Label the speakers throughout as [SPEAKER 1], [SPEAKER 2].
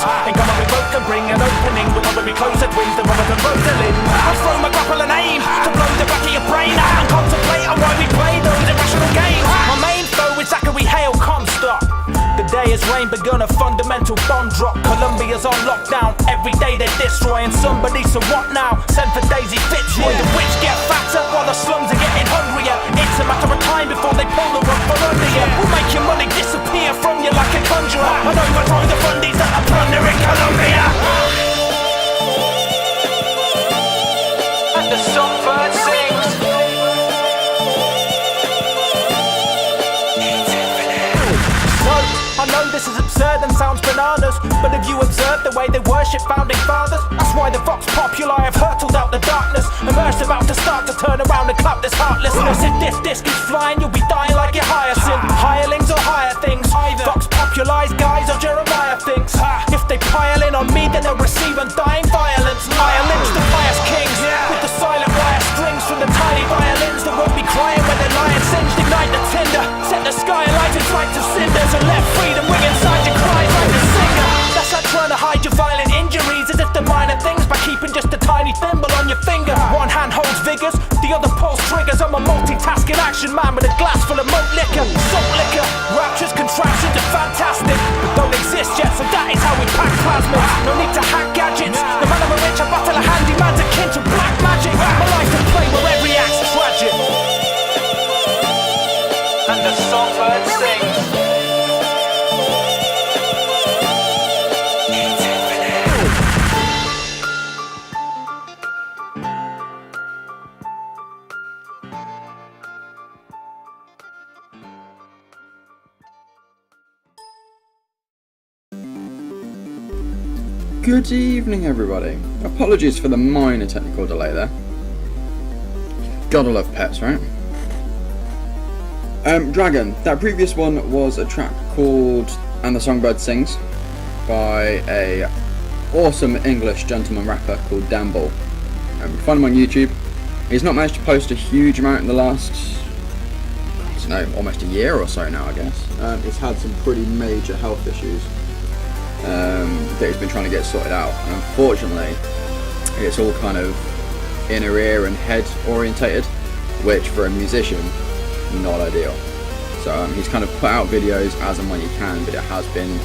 [SPEAKER 1] wings. Ain't gonna be broke to bring an opening. We'll probably close at wings than Robert and Rosalind. I'll throw my grapple and aim to blow the back of your brain out and contemplate on why we play those irrational games. My main foe is Zachary Hale, Comstock. The day has rain begun, a fundamental bomb drop. Colombia's on lockdown, every day they're destroying somebody, so what now? Send for Daisy Fitzroy. The rich get fatter while the slums are getting hungrier. It's a matter of time before they pull the rug from under you. We'll make your money disappear from you like a conjurer and overthrow the fundies that are plundering Colombia. And the songbird sings. I know this is absurd and sounds bananas, but have you observed the way they worship founding fathers? That's why the Vox Populi have hurtled out the darkness, emerged about to start to turn around and clap this heartlessness. If this disc is flying, you'll be dying like your hyacinth. Hirelings or higher things, either Vox Populi's guys or Jeremiah thinks. If they pile in on me, then they'll receive undying violence. I'll lynch the pious kings with the silent wire strings from the tiny violins that won't be crying when they're lying singed. Ignite the tinder, set the sky alight in flight to cinders, and let freedom ring inside your cries like a singer. That's like trying to hide your violent injuries as if they're minor things by keeping just a tiny thimble on your finger. One hand holds vigors, the other pulls triggers. I'm a multitasking action man with a glass full of malt liquor, salt liquor, raptures, contraptions are fantastic, but don't exist yet, so that is how we pack plasmids. No need to hack gadgets, no man of a rich, I battle a handyman's akin to black magic. My life's a play where every act's tragic. And the songbird sings.
[SPEAKER 2] Good evening, everybody. Apologies for the minor technical delay there. Gotta love pets, right? Dragon. That previous one was a track called And the Songbird Sings by a awesome English gentleman rapper called Damble. Find him on YouTube. He's not managed to post a huge amount in the last, I don't know, almost a year or so now, I guess. He's had some pretty major health issues that he's been trying to get sorted out, and unfortunately it's all kind of inner ear and head orientated, which for a musician, not ideal. So he's kind of put out videos as and when he can, but it has been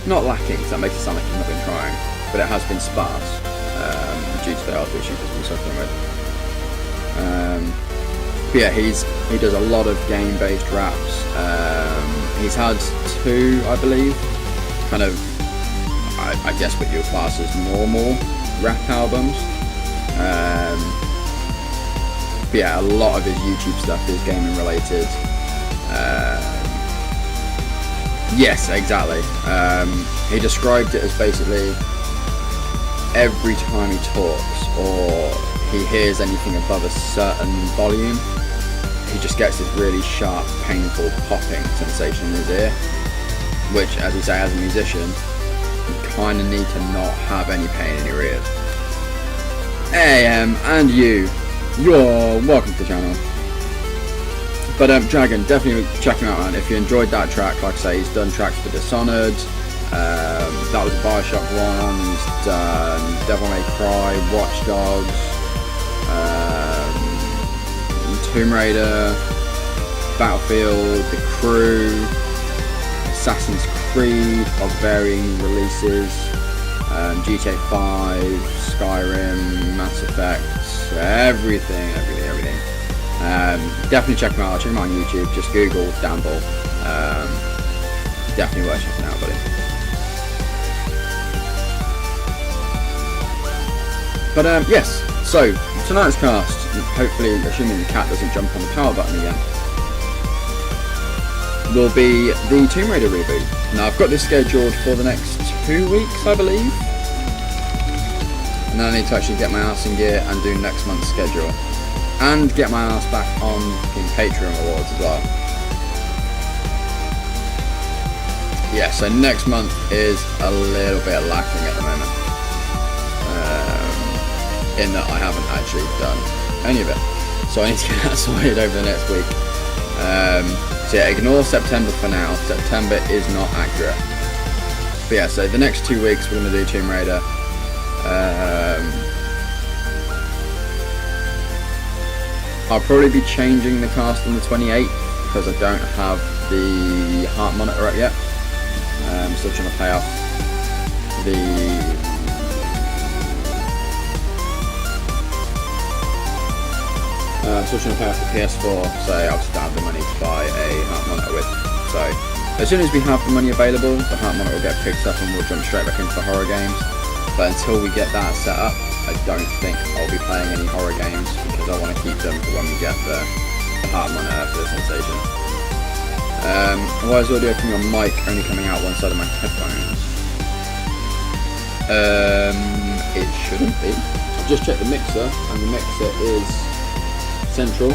[SPEAKER 2] not lacking, because that makes it sound like he's not been trying, but it has been sparse due to the health issues he's been suffering with. But yeah, he does a lot of game-based raps. He's had two, I believe, kind of, I guess what you'll class as normal rap albums. But yeah, a lot of his YouTube stuff is gaming related. Yes, exactly. He described it as basically every time he talks or he hears anything above a certain volume, he just gets this really sharp, painful popping sensation in his ear, which, as you say, as a musician, you kind of need to not have any pain in your ears. And you're welcome to the channel. But Dragon, definitely check him out, man. If you enjoyed that track, like I say, he's done tracks for Dishonored, that was a Bioshock one, he's done Devil May Cry, Watch Dogs, Tomb Raider, Battlefield, The Crew, Assassin's Creed of varying releases, GTA 5, Skyrim, Mass Effect, everything. Definitely check him out. Check him out on YouTube. Just Google Damble. Definitely worth checking out, buddy. But yes. So tonight's cast, hopefully, assuming the cat doesn't jump on the power button again, will be the Tomb Raider reboot. Now I've got this scheduled for the next 2 weeks, I believe. And then I need to actually get my ass in gear and do next month's schedule. And get my ass back on Patreon awards as well. Yeah, so next month is a little bit lacking at the moment. In that I haven't actually done any of it. So I need to get that sorted over the next week. So yeah, ignore September for now. September is not accurate. But yeah, so the next 2 weeks we're going to do Tomb Raider. I'll probably be changing the cast on the 28th because I don't have the heart monitor up yet. I'm still trying to play out the PS4, so I obviously don't have the money to buy a heart monitor with. So as soon as we have the money available, the heart monitor will get picked up and we'll jump straight back into the horror games. But until we get that set up, I don't think I'll be playing any horror games because I want to keep them for when we get the heart monitor for the sensation. Why is audio from your mic only coming out one side of my headphones? It shouldn't be. I've just checked the mixer and the mixer is central.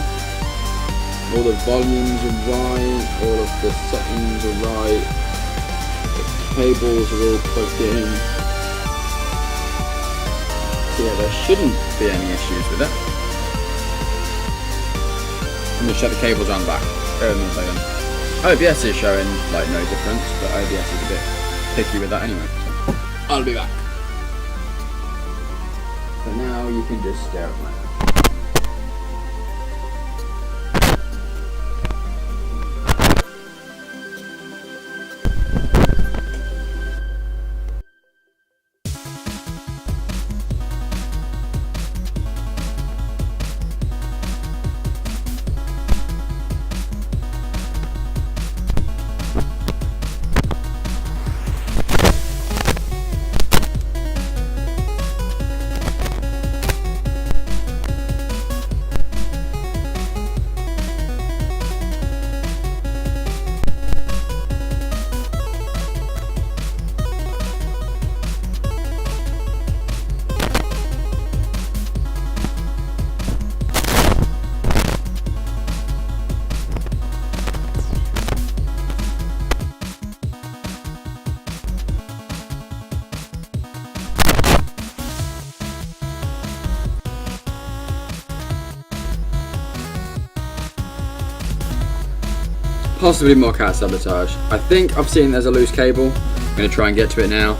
[SPEAKER 2] All the volumes are right, all of the settings are right, the cables are all plugged in. So yeah, there shouldn't be any issues with it. I'm gonna check the cables around the back. Bear with me a second. OBS is showing like no difference, but OBS is a bit picky with that anyway. So I'll be back. For now, you can just stare at my head. Possibly more cat sabotage. I think I've seen there's a loose cable. I'm going to try and get to it now.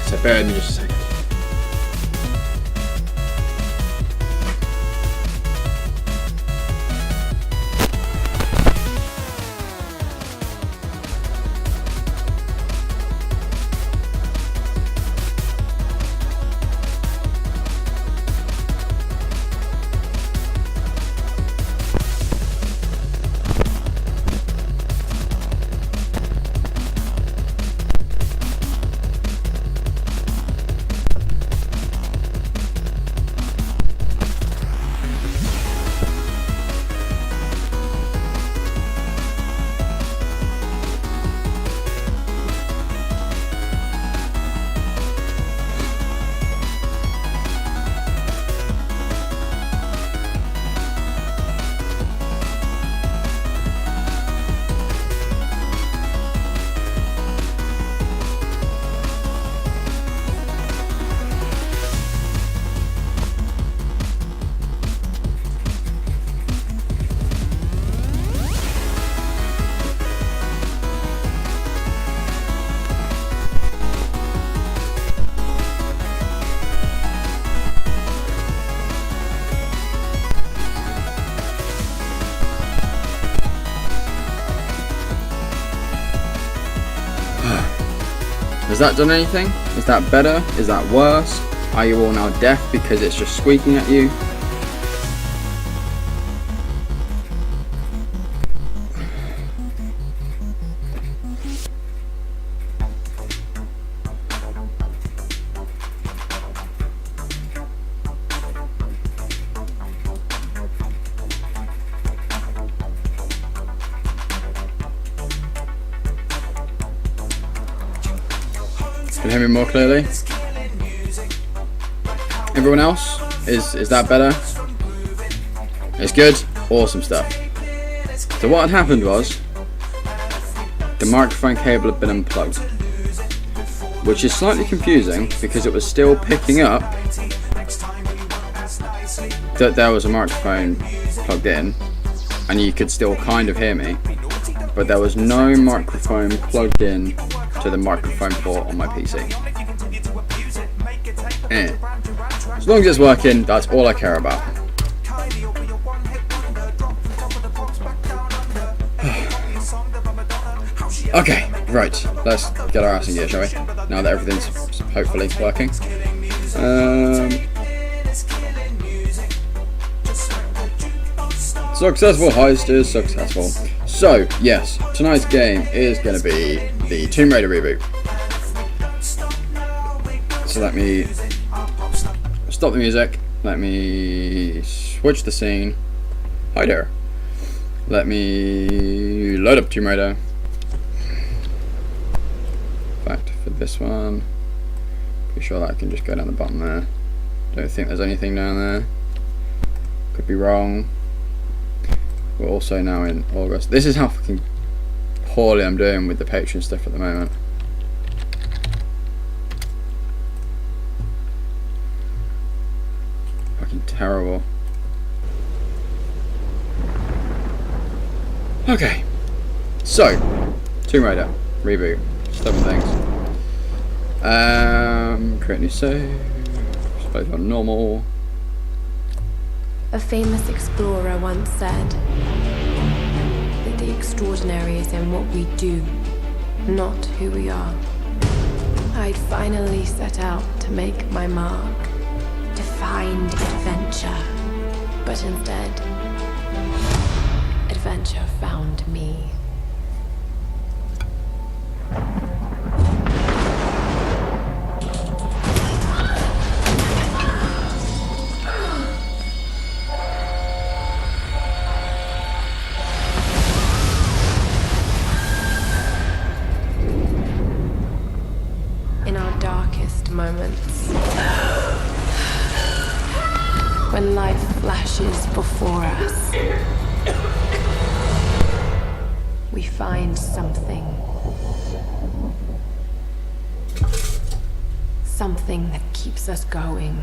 [SPEAKER 2] So bear with me just a second. Has that done anything? Is that better? Is that worse? Are you all now deaf because it's just squeaking at you? Can you hear me more clearly? Everyone else? Is that better? It's good? Awesome stuff. So what had happened was, the microphone cable had been unplugged, which is slightly confusing because it was still picking up that there was a microphone plugged in and you could still kind of hear me, but there was no microphone plugged in to the microphone port on my PC. As long as it's working, that's all I care about. Okay, right, let's get our ass in gear, shall we? Now that everything's hopefully working. Successful heist is successful. So, yes, tonight's game is going to be the Tomb Raider Reboot. So let me stop the music, let me switch the scene. Hi there. Let me load up Tomb Raider. In fact, for this one, pretty sure that I can just go down the bottom there. Don't think there's anything down there. Could be wrong. We're also now in August. This is how fucking poorly I'm doing with the Patreon stuff at the moment. Fucking terrible. Okay. So, Tomb Raider Reboot. 7 things. Create new save. Just play on normal.
[SPEAKER 3] A famous explorer once said that the extraordinary is in what we do, not who we are. I'd finally set out to make my mark, to find adventure. But instead, adventure found me. In our darkest moments, when life flashes before us, we find something that keeps us going.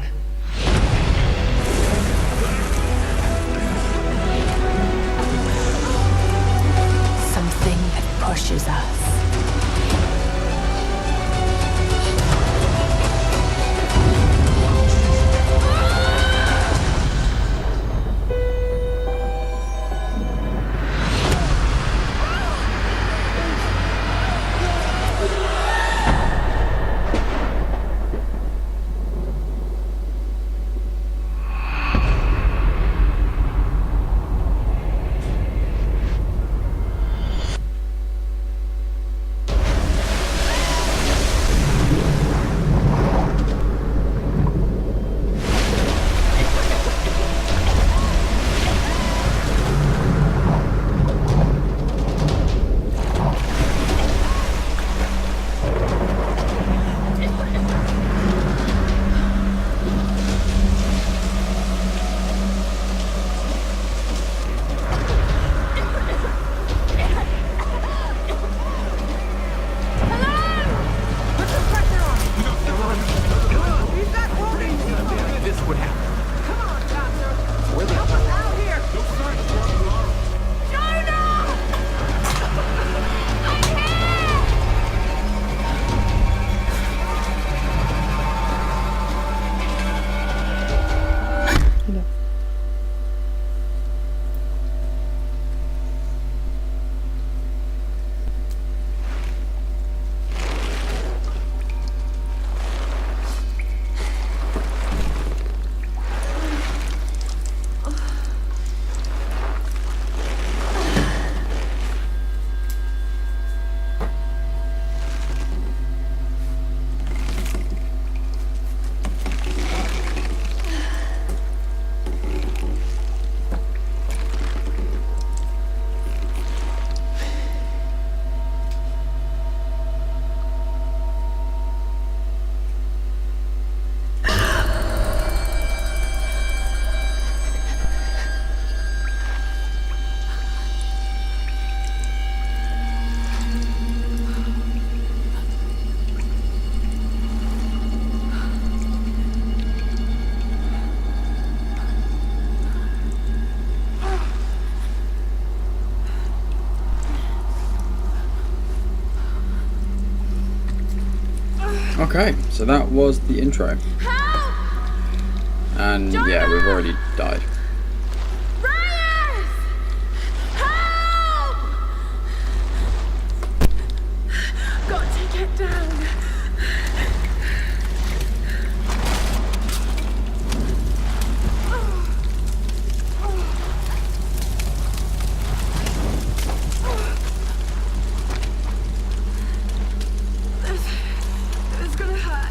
[SPEAKER 3] Something that pushes us.
[SPEAKER 2] Okay, so that was the intro. And yeah, we've already died.
[SPEAKER 4] Ryan! Help! Got to get down. It's gonna hurt.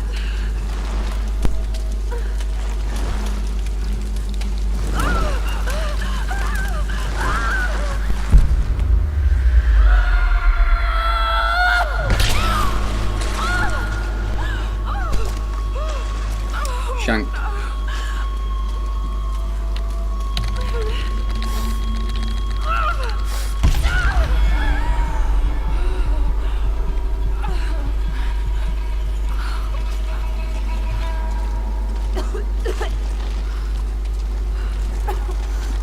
[SPEAKER 2] Shanked.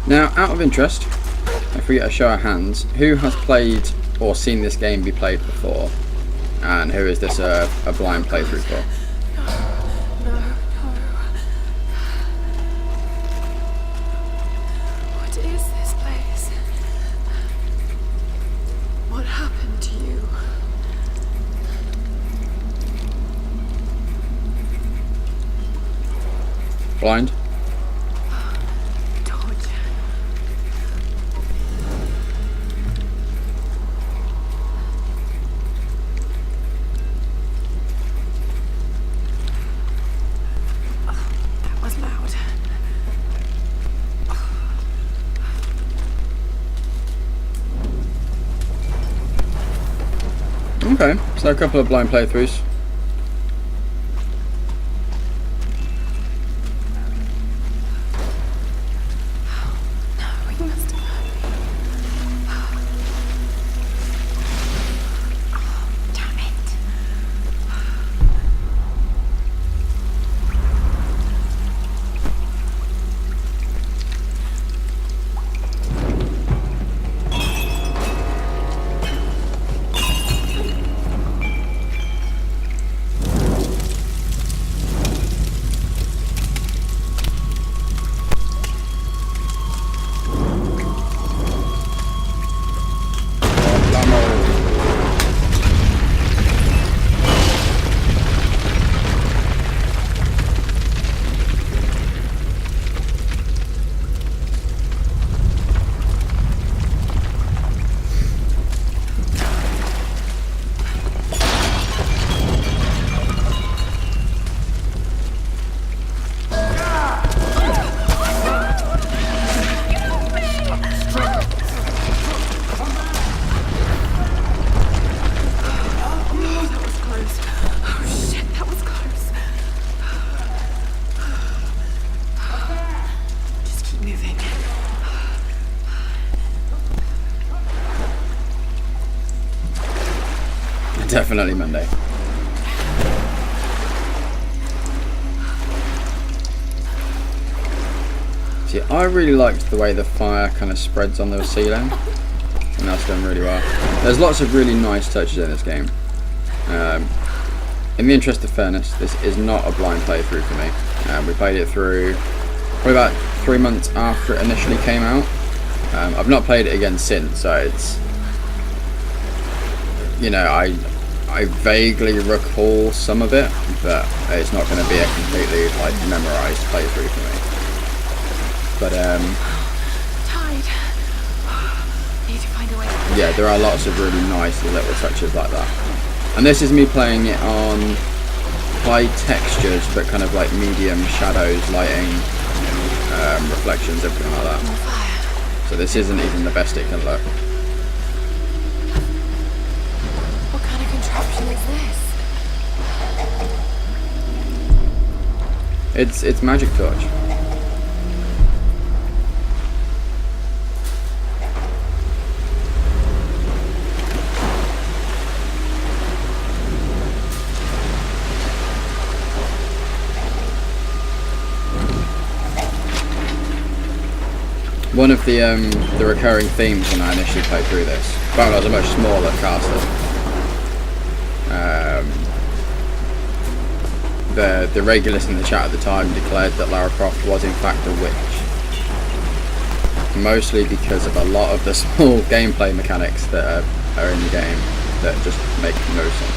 [SPEAKER 2] Now, out of interest, if we get a show of hands, who has played or seen this game be played before? And who is this a blind playthrough for?
[SPEAKER 4] No. What is this place? What happened to you?
[SPEAKER 2] Blind?
[SPEAKER 4] Torture. That was loud.
[SPEAKER 2] Okay, so a couple of blind playthroughs.
[SPEAKER 4] We must have. Damn it.
[SPEAKER 2] Definitely Monday. See, I really liked the way the fire kind of spreads on the ceiling, and that's done really well. There's lots of really nice touches in this game. In the interest of fairness, this is not a blind playthrough for me. We played it through probably about 3 months after it initially came out. I've not played it again since, so it's, you know, I vaguely recall some of it, but it's not going to be a completely like memorized playthrough for me. But
[SPEAKER 4] Tied. Need to find a way.
[SPEAKER 2] yeah, there are lots of really nice little touches like that. And this is me playing it on high textures, but kind of like medium shadows, lighting, reflections, everything like that. So this isn't even the best it can look.
[SPEAKER 4] What kind of contraption is this?
[SPEAKER 2] It's magic torch. One of the recurring themes when I initially played through this, well, I was a much smaller caster, the regulars in the chat at the time declared that Lara Croft was in fact a witch. Mostly because of a lot of the small gameplay mechanics that are in the game that just make no sense.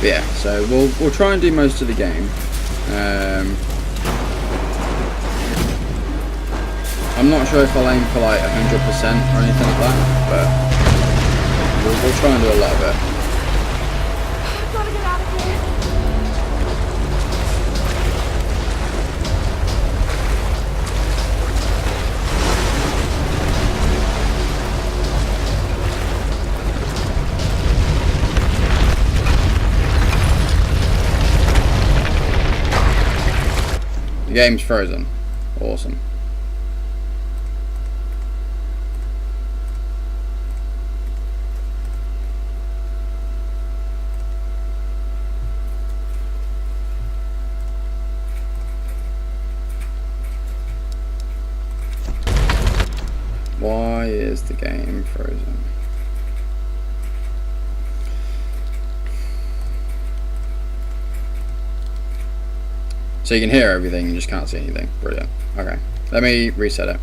[SPEAKER 2] But yeah, so we'll try and do most of the game. I'm not sure if I'll aim for like 100% or anything like that, but we'll try and do a lot of it.
[SPEAKER 4] I've got to get out of here.
[SPEAKER 2] The game's frozen. Awesome. Why is the game frozen? So you can hear everything, you just can't see anything. Brilliant. Okay, let me reset it.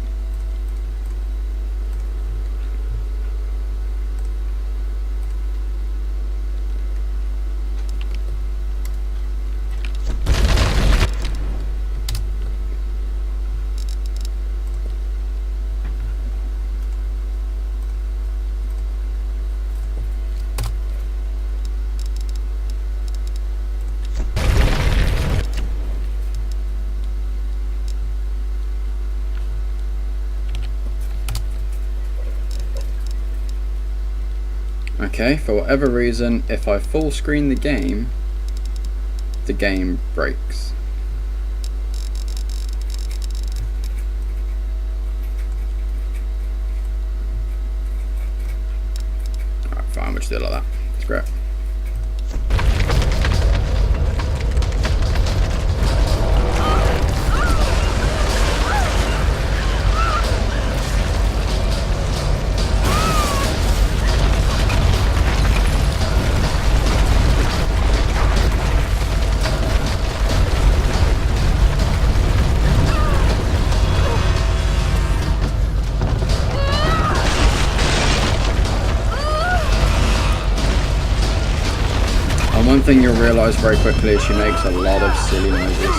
[SPEAKER 2] Okay, for whatever reason, if I full screen the game breaks. Alright, fine, we'll just do it like that. That's great. One thing you'll realise very quickly is she makes a lot of silly noises.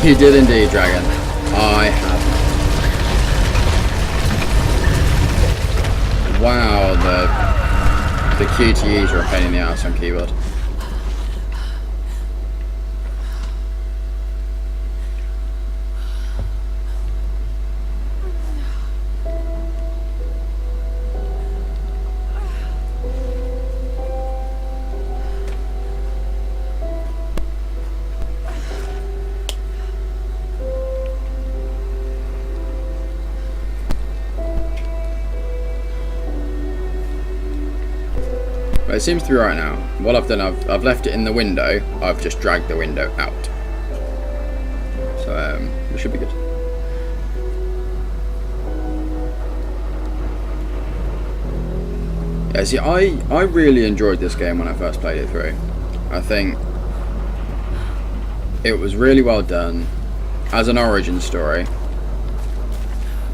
[SPEAKER 2] You did indeed, Dragon. I have. Wow. The QTEs are a pain in the ass on keyboard. But it seems to be right now. What I've done, I've left it in the window. I've just dragged the window out. So it should be good. Yeah, see, I really enjoyed this game when I first played it through. I think it was really well done. As an origin story,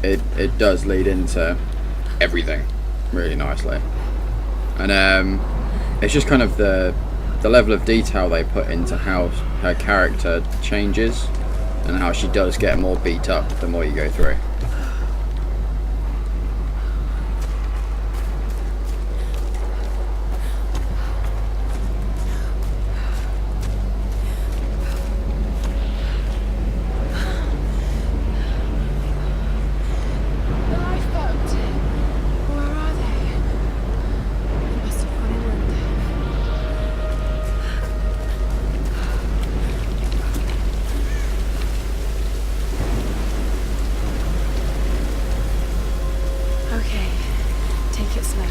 [SPEAKER 2] it does lead into everything really nicely. And it's just kind of the level of detail they put into how her character changes and how she does get more beat up the more you go through.
[SPEAKER 4] The lifeboat. Where are they? They must have gone inland. Okay, take it slow.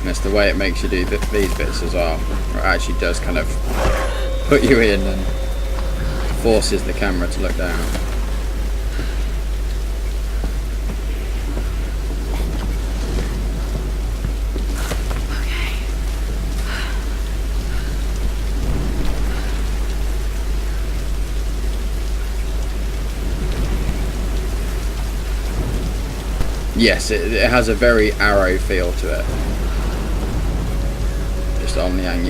[SPEAKER 2] And it's the way it makes you do these bits as well. It actually does kind of put you in and forces the camera to look down.
[SPEAKER 4] Okay.
[SPEAKER 2] Yes, it has a very Arrow feel to it. Just on the Yang.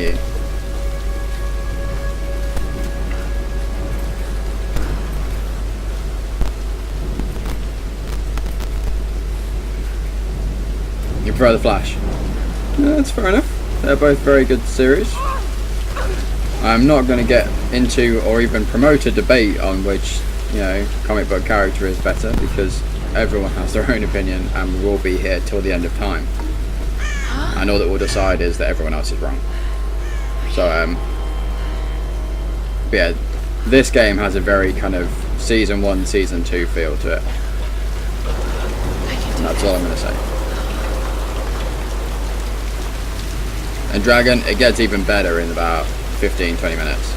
[SPEAKER 2] You prefer the Flash? Yeah, that's fair enough. They're both very good series. I'm not going to get into or even promote a debate on which, comic book character is better, because everyone has their own opinion and we will be here till the end of time. And all that we'll decide is that everyone else is wrong. So, but yeah, this game has a very kind of Season 1, Season 2 feel to it. That's all I'm going to say. And Dragon, it gets even better in about 15-20 minutes.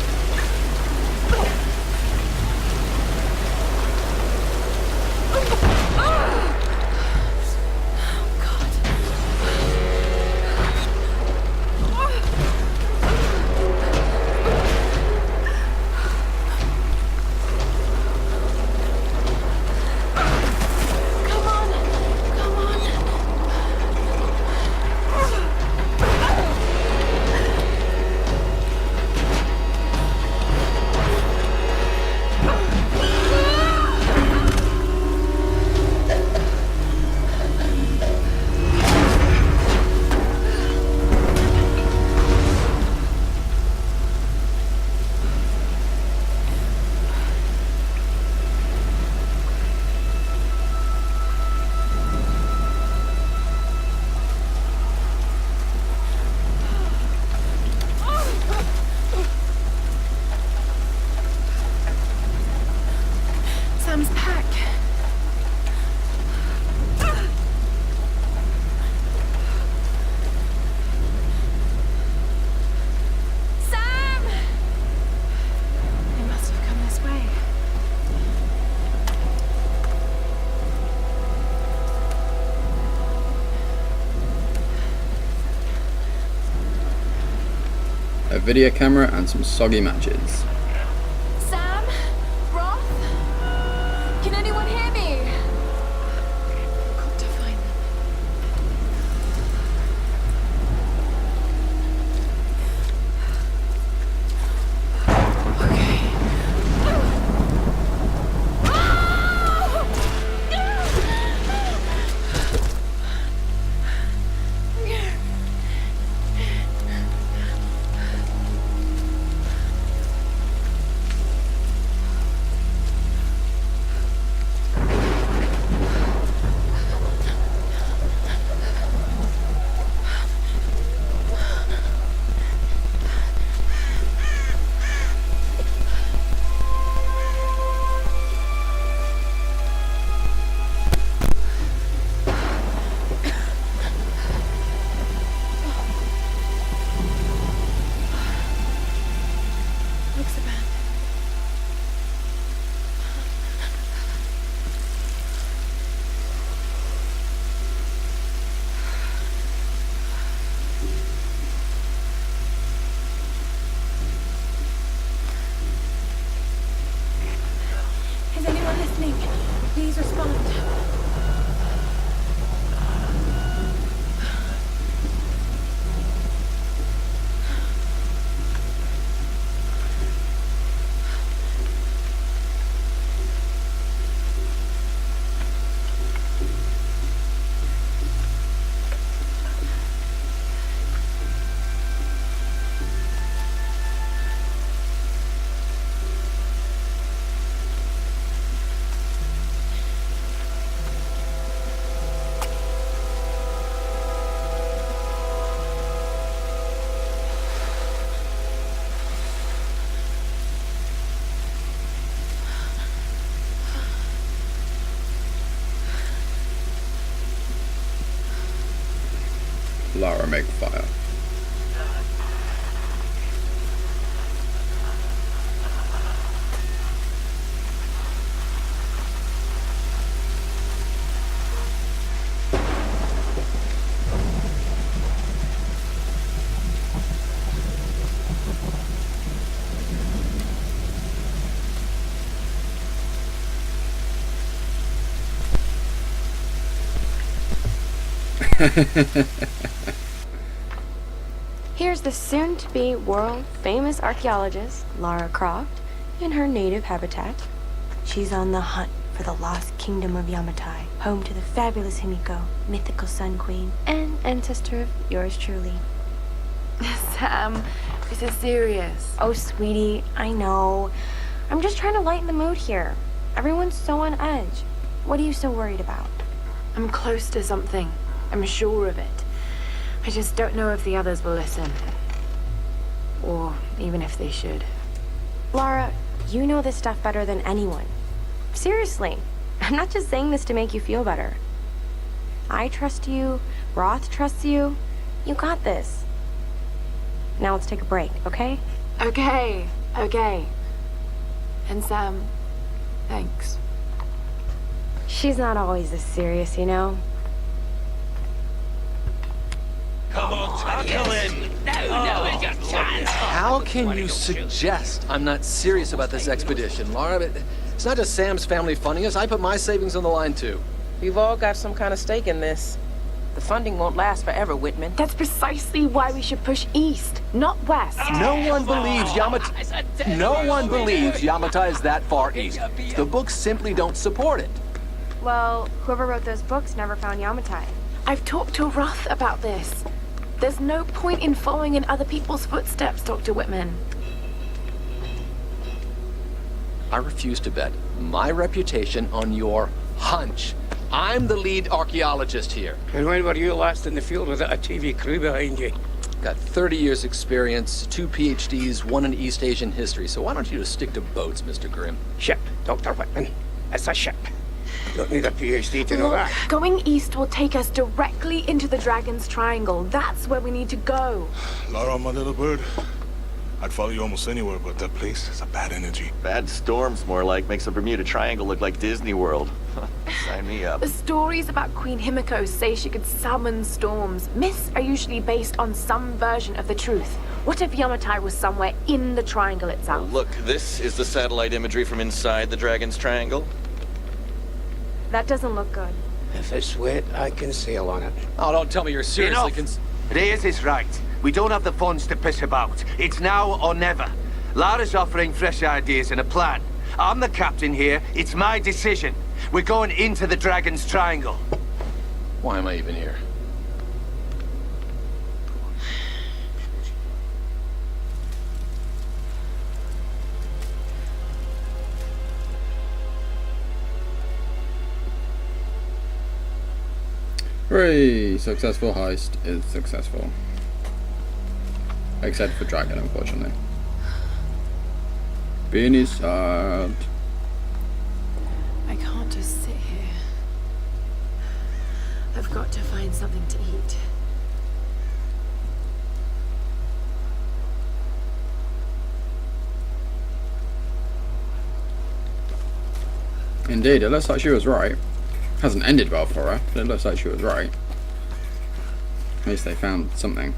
[SPEAKER 4] Sam's pack. Sam! They must have come this way.
[SPEAKER 2] A video camera and some soggy matches.
[SPEAKER 4] Sam? Roth? Can anyone hear me? Got to find them. Okay. Please respond.
[SPEAKER 2] Lara, make fire.
[SPEAKER 3] Here's the soon-to-be world-famous archaeologist, Lara Croft, in her native habitat. She's on the hunt for the lost kingdom of Yamatai, home to the fabulous Himiko, mythical Sun Queen, and ancestor of yours truly.
[SPEAKER 4] Sam, this is serious.
[SPEAKER 3] Oh, sweetie, I know. I'm just trying to lighten the mood here. Everyone's so on edge. What are you so worried about?
[SPEAKER 4] I'm close to something. I'm sure of it. I just don't know if the others will listen. Or even if they should.
[SPEAKER 3] Lara, you know this stuff better than anyone. Seriously, I'm not just saying this to make you feel better. I trust you, Roth trusts you. You got this. Now let's take a break, okay?
[SPEAKER 4] Okay. And Sam, thanks.
[SPEAKER 3] She's not always this serious, you know?
[SPEAKER 5] Come on, tackle him! No, it's your chance!
[SPEAKER 6] How can you suggest I'm not serious about this expedition, Lara? It's not just Sam's family funding us. I put my savings on the line, too.
[SPEAKER 7] We've all got some kind of stake in this. The funding won't last forever, Whitman.
[SPEAKER 4] That's precisely why we should push east, not west.
[SPEAKER 6] No one believes Yamatai is that far east. The books simply don't support it.
[SPEAKER 3] Well, whoever wrote those books never found Yamatai.
[SPEAKER 4] I've talked to Roth about this. There's no point in following in other people's footsteps, Dr. Whitman.
[SPEAKER 6] I refuse to bet my reputation on your hunch. I'm the lead archaeologist here.
[SPEAKER 8] And when were you last in the field without a TV crew behind you?
[SPEAKER 6] Got 30 years experience, 2 PhDs, 1 in East Asian history, so why don't you just stick to boats, Mr. Grimm?
[SPEAKER 8] Ship, Dr. Whitman. It's a ship. Don't need a PhD to know
[SPEAKER 4] Look,
[SPEAKER 8] that.
[SPEAKER 4] going east will take us directly into the Dragon's Triangle. That's where we need to go.
[SPEAKER 9] Lara, my little bird. I'd follow you almost anywhere, but that place has a bad energy.
[SPEAKER 5] Bad storms, more like. Makes the Bermuda Triangle look like Disney World. Sign me up.
[SPEAKER 4] The stories about Queen Himiko say she could summon storms. Myths are usually based on some version of the truth. What if Yamatai was somewhere in the triangle itself?
[SPEAKER 5] Look, this is the satellite imagery from inside the Dragon's Triangle.
[SPEAKER 3] That doesn't look good.
[SPEAKER 8] If it's wet, I can sail on it.
[SPEAKER 6] Oh, don't tell me you're seriously
[SPEAKER 10] Reyes is right. We don't have the funds to piss about. It's now or never. Lara's offering fresh ideas and a plan. I'm the captain here. It's my decision. We're going into the Dragon's Triangle.
[SPEAKER 6] Why am I even here?
[SPEAKER 2] Hooray! Successful heist is successful. Except for Dragon, unfortunately. Beanie sad.
[SPEAKER 4] I can't just sit here. I've got to find something to eat.
[SPEAKER 2] Indeed, it looks like she was right. Hasn't ended well for her, but it looks like she was right. At least they found something.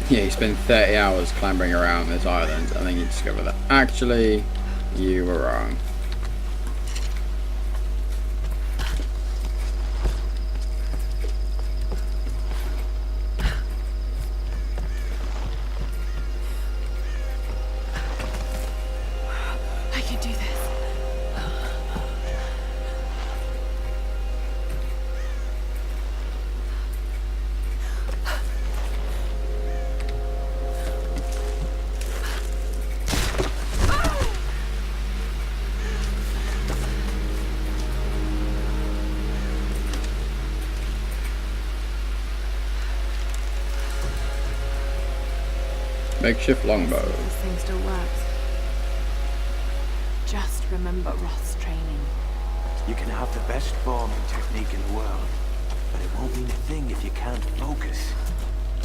[SPEAKER 2] Yeah, you spend 30 hours clambering around this island, and then you discover that actually you were wrong.
[SPEAKER 4] I can do this.
[SPEAKER 2] Makeshift longbow.
[SPEAKER 4] This thing still works. Just remember Roth's training.
[SPEAKER 8] You can have the best bombing technique in the world, but it won't mean a thing if you can't focus.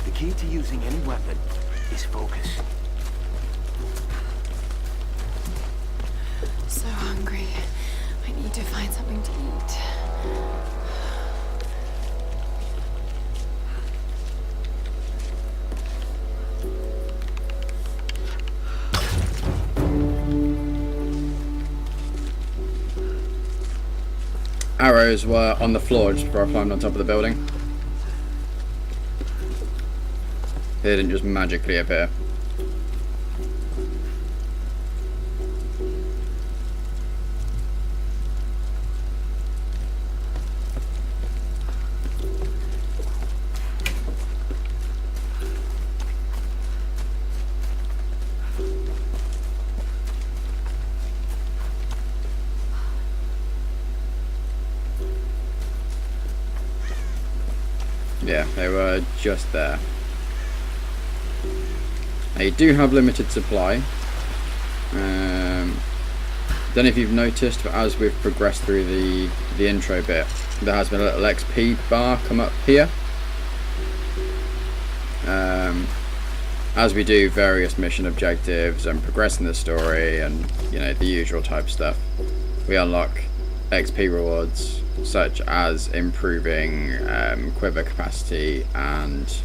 [SPEAKER 8] The key to using any weapon is focus.
[SPEAKER 3] So hungry. I need to find something to eat.
[SPEAKER 2] Arrows were on the floor just before I climbed on top of the building. They didn't just magically appear. Yeah, they were just there. They do have limited supply. Don't know if you've noticed, but as we've progressed through the intro bit, there has been a little XP bar come up here. As we do various mission objectives and progress in the story and, you know, the usual type stuff, we unlock XP rewards such as improving quiver capacity and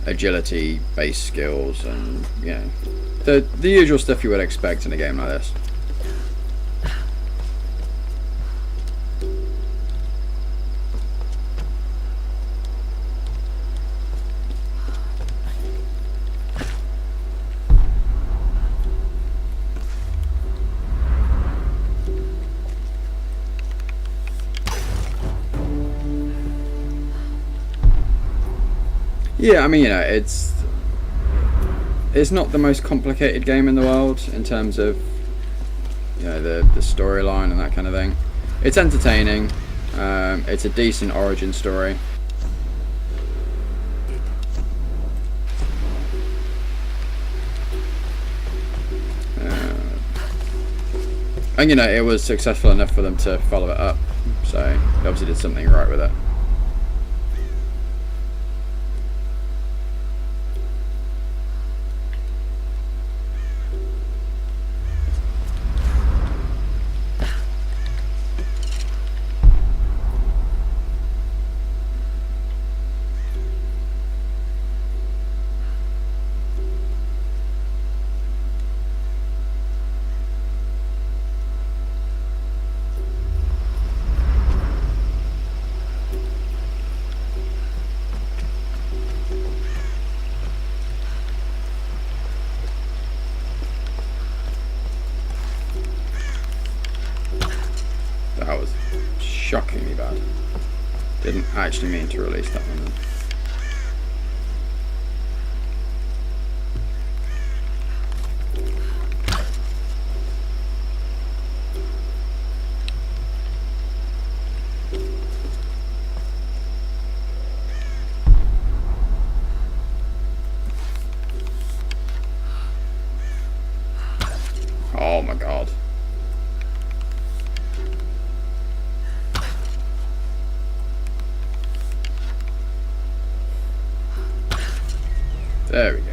[SPEAKER 2] agility based skills, and you know, the usual stuff you would expect in a game like this. Yeah, I mean, you know, it's not the most complicated game in the world in terms of, you know, the storyline and that kind of thing. It's entertaining. It's a decent origin story. And you know, it was successful enough for them to follow it up, so they obviously did something right with it. That was shockingly bad. Didn't actually mean to release that one then. Oh my god. There we go.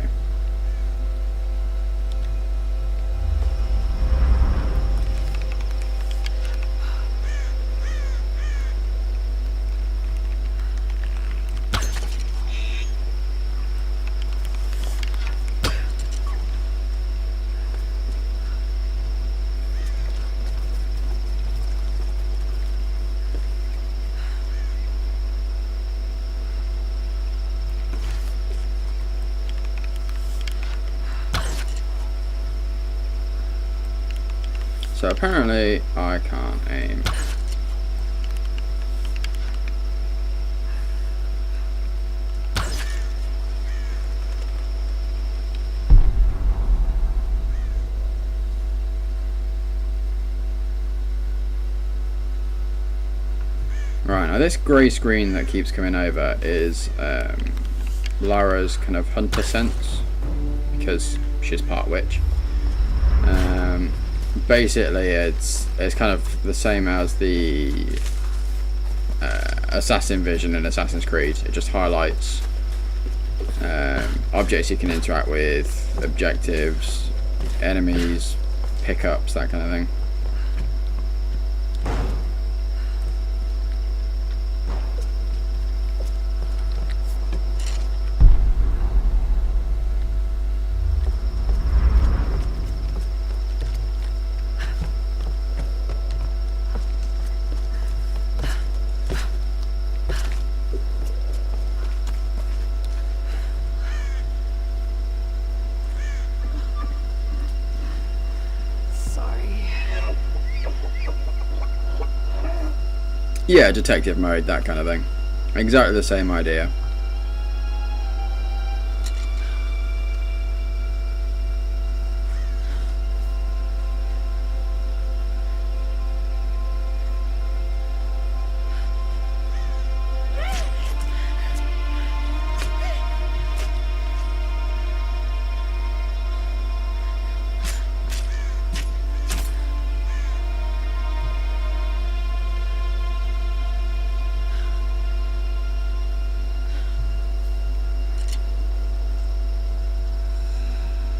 [SPEAKER 2] So apparently I can't aim. Right, now this grey screen that keeps coming over is Lara's kind of hunter sense, because she's part witch. Basically it's kind of the same as the assassin vision in Assassin's Creed. It just highlights objects you can interact with, objectives, enemies, pickups, that kind of thing. Yeah, detective mode, that kind of thing. Exactly the same idea.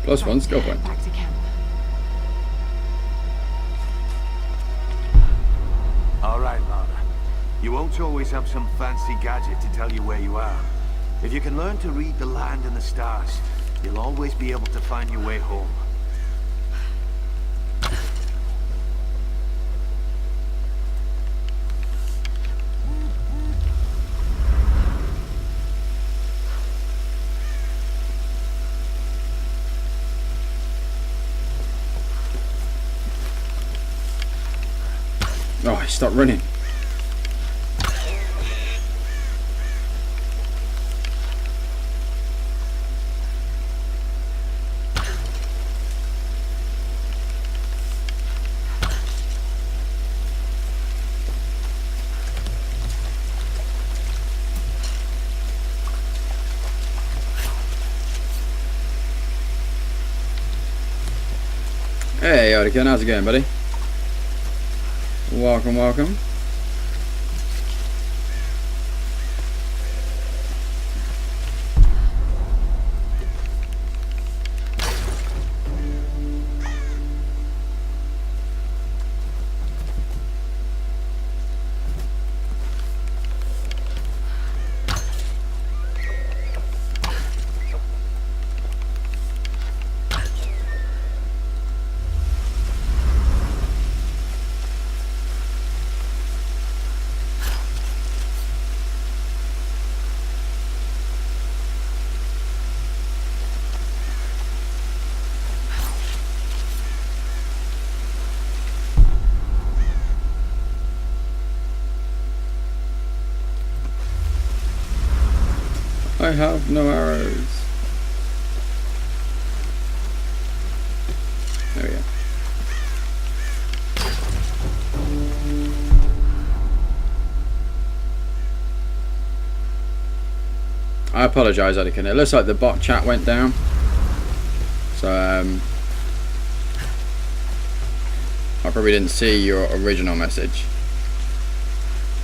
[SPEAKER 2] +1 skill point.
[SPEAKER 4] Back to camp.
[SPEAKER 8] All right, Lara. You won't always have some fancy gadget to tell you where you are. If you can learn to read the land and the stars, you'll always be able to find your way home.
[SPEAKER 2] Oh, stop running. Hey, Yoda, how's it going, buddy? Welcome, welcome. I have no arrows. There we go. I apologise, Anakin. It looks like the bot chat went down. So, I probably didn't see your original message.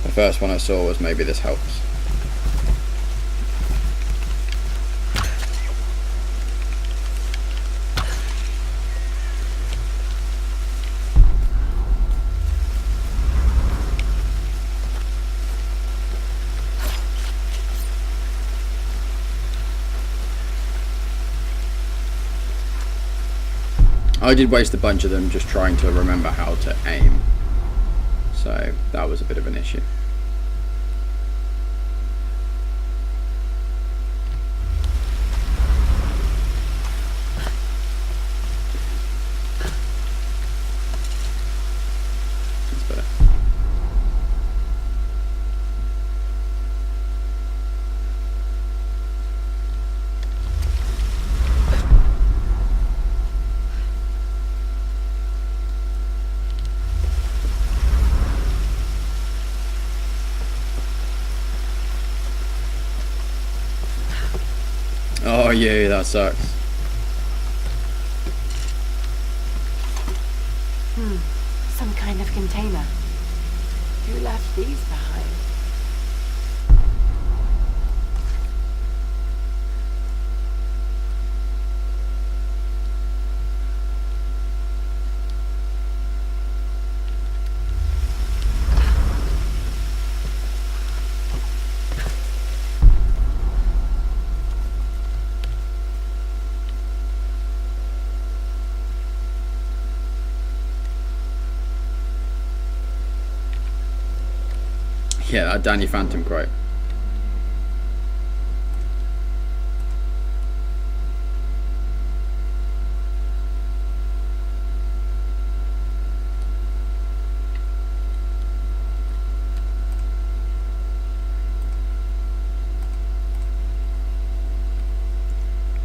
[SPEAKER 2] The first one I saw was maybe this helps. I did waste a bunch of them just trying to remember how to aim, so that was a bit of an issue. you, that sucks.
[SPEAKER 4] Some kind of container. Who left these behind?
[SPEAKER 2] Yeah, that Danny Phantom quote.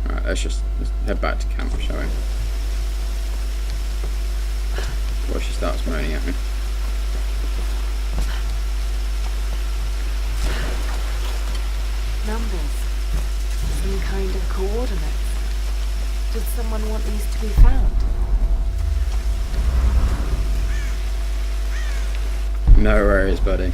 [SPEAKER 2] Alright, let's just head back to camp, shall we? Before she starts moaning at me.
[SPEAKER 4] Numbers. Some kind of coordinates. Did someone want these to be found?
[SPEAKER 2] No worries, buddy.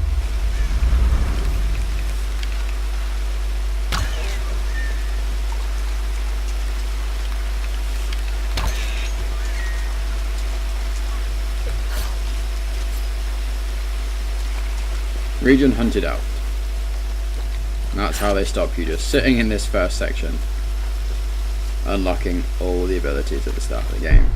[SPEAKER 2] Region hunted out. That's how they stop you, just sitting in this first section, unlocking all the abilities at the start of the game.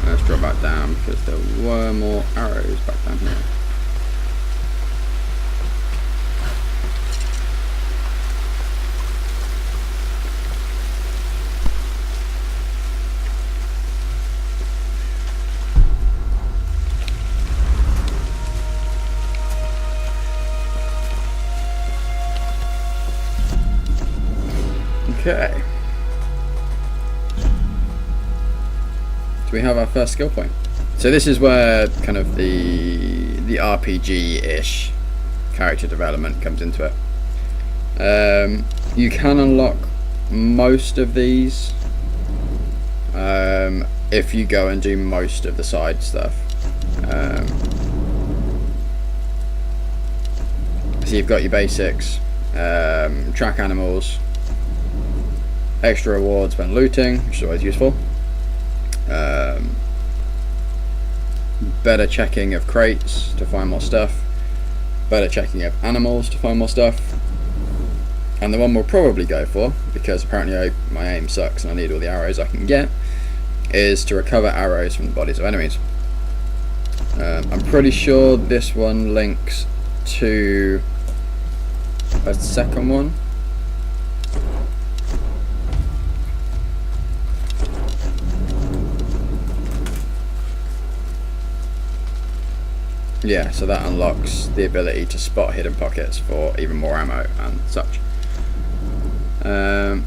[SPEAKER 2] Let's drop back down because there were more arrows back down here. Okay. Do we have our first skill point? So this is where kind of the RPG-ish character development comes into it. You can unlock most of these if you go and do most of the side stuff. So you've got your basics, track animals, extra rewards when looting, which is always useful. Better checking of crates to find more stuff. Better checking of animals to find more stuff. And the one we'll probably go for, because apparently my aim sucks and I need all the arrows I can get, is to recover arrows from the bodies of enemies. I'm pretty sure this one links to a second one. Yeah, so that unlocks the ability to spot hidden pockets for even more ammo and such. And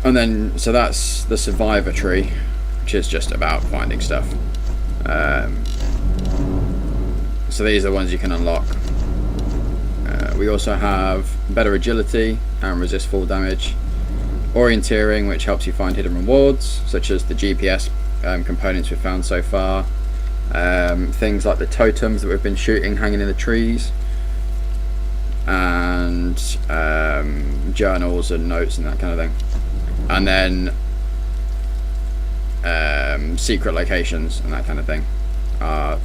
[SPEAKER 2] then, so that's the survivor tree, which is just about finding stuff. So these are the ones you can unlock. We also have better agility and resist fall damage. Orienteering, which helps you find hidden rewards, such as the GPS components we've found so far. Things like the totems that we've been shooting hanging in the trees. And journals and notes and that kind of thing. And then secret locations and that kind of thing are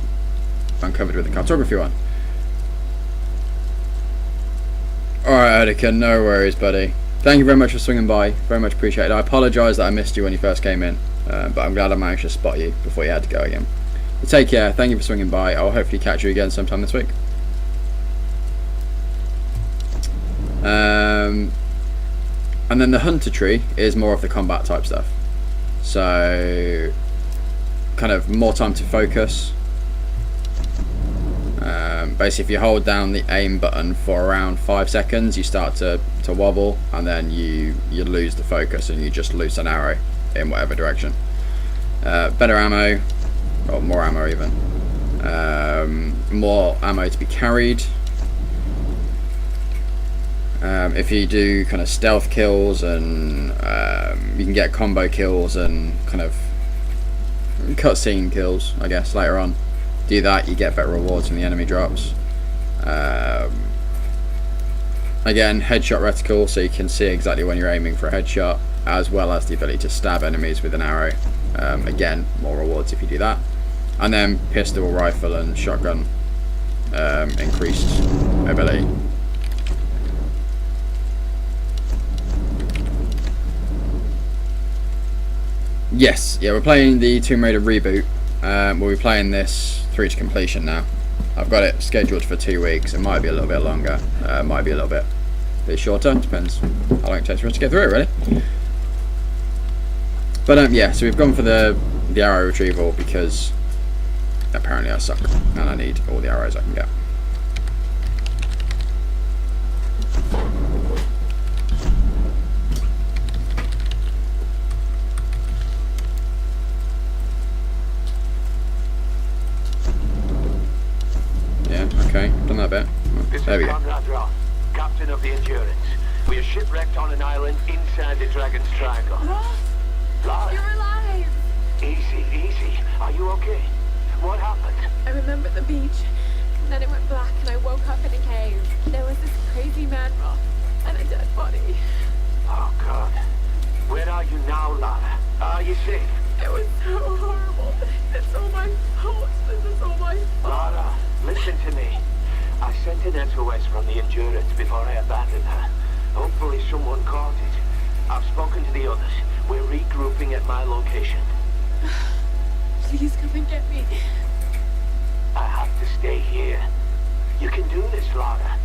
[SPEAKER 2] uncovered with the cartography one. Alright, Odica, no worries, buddy. Thank you very much for swinging by. Very much appreciated. I apologise that I missed you when you first came in, but I'm glad I managed to spot you before you had to go again. But take care. Thank you for swinging by. I'll hopefully catch you again sometime this week. And then the hunter tree is more of the combat type stuff. So, kind of more time to focus. Basically, if you hold down the aim button for around 5 seconds, you start to wobble, and then you lose the focus and you just loose an arrow in whatever direction. Better ammo, or more ammo even. More ammo to be carried. If you do kind of stealth kills, and you can get combo kills and kind of cutscene kills, I guess, later on. Do that, you get better rewards from the enemy drops. Again, headshot reticle, so you can see exactly when you're aiming for a headshot, as well as the ability to stab enemies with an arrow. Again, more rewards if you do that. And then pistol, rifle and shotgun increased ability. Yes, yeah, we're playing the Tomb Raider Reboot. We'll be playing this through to completion now. I've got it scheduled for 2 weeks. It might be a little bit longer, might be a little bit shorter. Depends how long it takes for us to get through it, really. But yeah, so we've gone for the arrow retrieval because apparently I suck and I need all the arrows I can get. Okay, done that bit.
[SPEAKER 10] This
[SPEAKER 2] There we
[SPEAKER 10] is
[SPEAKER 2] go.
[SPEAKER 10] Conrad Roth, captain of the Endurance. We are shipwrecked on an island inside the Dragon's Triangle.
[SPEAKER 4] Roth,
[SPEAKER 10] Lara,
[SPEAKER 4] you're alive!
[SPEAKER 10] easy, easy. Are you okay? What happened?
[SPEAKER 4] I remember the beach, and then it went black and I woke up in a cave. There was this crazy man, Roth, and a dead body.
[SPEAKER 10] Oh, God. Where are you now, Lara? Are you safe?
[SPEAKER 4] It was so horrible. It's all my fault. This is all my fault.
[SPEAKER 10] Lara, listen to me. I sent an SOS from the Endurance before I abandoned her. Hopefully someone caught it. I've spoken to the others. We're regrouping at my location.
[SPEAKER 4] Please come and get me.
[SPEAKER 10] I have to stay here. You can do this, Lara.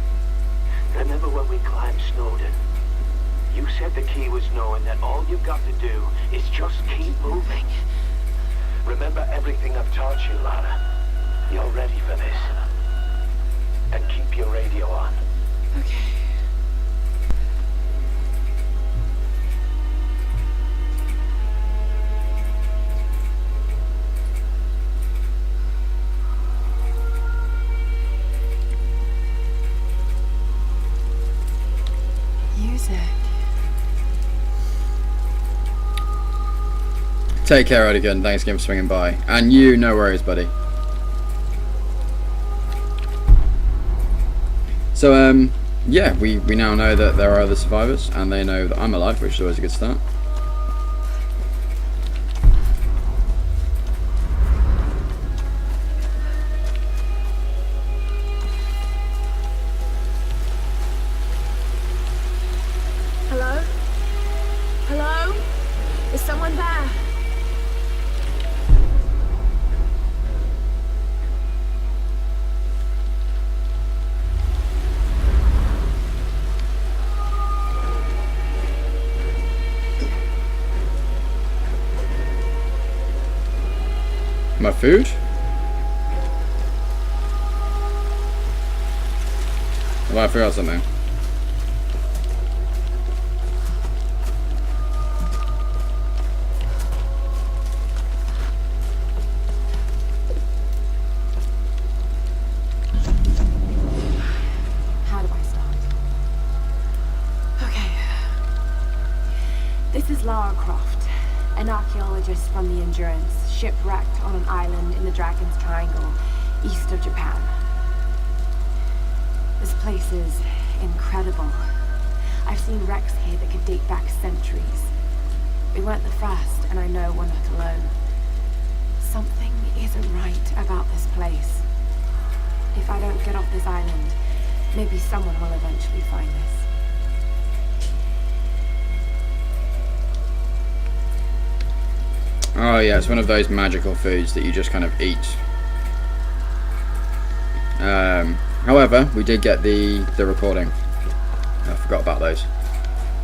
[SPEAKER 10] Remember when we climbed Snowden? You said the key was knowing that all you've got to do is just keep moving. Remember everything I've taught you, Lara. You're ready for this. And keep your radio on.
[SPEAKER 4] Okay. Music.
[SPEAKER 2] Take care, Odigan. Thanks again for swinging by. And you, no worries, buddy. So, yeah, we now know that there are other survivors, and they know that I'm alive, which is always a good start.
[SPEAKER 4] Hello? Hello? Is someone there?
[SPEAKER 2] My food? Well, I forgot something.
[SPEAKER 4] is Lara Croft, an archaeologist from the Endurance, shipwrecked on an island in the Dragon's Triangle, east of Japan. This place is incredible. I've seen wrecks here that could date back centuries. We weren't the first, and I know we're not alone. Something isn't right about this place. If I don't get off this island, maybe someone will eventually find this.
[SPEAKER 2] Oh yeah, it's one of those magical foods that you just kind of eat. However, we did get the recording. I forgot about those.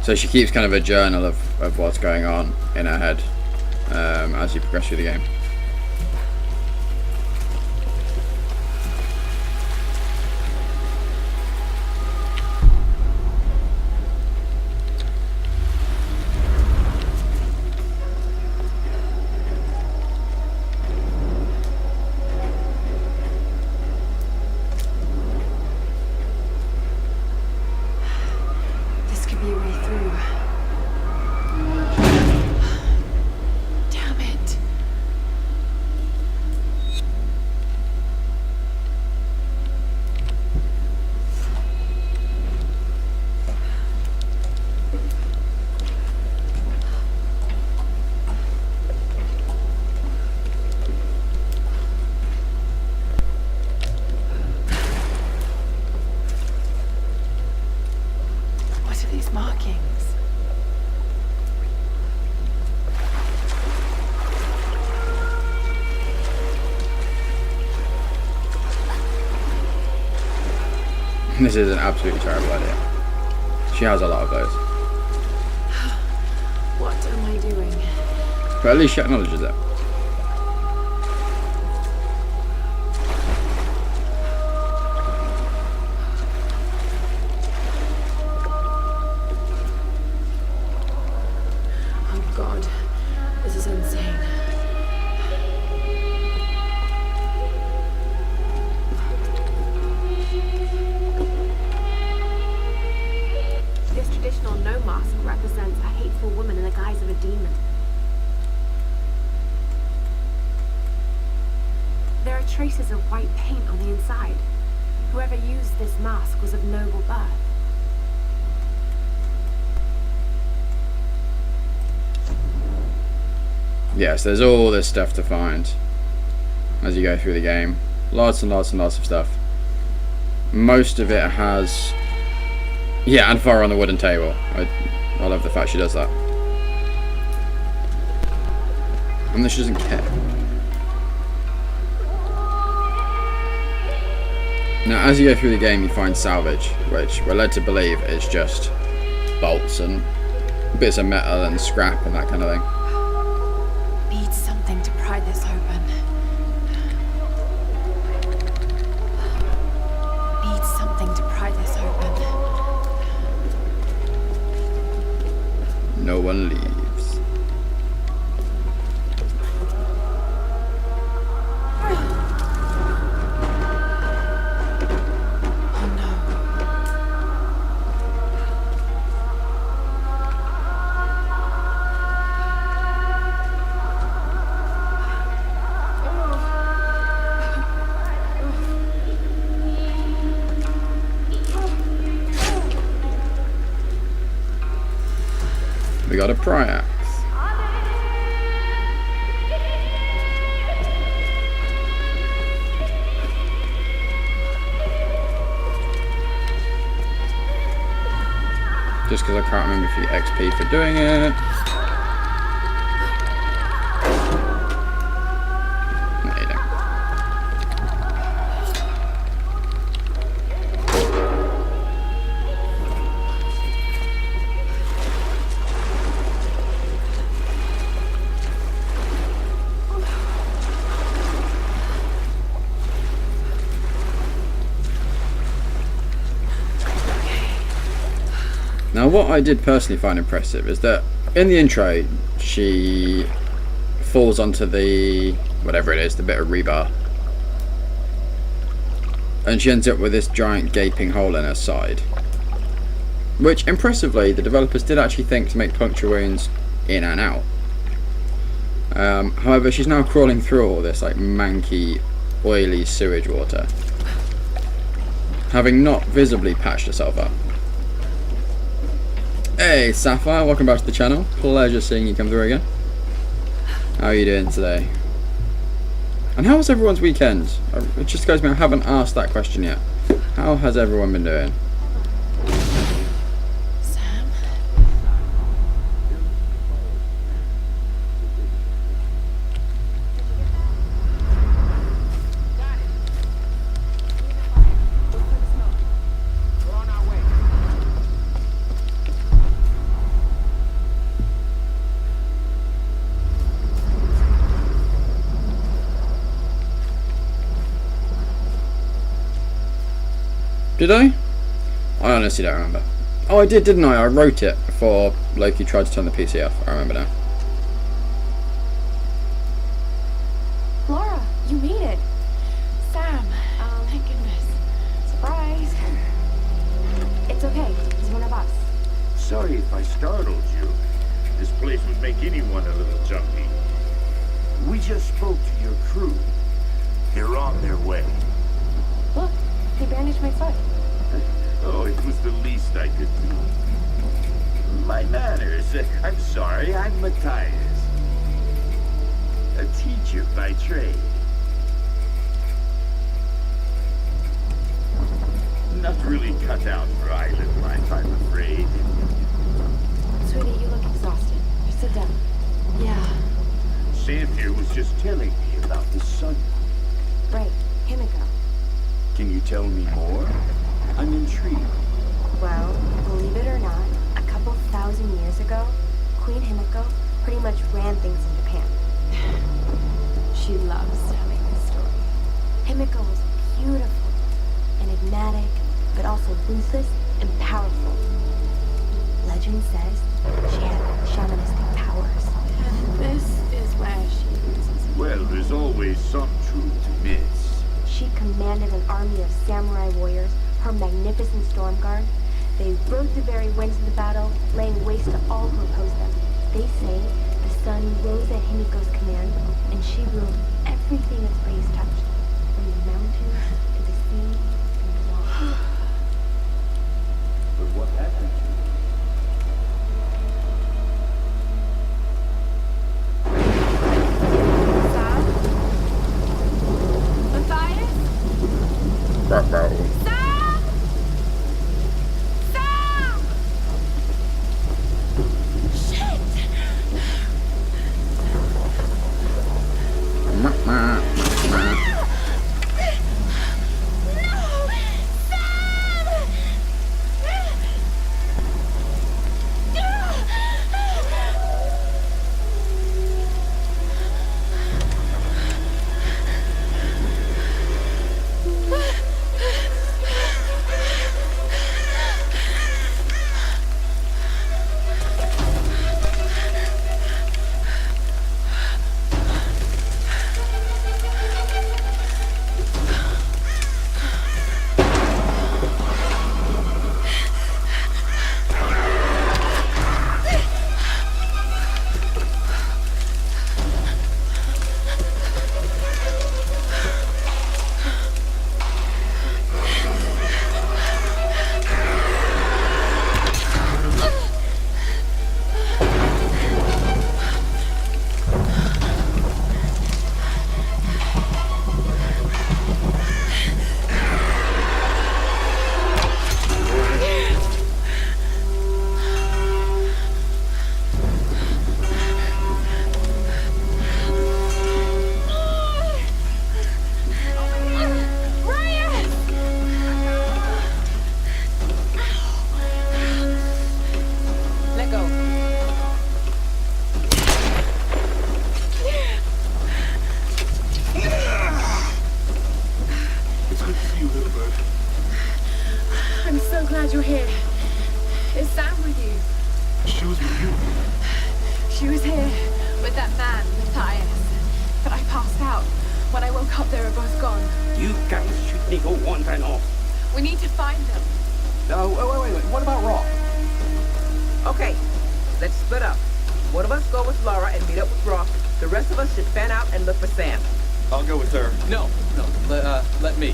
[SPEAKER 2] So she keeps kind of a journal of what's going on in her head as you progress through the game. This is an absolutely terrible idea. She has a lot of those.
[SPEAKER 3] What am I doing?
[SPEAKER 2] But at least she acknowledges it.
[SPEAKER 3] Oh God, this is insane.
[SPEAKER 4] No mask represents a hateful woman in the guise of a demon. There are traces of white paint on the inside. Whoever used this mask was of noble birth.
[SPEAKER 2] Yes, there's all this stuff to find as you go through the game. Lots and lots and lots of stuff. Most of it has... Yeah, and fire on the wooden table. I love the fact she does that. And then she doesn't care. Now, as you go through the game, you find salvage, which we're led to believe is just bolts and bits of metal and scrap and that kind of thing.
[SPEAKER 3] Need something to pry this open. Need something to pry this open.
[SPEAKER 2] No one leaves.
[SPEAKER 3] Oh no.
[SPEAKER 2] We got a pry axe. Just because I can't remember if you get XP for doing it. No, you don't. Now, what I did personally find impressive is that in the intro, she falls onto the, whatever it is, the bit of rebar. And she ends up with this giant gaping hole in her side. Which, impressively, the developers did actually think to make puncture wounds in and out. However, she's now crawling through all this like manky, oily sewage water, having not visibly patched herself up. Hey Sapphire, welcome back to the channel. Pleasure seeing you come through again. How are you doing today? And how was everyone's weekend? It just goes me, I haven't asked that question yet. How has everyone been doing?
[SPEAKER 3] Sam?
[SPEAKER 2] Did I? I honestly don't remember. Oh, I did, didn't I? I wrote it before Loki tried to turn the PC off. I remember now.
[SPEAKER 4] Laura, you made it. Sam, thank goodness. Surprise. It's okay. He's one of us.
[SPEAKER 11] Sorry if I startled you. This place would make anyone a little jumpy. We just spoke to your crew. They're on their way.
[SPEAKER 4] Look, he bandaged my foot.
[SPEAKER 11] Oh, it was the least I could do. My manners. I'm sorry, I'm Matthias. A teacher by trade. Not really cut out for island life, I'm afraid.
[SPEAKER 4] Sweetie, you look exhausted. Just sit down.
[SPEAKER 3] Yeah.
[SPEAKER 11] Sam here was just telling me about the sun.
[SPEAKER 4] Right. Himiko.
[SPEAKER 11] Can you tell me more? I'm intrigued.
[SPEAKER 4] Well, believe it or not, a couple thousand years ago, Queen Himiko pretty much ran things in Japan. She loves telling this story. Himiko was beautiful, enigmatic, but also ruthless and powerful. Legend says she had shamanistic powers. And this is where she loses it.
[SPEAKER 11] Well, there's always some truth to myths.
[SPEAKER 4] She commanded an army of samurai warriors, her magnificent storm guard. They rode the very winds of the battle, laying waste to all who opposed them. They say the sun rose at Himiko's command, and she ruled everything its rays touched, from the mountains to the sea and beyond.
[SPEAKER 11] But what happened to you?
[SPEAKER 4] Sam? Matthias?
[SPEAKER 2] Ruh-roh.
[SPEAKER 4] Sam! Sam! Shit! I'm so glad you're here. Is Sam with you?
[SPEAKER 11] She was with you.
[SPEAKER 4] She was here with that man, Matthias. But I passed out. When I woke up, they were both gone.
[SPEAKER 12] You guys should me go wandering off.
[SPEAKER 4] We need to find them.
[SPEAKER 12] No, wait. What about Rock?
[SPEAKER 13] Okay, let's split up.
[SPEAKER 7] One of us go with Lara and meet up with Roth. The rest of us should fan out and look for Sam.
[SPEAKER 6] I'll go with her. No, let me.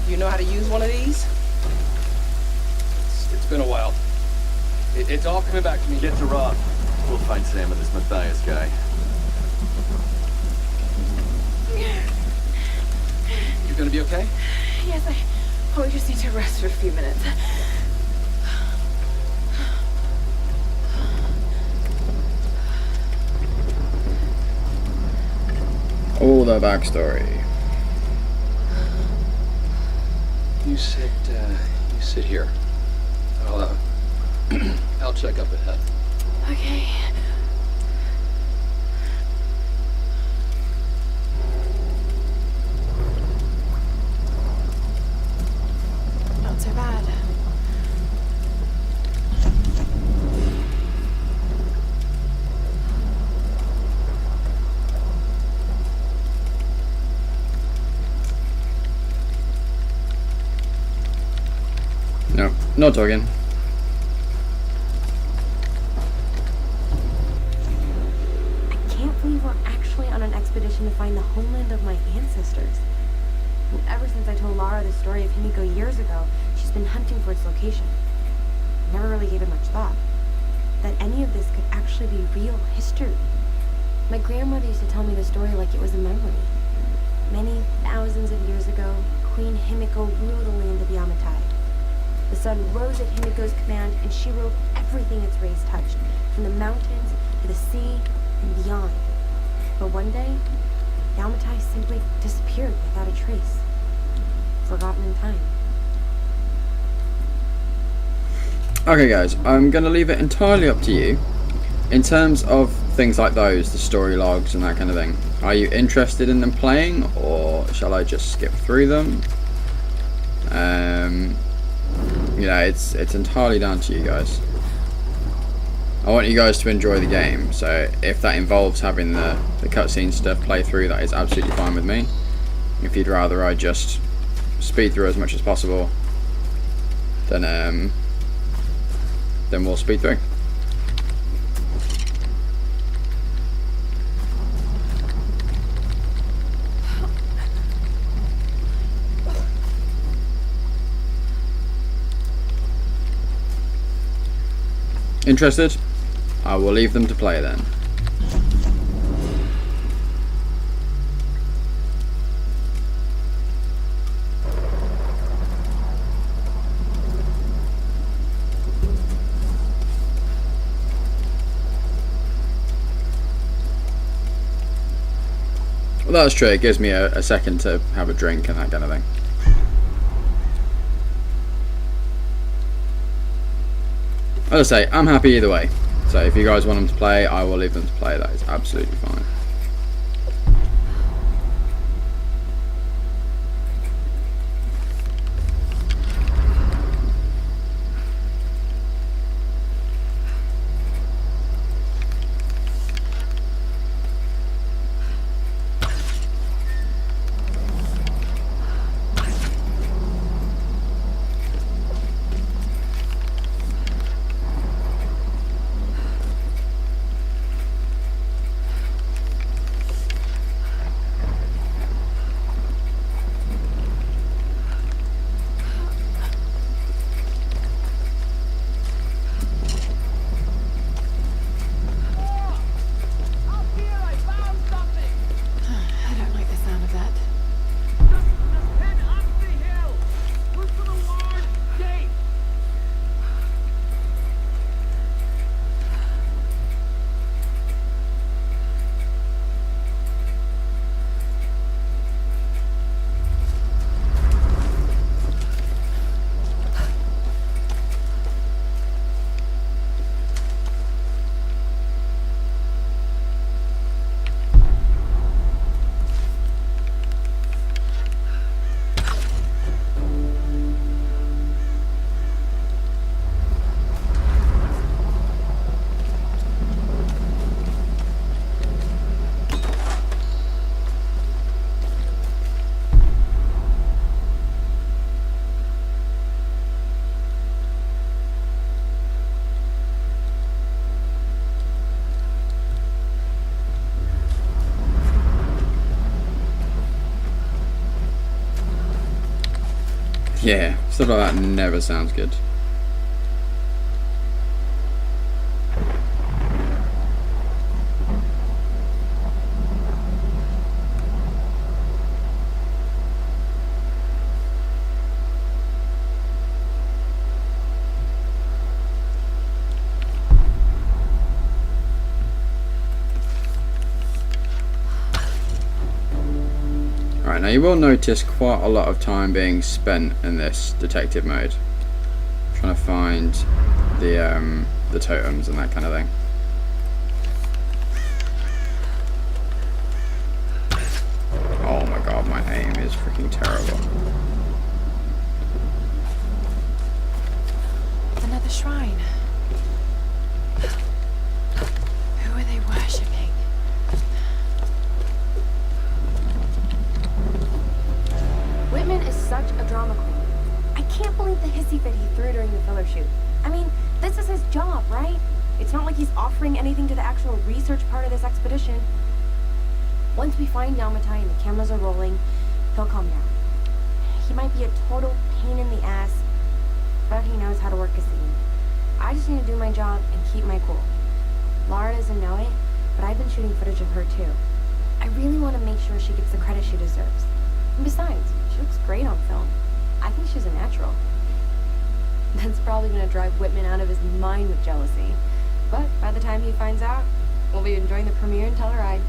[SPEAKER 7] You know how to use one of these?
[SPEAKER 6] It's been a while. It's all coming back to me.
[SPEAKER 5] Get to Roth. We'll find Sam and this Matthias guy.
[SPEAKER 6] You gonna be okay?
[SPEAKER 4] Yes, I probably just need to rest for a few minutes.
[SPEAKER 2] All the backstory.
[SPEAKER 6] You sit here. I'll check up ahead.
[SPEAKER 4] Okay. Not so bad.
[SPEAKER 2] No, not talking.
[SPEAKER 4] I can't believe we're actually on an expedition to find the homeland of my ancestors. And ever since I told Lara the story of Himiko years ago, she's been hunting for its location. I never really gave it much thought. That any of this could actually be real history. My grandmother used to tell me the story like it was a memory. Many thousands of years ago, Queen Himiko ruled the land of Yamatai. The sun rose at Himiko's command, and she ruled everything its rays touched, from the mountains to the sea and beyond. But one day, Yamatai simply disappeared without a trace. Forgotten in time.
[SPEAKER 2] Okay guys, I'm going to leave it entirely up to you. In terms of things like those, the story logs and that kind of thing, are you interested in them playing, or shall I just skip through them? You know, it's entirely down to you guys. I want you guys to enjoy the game, so if that involves having the cutscene stuff play through, that is absolutely fine with me. If you'd rather I just speed through as much as possible, then we'll speed through. Interested? I will leave them to play then. Well, that's true. It gives me a second to have a drink and that kind of thing. As I say, I'm happy either way. So if you guys want them to play, I will leave them to play. That is absolutely fine. Yeah, stuff like that never sounds good. Right, now you will notice quite a lot of time being spent in this detective mode, trying to find the totems and that kind of thing. Oh my god, my aim is freaking terrible.
[SPEAKER 4] Another shrine. Who are they worshipping?
[SPEAKER 13] Whitman is such a drama queen. I can't believe the hissy fit he threw during the filler shoot. I mean, this is his job, right? It's not like he's offering anything to the actual research part of this expedition. Once we find Yamatai and the cameras are rolling, he'll calm down. He might be a total pain in the ass, but he knows how to work a scene. I just need to do my job and keep my cool. Lara doesn't know it, but I've been shooting footage of her too. I really want to make sure she gets the credit she deserves. And besides, she looks great on film. I think she's a natural. That's probably going to drive Whitman out of his mind with jealousy. But by the time he finds out, we'll be enjoying the premiere and Telluride.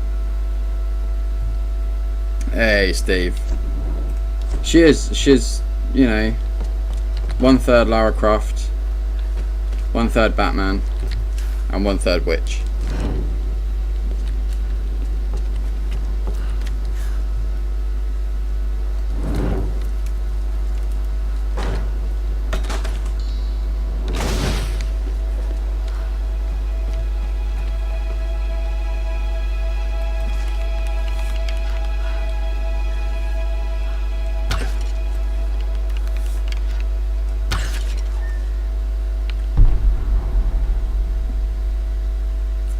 [SPEAKER 2] Hey, Steve. She's, you know, 1/3 Lara Croft, 1/3 Batman, and 1/3 witch.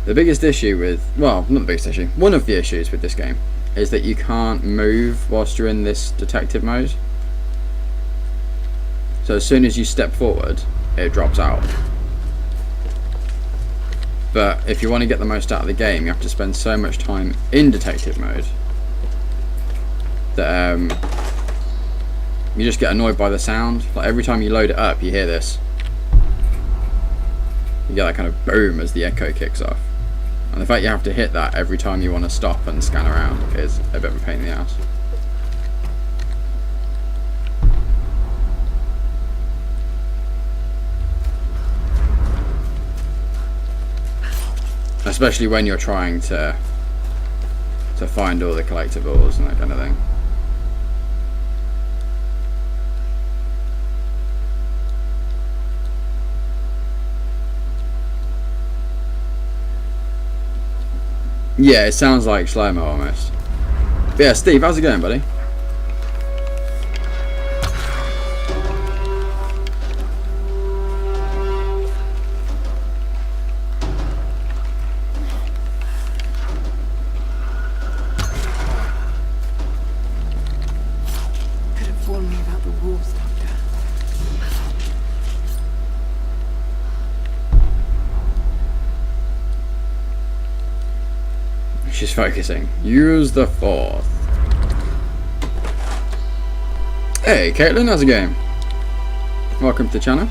[SPEAKER 2] The biggest issue with, well, not the biggest issue, one of the issues with this game is that you can't move whilst you're in this detective mode. So as soon as you step forward, it drops out. But if you want to get the most out of the game, you have to spend so much time in detective mode that you just get annoyed by the sound. Like every time you load it up, you hear this. You get that kind of boom as the echo kicks off. And the fact you have to hit that every time you want to stop and scan around is a bit of a pain in the ass. Especially when you're trying to find all the collectibles and that kind of thing. Yeah, it sounds like slow-mo almost. But yeah, Steve, how's it going, buddy?
[SPEAKER 4] Could have warned me about the wolves, Doctor.
[SPEAKER 2] She's focusing. Use the fourth. Hey, Caitlin, how's it going? Welcome to the channel.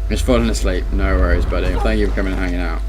[SPEAKER 2] Just falling asleep. No worries, buddy. Thank you for coming and hanging out.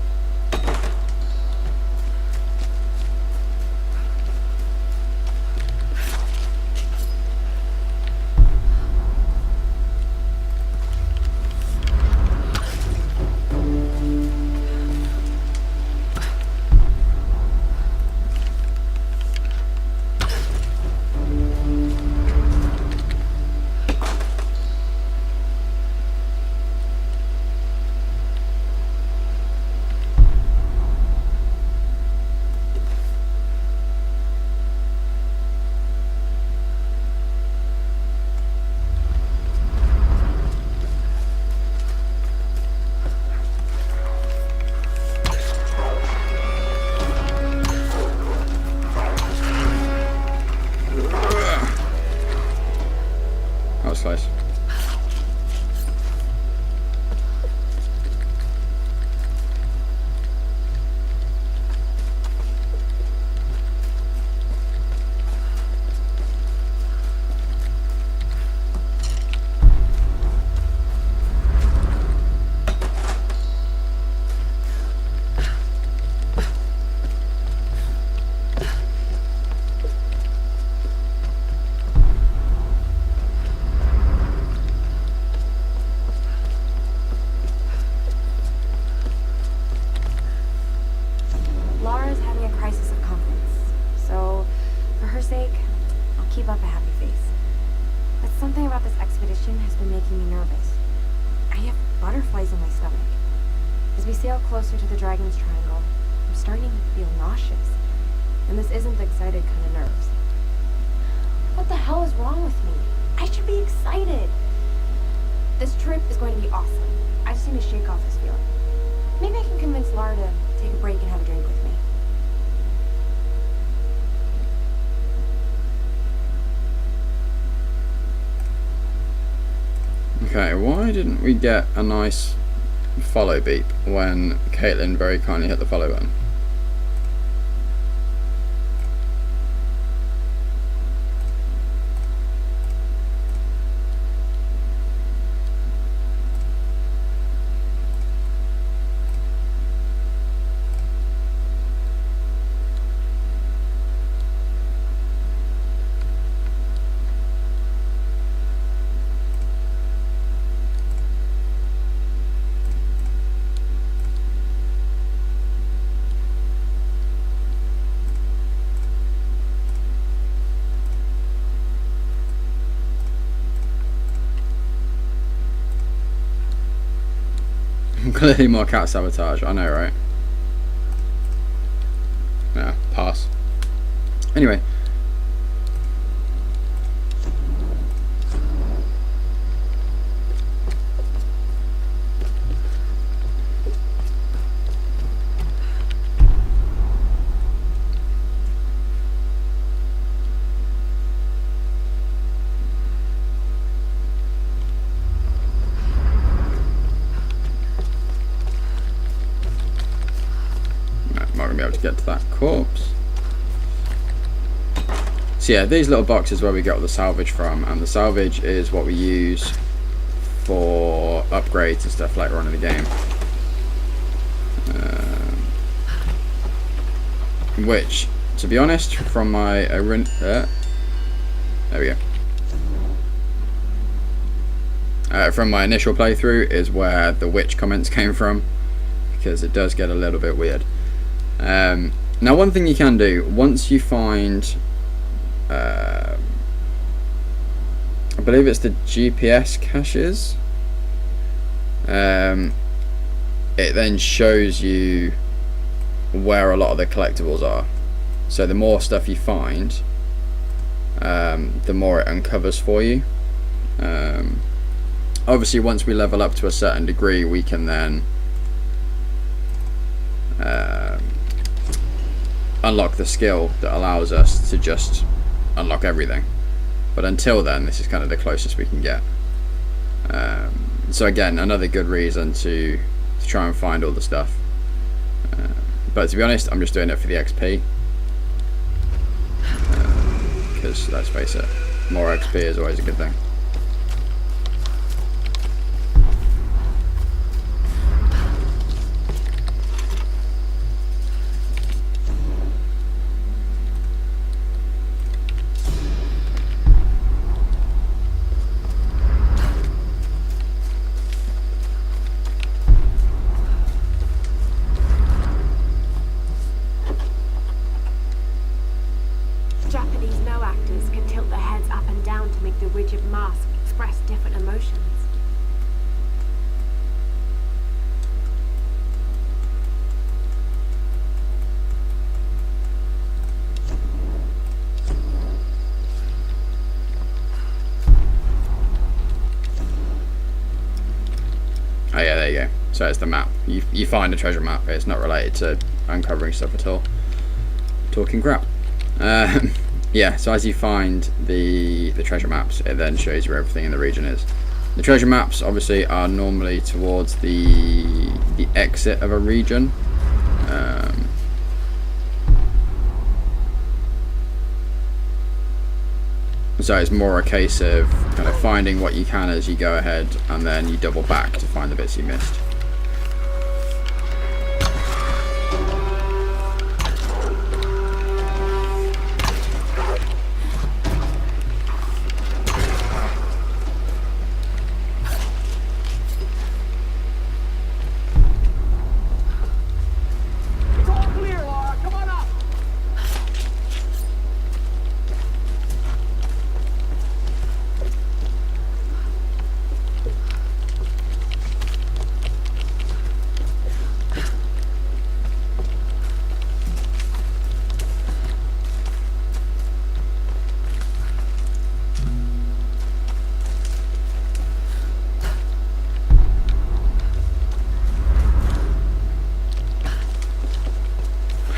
[SPEAKER 13] As we sail closer to the Dragon's Triangle, I'm starting to feel nauseous. And this isn't the excited kind of nerves. What the hell is wrong with me? I should be excited. This trip is going to be awesome. I just need to shake off this feeling. Maybe I can convince Lara to take a break and have a drink with me.
[SPEAKER 2] Okay, why didn't we get a nice follow beep when Caitlin very kindly hit the follow button? Clearly more cat sabotage, I know, right? Yeah, pass. Anyway. Be able to get to that corpse. So yeah, these little boxes where we get all the salvage from, and the salvage is what we use for upgrades and stuff later on in the game. Which, to be honest, from my there we go. From my initial playthrough is where the witch comments came from, because it does get a little bit weird. Now one thing you can do, once you find I believe it's the GPS caches, it then shows you where a lot of the collectibles are. So the more stuff you find, the more it uncovers for you. Obviously once we level up to a certain degree, we can then unlock the skill that allows us to just unlock everything, but until then this is kind of the closest we can get. So again, another good reason to try and find all the stuff, but to be honest, I'm just doing it for the XP, because let's face it, more XP is always a good thing.
[SPEAKER 4] Japanese no actors can tilt their heads up and down to make the rigid mask express different emotions.
[SPEAKER 2] Oh yeah, there you go. So it's the map. You find a treasure map. It's not related to uncovering stuff at all. Talking crap. Yeah, so as you find the treasure maps, it then shows you where everything in the region is. The treasure maps obviously are normally towards the exit of a region. So it's more a case of kind of finding what you can as you go ahead, and then you double back to find the bits you missed.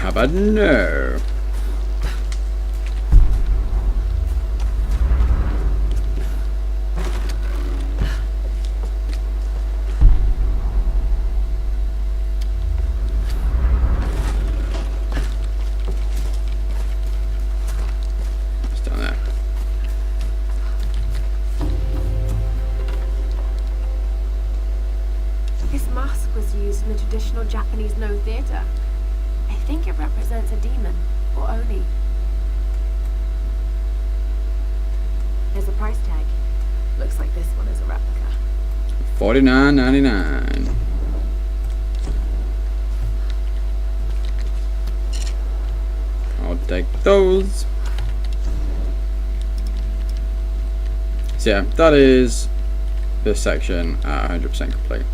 [SPEAKER 2] How about no? It's down there.
[SPEAKER 4] This mask was used in the traditional Japanese no theater. I think it represents a demon, or Oni. There's a price tag. Looks like this one is a replica.
[SPEAKER 2] $49.99. I'll take those. So yeah, that is this section at 100% complete,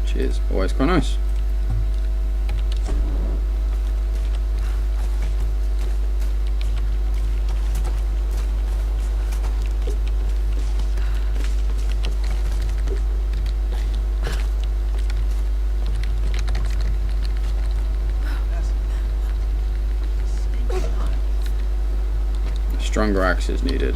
[SPEAKER 2] which is always quite nice. Stronger axe is needed.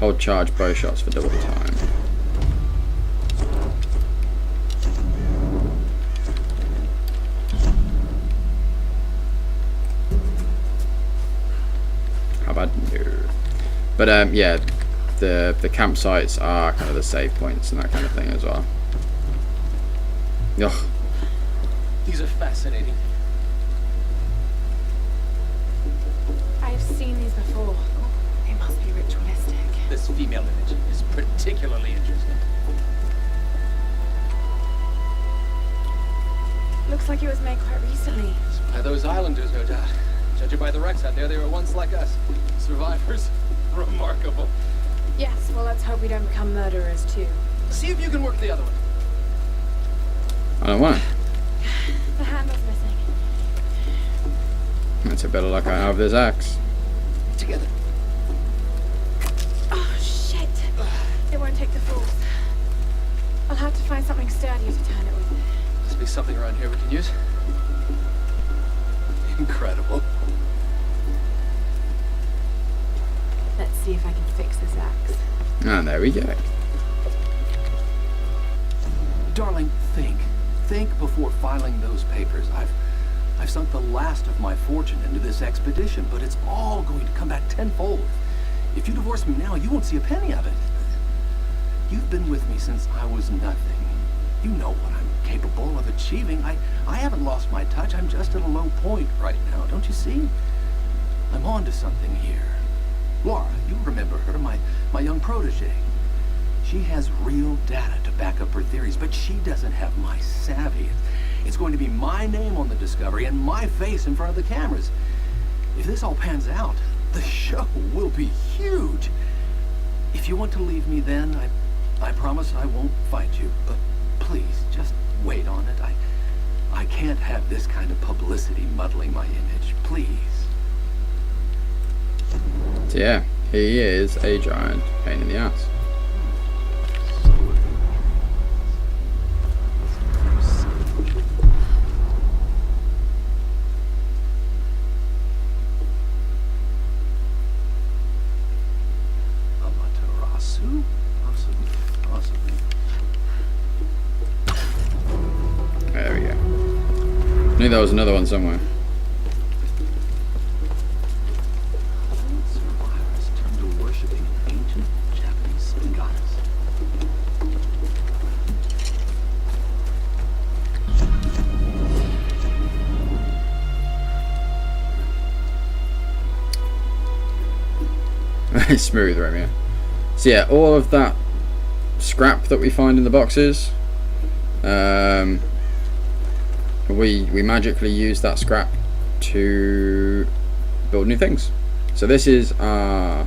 [SPEAKER 2] Hold charge bow shots for double time. How about no? But yeah, the campsites are kind of the save points and that kind of thing as well. Ugh.
[SPEAKER 6] These are fascinating.
[SPEAKER 4] I've seen these before. They must be ritualistic.
[SPEAKER 6] This female image is particularly interesting.
[SPEAKER 4] Looks like it was made quite recently.
[SPEAKER 6] By those islanders, no doubt. Judging by the wrecks out there, they were once like us. Survivors. Remarkable.
[SPEAKER 4] Yes, well, let's hope we don't become murderers, too.
[SPEAKER 6] See if you can work the other one.
[SPEAKER 2] I don't want it.
[SPEAKER 4] The handle's missing.
[SPEAKER 2] That's a bit of luck I have this axe.
[SPEAKER 6] Together.
[SPEAKER 4] Oh, shit. It won't take the force. I'll have to find something sturdier to turn it with.
[SPEAKER 6] Must be something around here we can use. Incredible.
[SPEAKER 4] Let's see if I can fix this axe.
[SPEAKER 2] And there we go.
[SPEAKER 6] Darling, think. Think before filing those papers. I've sunk the last of my fortune into this expedition, but it's all going to come back tenfold. If you divorce me now, you won't see a penny of it. You've been with me since I was nothing. You know what I'm capable of achieving. I haven't lost my touch. I'm just at a low point right now. Don't you see? I'm on to something here. Laura, you remember her, my young protege. She has real data to back up her theories, but she doesn't have my savvy. It's going to be my name on the discovery and my face in front of the cameras. If this all pans out, the show will be huge. If you want to leave me then, I promise I won't fight you, but please, just wait on it. I can't have this kind of publicity muddling my image, please.
[SPEAKER 2] So yeah, he is a giant pain in the ass. There we go. I knew there was another one somewhere.
[SPEAKER 6] Survivors turned to worshiping an ancient Japanese sun goddess.
[SPEAKER 2] Very smooth, Romeo. So yeah, all of that scrap that we find in the boxes, we magically use that scrap to build new things. So this is our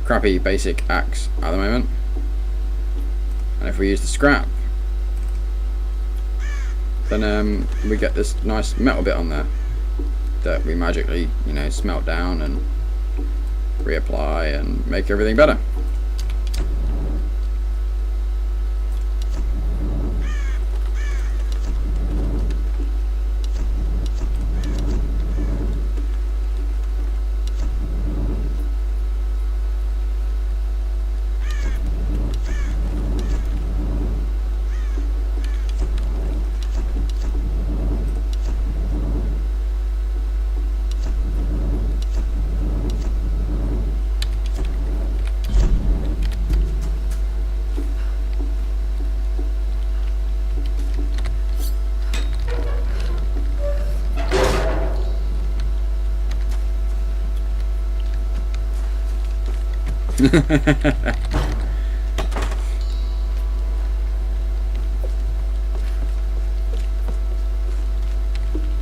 [SPEAKER 2] crappy basic axe at the moment, and if we use the scrap, then we get this nice metal bit on there that we magically, you know, smelt down and reapply and make everything better.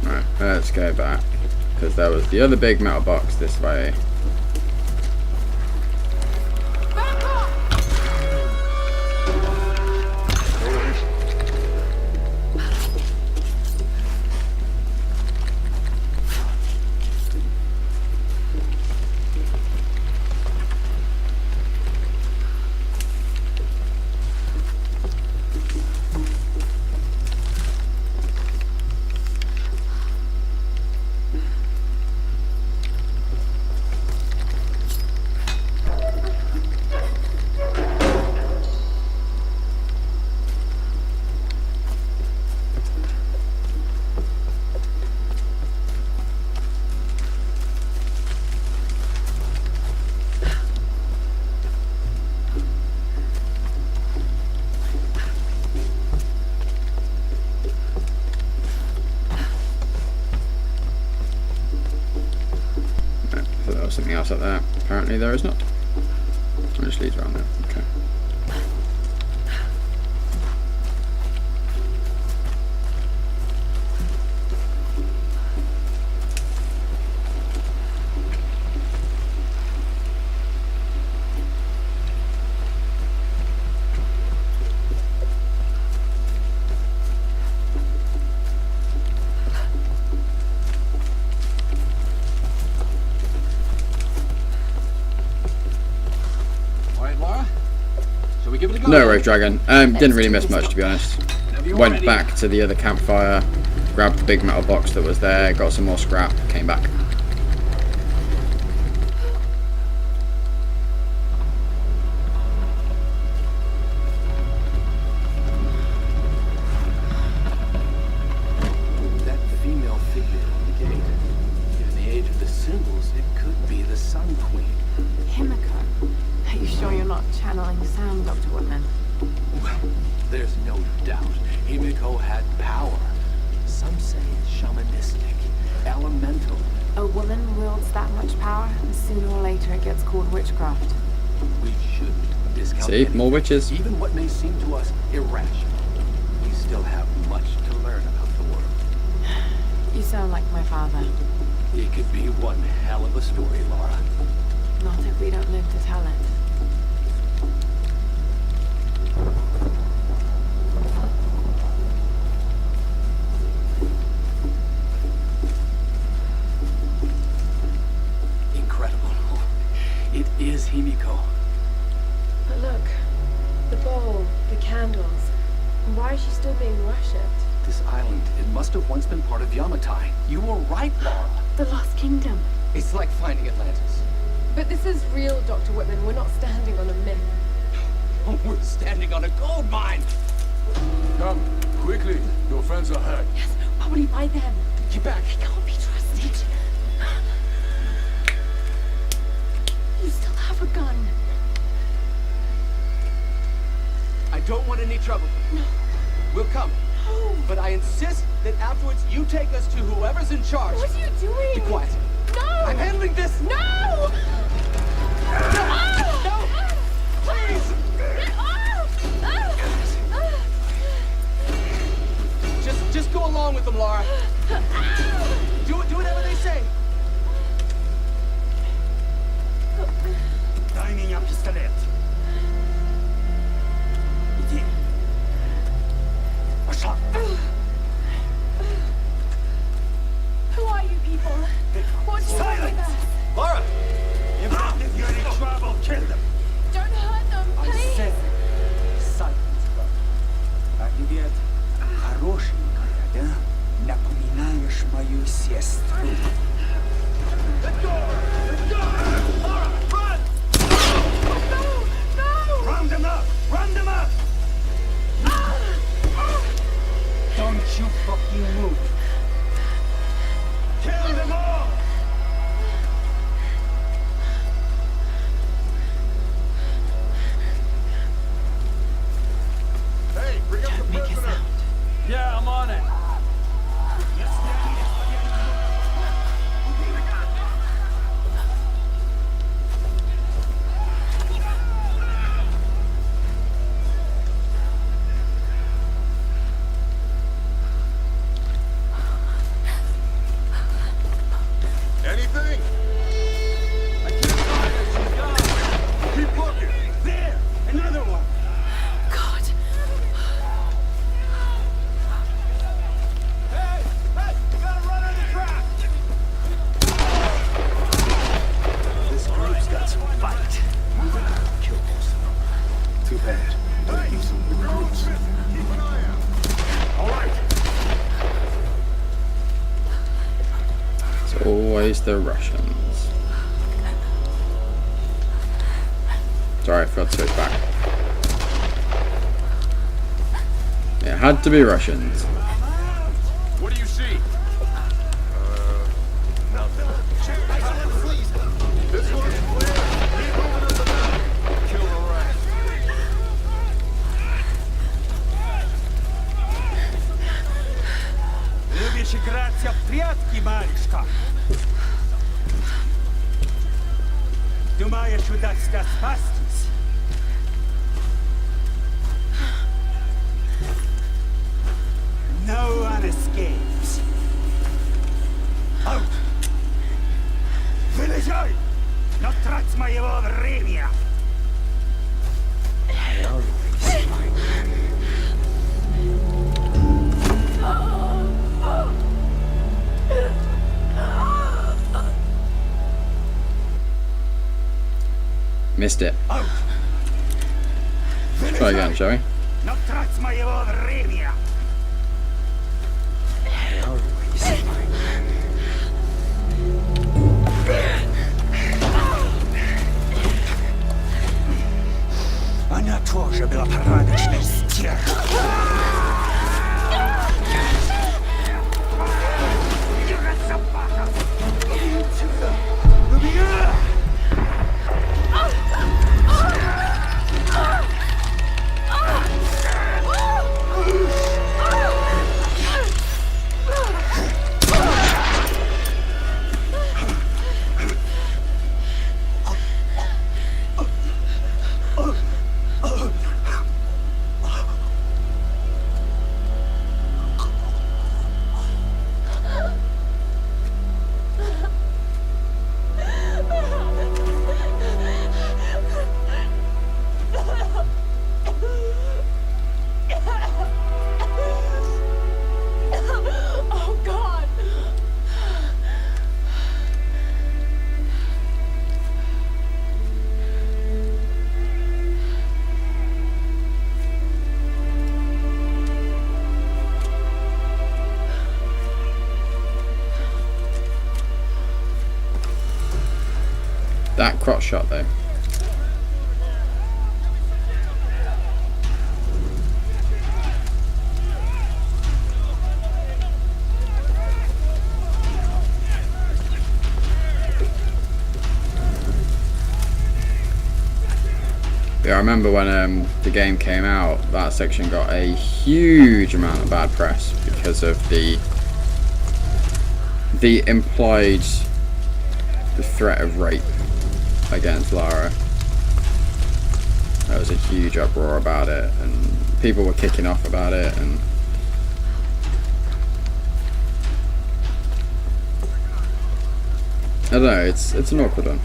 [SPEAKER 2] Right, let's go back, because there was the other big metal box this way. Something else up there. Apparently there is not. It just leads around there. Okay. No Rogue Dragon. Didn't really miss much, to be honest. Went back to the other campfire, grabbed the big metal box that was there, got some more scrap, came back.
[SPEAKER 6] That female figure on the gate. Given the age of the symbols, it could be the Sun Queen.
[SPEAKER 4] Himiko. Are you sure you're not channeling Sam, Dr. Whitman?
[SPEAKER 6] Well, there's no doubt. Himiko had power. Some say it's shamanistic, elemental.
[SPEAKER 4] A woman wields that much power, and sooner or later it gets called witchcraft.
[SPEAKER 6] We shouldn't discount
[SPEAKER 2] See,
[SPEAKER 6] anything.
[SPEAKER 2] more witches.
[SPEAKER 6] Even what may seem to us irrational. We still have much to learn about the world.
[SPEAKER 4] You sound like my father.
[SPEAKER 6] It could be one hell of a story, Laura.
[SPEAKER 4] Not if we don't live to tell it.
[SPEAKER 6] Incredible. It is Himiko.
[SPEAKER 3] But look, the bowl, the candles. Why is she still being worshipped?
[SPEAKER 6] This island, it must have once been part of Yamatai. You were right, Laura.
[SPEAKER 3] The Lost Kingdom.
[SPEAKER 6] It's like finding Atlantis.
[SPEAKER 3] But this is real, Dr. Whitman. We're not standing on a myth.
[SPEAKER 6] We're standing on a gold mine!
[SPEAKER 9] Come, quickly. Your friends are hurt.
[SPEAKER 3] Yes, probably by them.
[SPEAKER 6] Get back.
[SPEAKER 3] He can't be trusted. You still have a gun.
[SPEAKER 6] I don't want any trouble.
[SPEAKER 3] No.
[SPEAKER 6] We'll come.
[SPEAKER 3] No.
[SPEAKER 6] But I insist that afterwards you take us to whoever's in charge.
[SPEAKER 3] What are you doing?
[SPEAKER 6] Be quiet.
[SPEAKER 3] No!
[SPEAKER 6] I'm handling this!
[SPEAKER 3] No!
[SPEAKER 6] No! Please!
[SPEAKER 3] Get off!
[SPEAKER 6] Just go along with them, Laura.
[SPEAKER 12] fucking move. Kill them all!
[SPEAKER 11] Hey, bring up the prisoner!
[SPEAKER 12] Yeah, I'm on it.
[SPEAKER 11] Anything?
[SPEAKER 12] I can't find it. She's gone.
[SPEAKER 11] Keep looking!
[SPEAKER 12] There! Another one!
[SPEAKER 3] God.
[SPEAKER 12] Hey! Hey! You gotta run on the track!
[SPEAKER 8] This group's got some fight. Kill most of them. Too bad. Gotta use some recruits.
[SPEAKER 11] Keep an eye out!
[SPEAKER 8] All right.
[SPEAKER 2] It's always the Russians. Sorry, I forgot to switch back. It had to be Russians.
[SPEAKER 12] What do you see?
[SPEAKER 11] Nothing. This one's clear. Keep moving up the mountain. Kill the rest.
[SPEAKER 12] Lubisz grać w прятки, Маришка? Думаешь, удастся спастись? No one escapes. Out! Вылезай! Но трать моего времени!
[SPEAKER 2] Missed it.
[SPEAKER 12] Out!
[SPEAKER 2] Try again, shall we?
[SPEAKER 12] Но трать моего времени! Она тоже была порядочной стервой.
[SPEAKER 2] That crotch shot though. Yeah, I remember when the game came out, that section got a huge amount of bad press because of the implied threat of rape against Lara. There was a huge uproar about it, and people were kicking off about it, and I don't know, it's an awkward one.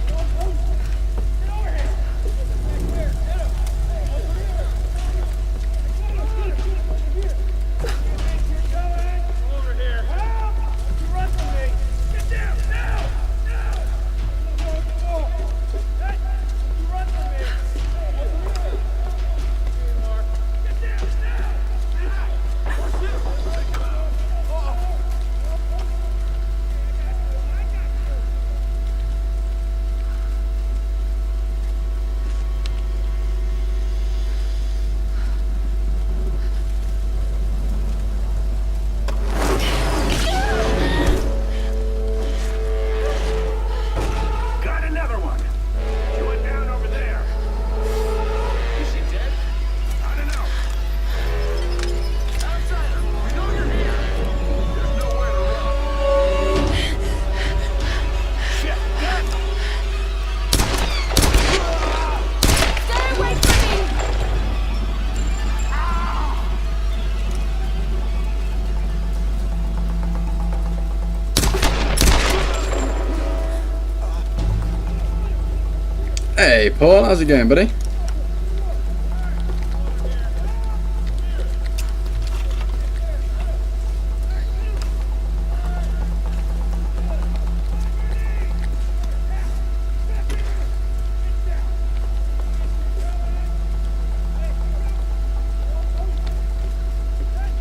[SPEAKER 2] Hey, Paul, how's it going, buddy?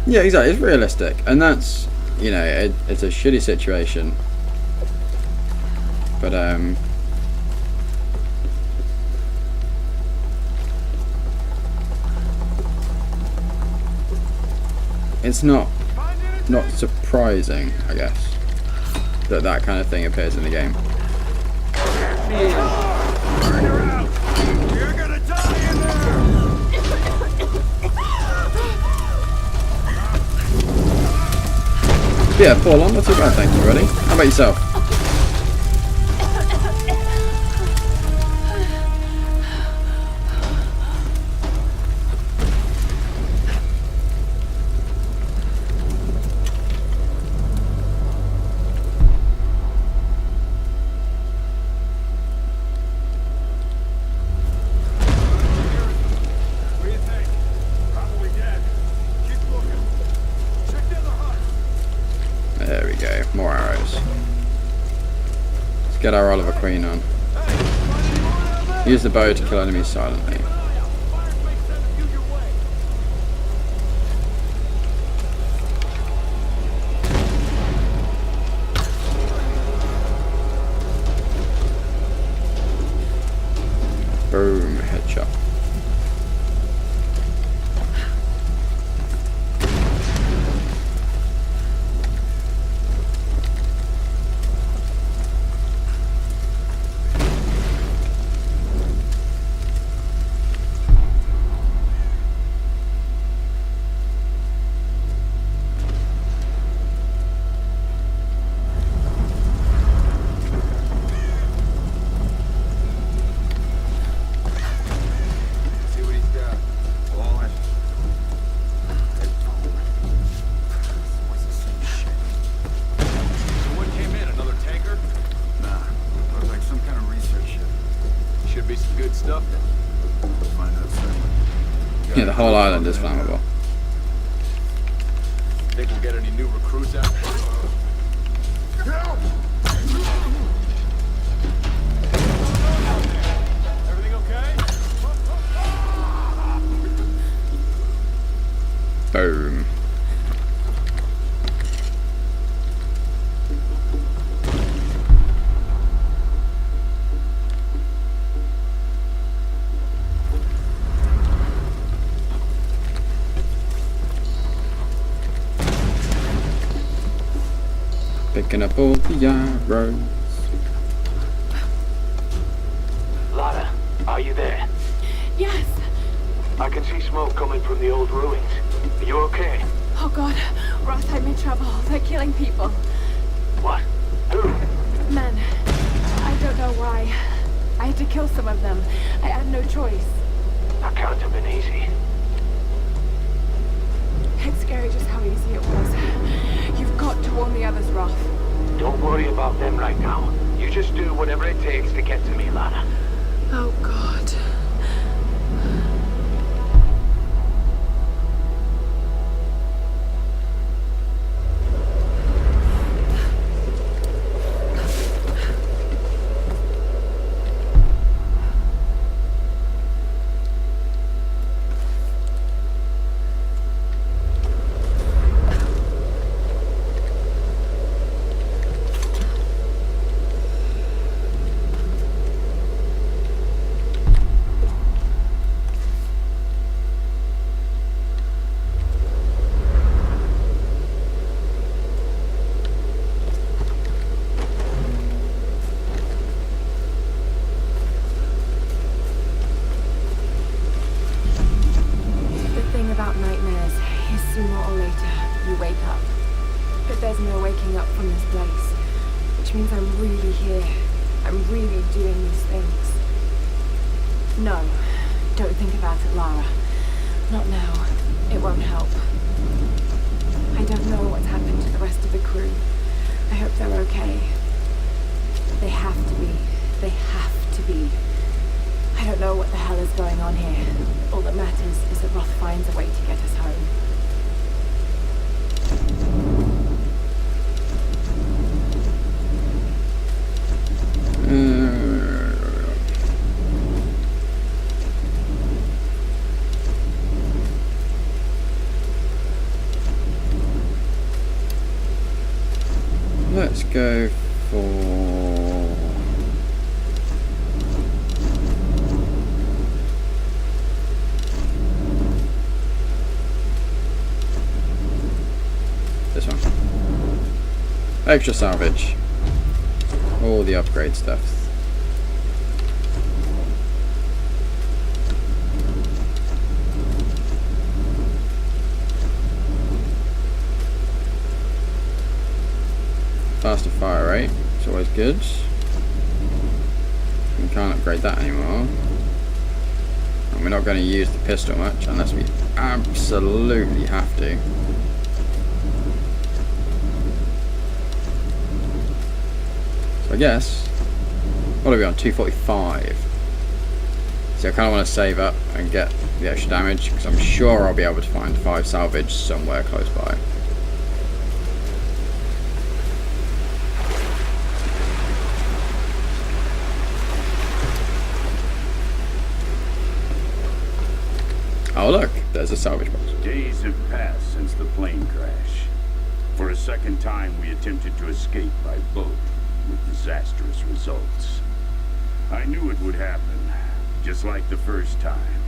[SPEAKER 2] Yeah, exactly. It's realistic, and that's, you know, it's a shitty situation, but it's not surprising, I guess, that that kind of thing appears in the game.
[SPEAKER 12] You're gonna die in there!
[SPEAKER 2] Yeah, Paul, I'm not too bad, thank you, buddy. How about yourself?
[SPEAKER 12] What do you think? Probably dead. Keep looking. Check the other hut.
[SPEAKER 2] There we go, more arrows. Let's get our Oliver Queen on. Use the bow to kill enemies silently. Boom, headshot.
[SPEAKER 12] See what he's got. Falling. Always the same shit. What came in? Another tanker? Nah. Looks like some kind of research ship. Should be some good stuff then. We'll find out soon.
[SPEAKER 2] Yeah, the whole island is flammable.
[SPEAKER 12] Think we'll get any new recruits out? Help! Everything okay?
[SPEAKER 2] Boom. Picking up all the arrows.
[SPEAKER 10] Lara, are you there?
[SPEAKER 13] Yes.
[SPEAKER 10] I can see smoke coming from the old ruins. Are you okay?
[SPEAKER 13] Oh God, Roth, I'm in trouble. They're killing people.
[SPEAKER 10] What? Who?
[SPEAKER 13] Men. I don't know why. I had to kill some of them. I had no choice.
[SPEAKER 10] That can't have been easy.
[SPEAKER 13] It's scary just how easy it was. You've got to warn the others, Roth.
[SPEAKER 10] Don't worry about them right now. You just do whatever it takes to get to me, Lara.
[SPEAKER 13] Oh God. About nightmares is sooner or later you wake up. But there's no waking up from this place, which means I'm really here. I'm really doing these things. No, don't think about it, Lara. Not now. It won't help. I don't know what's happened to the rest of the crew. I hope they're okay. They have to be. They have to be. I
[SPEAKER 4] I don't know what the hell is going on here. All that matters is that Roth finds a way to get us home.
[SPEAKER 2] Let's go for... this one. Extra salvage. All the upgrade stuff. Faster fire rate, it's always good. We can't upgrade that anymore. And we're not going to use the pistol much unless we absolutely have to. So I guess, what are we on, 245? So I kind of want to save up and get the extra damage because I'm sure I'll be able to find 5 salvage somewhere close by. Oh look, there's a salvage box.
[SPEAKER 11] Days have passed since the plane crash. For a second time, we attempted to escape by boat, with disastrous results. I knew it would happen, just like the first time.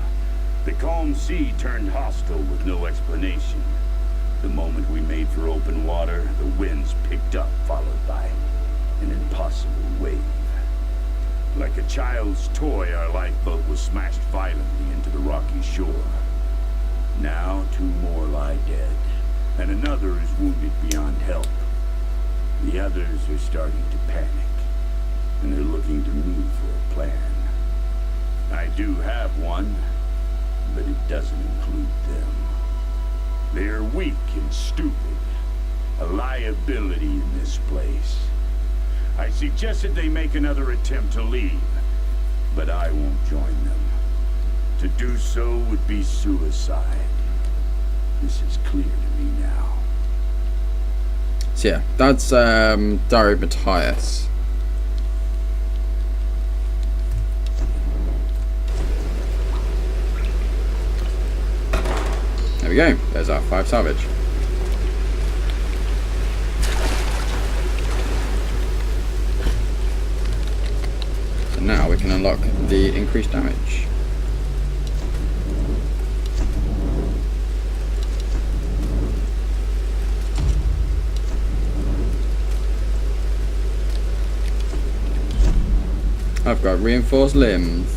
[SPEAKER 11] The calm sea turned hostile with no explanation. The moment we made for open water, the winds picked up, followed by an impossible wave. Like a child's toy, our lifeboat was smashed violently into the rocky shore. Now 2 more lie dead, and another is wounded beyond help. The others are starting to panic, and they're looking to me for a plan. I do have one, but it doesn't include them. They are weak and stupid, a liability in this place. I suggested they make another attempt to leave, but I won't join them. To do so would be suicide. This is clear to me now.
[SPEAKER 2] So yeah, that's Diary of Matthias. There we go, there's our 5 salvage. So now we can unlock the increased damage. I've got reinforced limbs.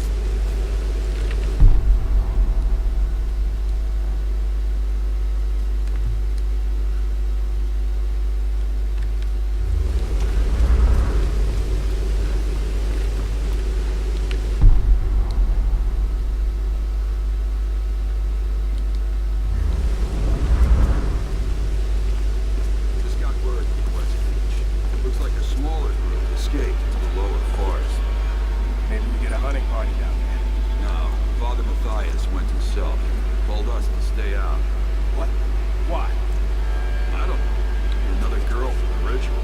[SPEAKER 12] Just got word from the West Beach. Looks like a smaller group escaped into the lower forest.
[SPEAKER 14] Maybe we get a hunting party down there.
[SPEAKER 12] No, Father Matthias went himself. Told us to stay out.
[SPEAKER 14] What? Why?
[SPEAKER 12] I don't know. Another girl for the ritual.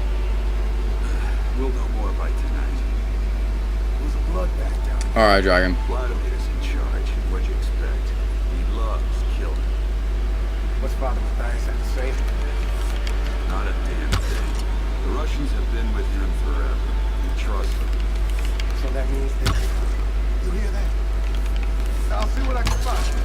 [SPEAKER 12] We'll know more by tonight.
[SPEAKER 14] There's a bloodbath down there.
[SPEAKER 2] Alright, Dragon.
[SPEAKER 12] Vladimir's in charge. What'd you expect? He loves killing.
[SPEAKER 14] What's Father Matthias have to say?
[SPEAKER 12] Not a damn thing. The Russians have been with him forever. We trust them.
[SPEAKER 14] So that means that... You hear that? I'll see what I can find.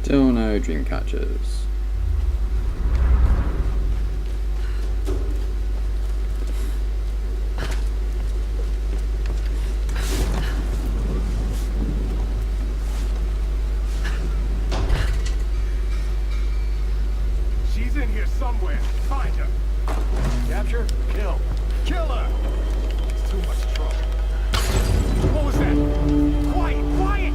[SPEAKER 2] Still no dream catchers.
[SPEAKER 14] She's in here somewhere. Find her. Capture? Kill. Kill her! It's too much trouble. What was that? Quiet! Quiet!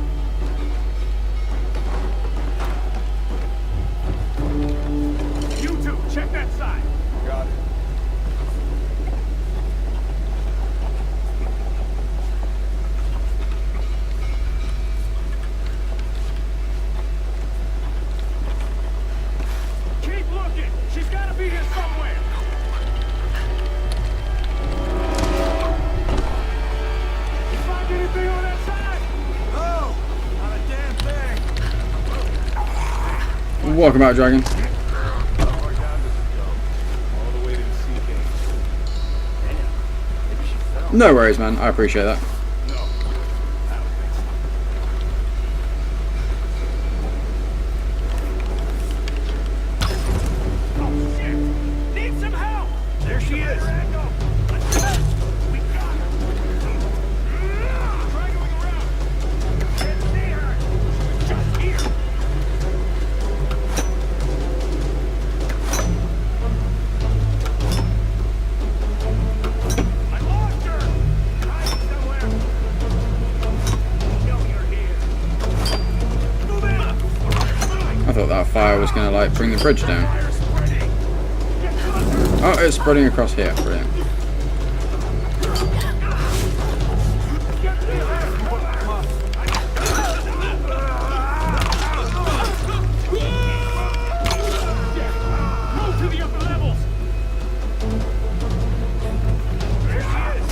[SPEAKER 14] You two, check that side. Got it. Keep looking! She's gotta be here somewhere! You find anything on that side? No! Not a damn thing!
[SPEAKER 2] Welcome out, Dragon.
[SPEAKER 14] How far down does it go? All the way to the sea cave. Damn. Maybe she fell.
[SPEAKER 2] No worries, man. I appreciate that.
[SPEAKER 14] No. I don't think so. Oh, shit! Need some help! There she is! We got her! Try going around! Can't see her! Just here! I lost her! Hiding somewhere! Know you're here! Move in!
[SPEAKER 2] I thought that fire was gonna like bring the bridge down.
[SPEAKER 14] Fire spreading! Get closer!
[SPEAKER 2] Oh, it's spreading across here. Brilliant.
[SPEAKER 14] Get me there! Move to the upper levels! There she is!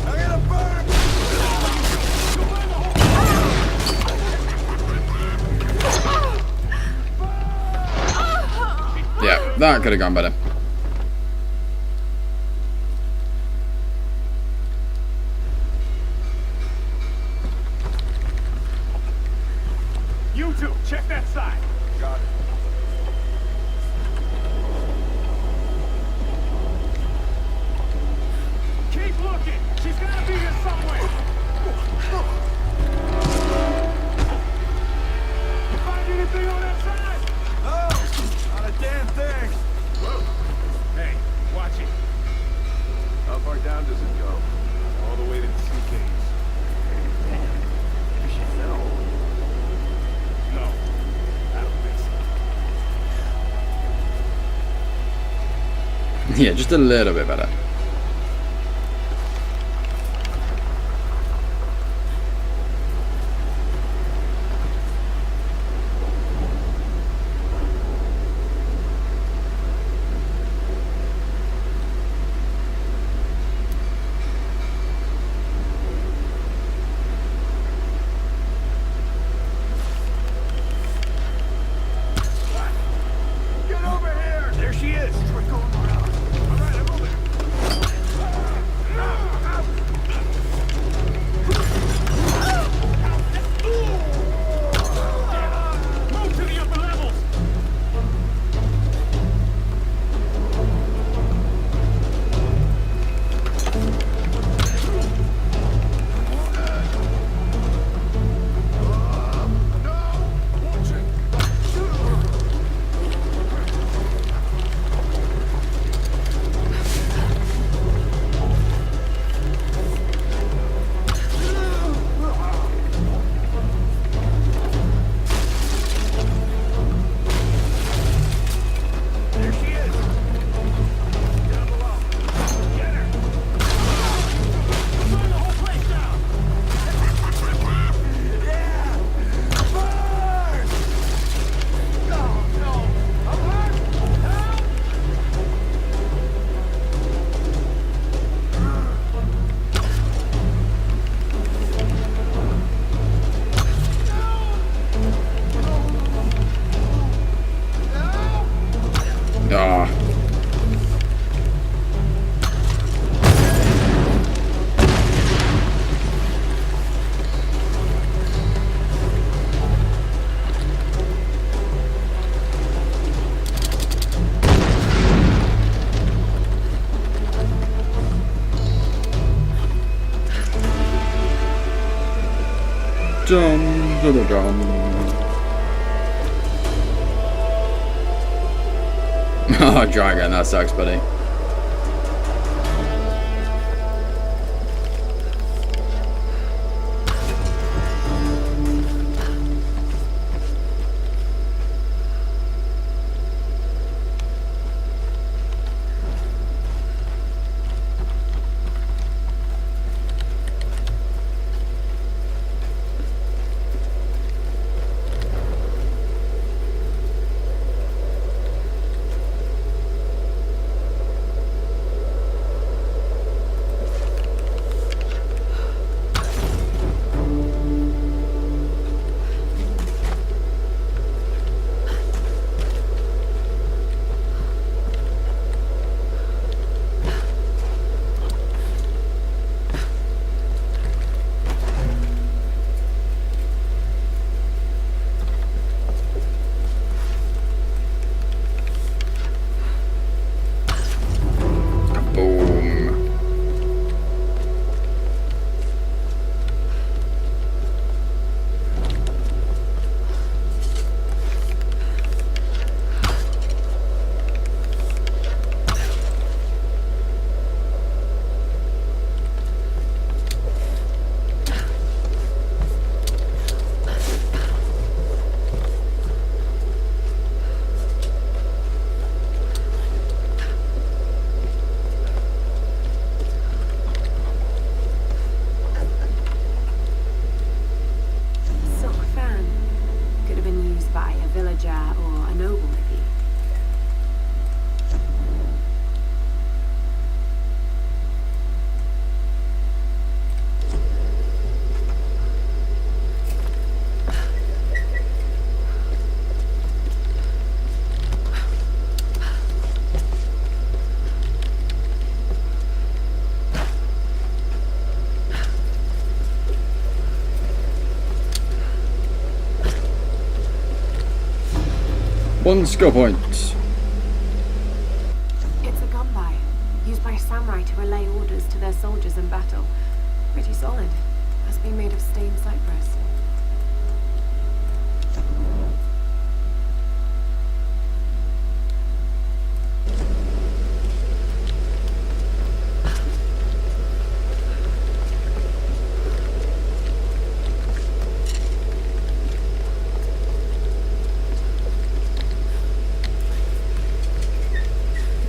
[SPEAKER 14] I'm gonna burn!
[SPEAKER 2] Yeah, that could have gone better.
[SPEAKER 14] You two, check that side. Got it. Keep looking. She's gotta be here somewhere. You find anything on that side? No, not a damn thing. Whoa. Hey, watch it. How far down does it go? All the way to the sea caves. Damn. Maybe she fell. No, I don't think so.
[SPEAKER 2] Yeah, just a little bit better.
[SPEAKER 14] Get over here! There she is! We're going around. All right, I'm moving.
[SPEAKER 2] dum to the drum. Oh, Dragon, that sucks, buddy. One skill point.
[SPEAKER 4] It's a gunbuy, used by samurai to relay orders to their soldiers in battle. Pretty solid. Must be made of stained cypress.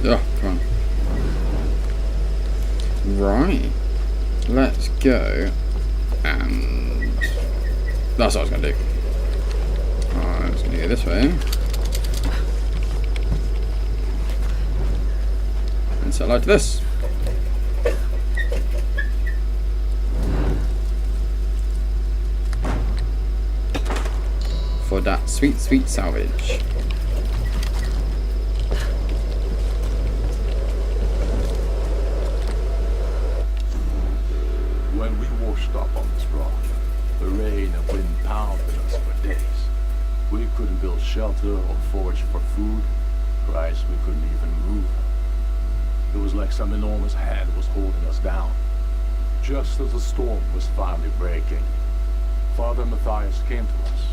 [SPEAKER 2] Oh, come on. Right. Let's go. And that's what I was going to do. I was going to go this way. And set light to this. For that sweet, sweet salvage.
[SPEAKER 14] When we washed up on this rock, the rain and wind pounded us for days. We couldn't build shelter or forage for food. Christ, we couldn't even move. It was like some enormous hand was holding us down. Just as the storm was finally breaking, Father Matthias came to us.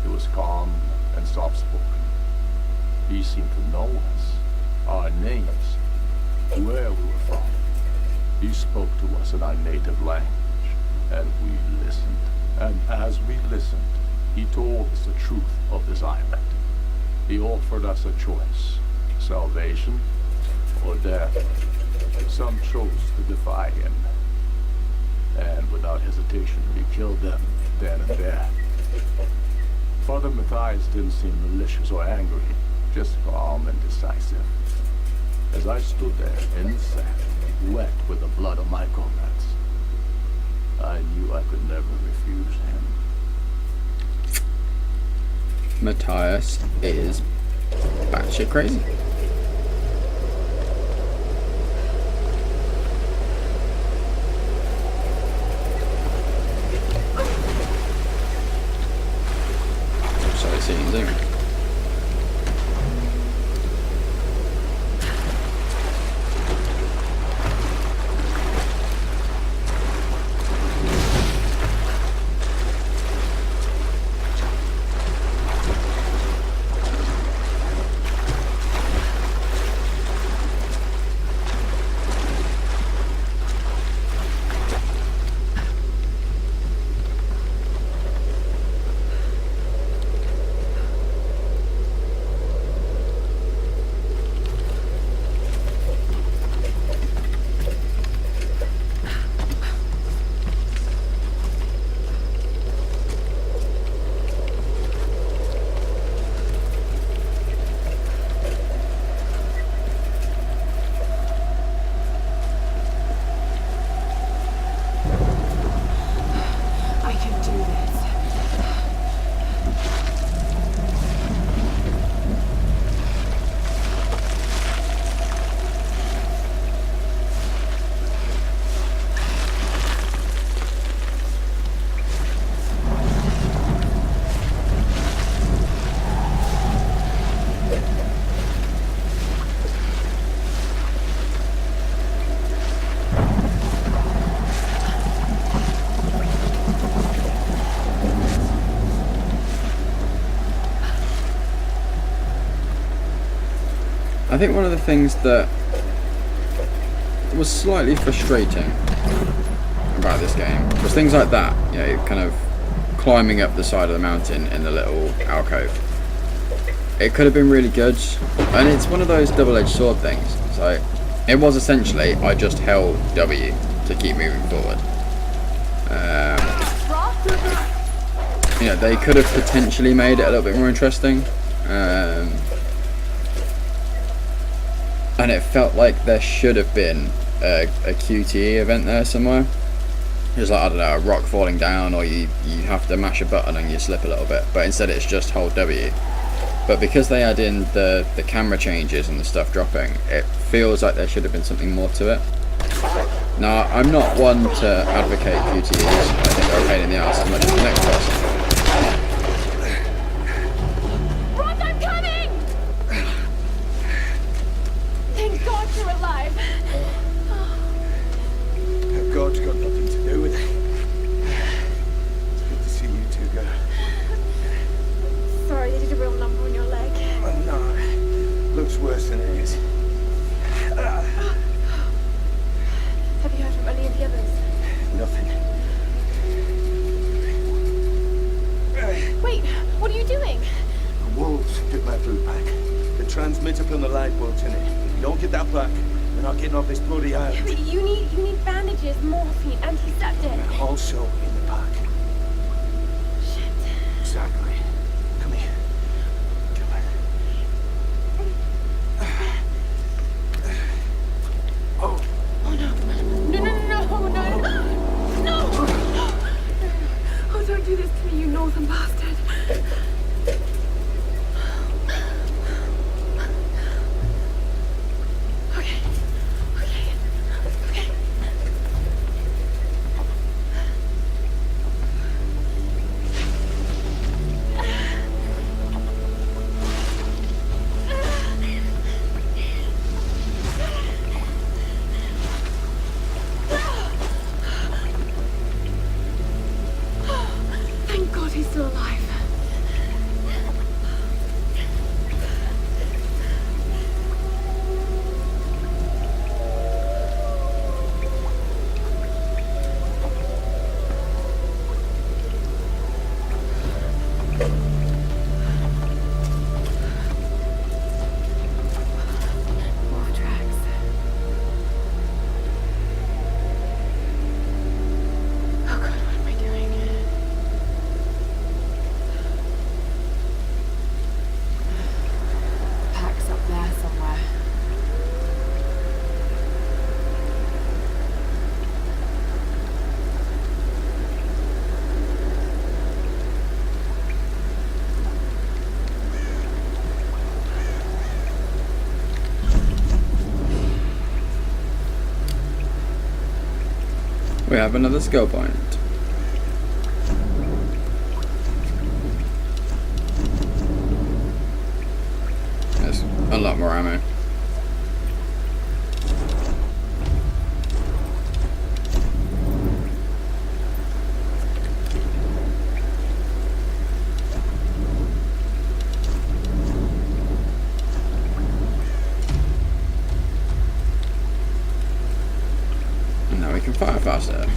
[SPEAKER 14] He was calm and soft-spoken. He seemed to know us, our names, where we were from. He spoke to us in our native language, and we listened. And as we listened, he told us the truth of this island. He offered us a choice, salvation or death. Some chose to defy him, and without hesitation, we killed them then and there. Father Matthias didn't seem malicious or angry, just calm and decisive. As I stood there in the sand, wet with the blood of my comrades, I knew I could never refuse him.
[SPEAKER 2] Matthias is batshit crazy. Sorry, seeing zoom. I think one of the things that was slightly frustrating about this game was things like that, you know, kind of climbing up the side of the mountain in the little alcove. It could have been really good, and it's one of those double-edged sword things. So it was essentially, I just held W to keep moving forward. You know, they could have potentially made it a little bit more interesting. And it felt like there should have been a QTE event there somewhere. It's like, I don't know, a rock falling down, or you have to mash a button and you slip a little bit, but instead it's just hold W. But because they add in the camera changes and the stuff dropping, it feels like there should have been something more to it. Now, I'm not one to advocate QTEs. I think they're a pain in the ass as much as the next person.
[SPEAKER 13] Ross, I'm coming! Thank God you're alive.
[SPEAKER 14] God's got nothing to do with it. It's good to see you two, girl.
[SPEAKER 13] Sorry, they did a real number on your leg.
[SPEAKER 14] Oh, no. Looks worse than it is.
[SPEAKER 13] Have you heard from any of the others?
[SPEAKER 14] Nothing.
[SPEAKER 13] Wait, what are you doing?
[SPEAKER 14] The wolves took my food pack. The transmitter from the lifeboat's in it. If you don't get that back, we're not getting off this bloody island.
[SPEAKER 13] But you need bandages, morphine, antiseptic.
[SPEAKER 14] Also in the pack.
[SPEAKER 13] Shit.
[SPEAKER 14] Exactly. Come here. Come on. Oh.
[SPEAKER 13] Oh no. No! Oh, don't do this to me, you northern bastard. Okay. Thank God he's still alive. More tracks. Oh God, what am I doing? Pack's up there somewhere.
[SPEAKER 2] We have another skill point. There's a lot more ammo. And now we can fire faster.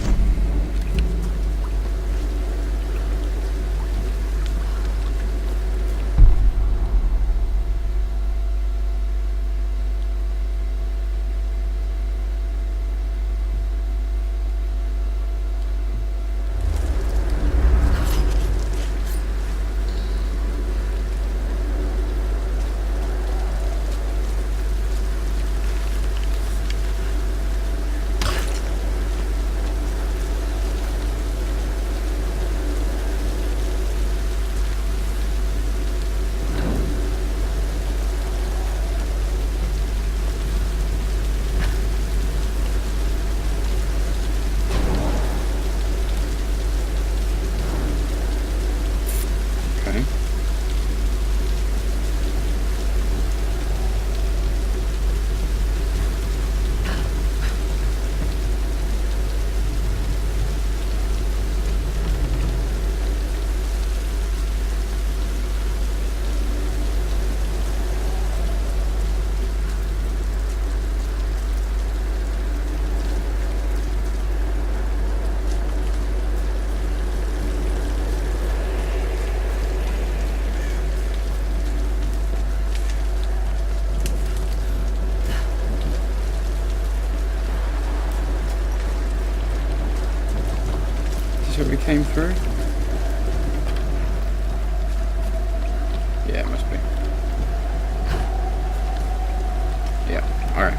[SPEAKER 2] this where we came through? Yeah, it must be. Yeah, alright.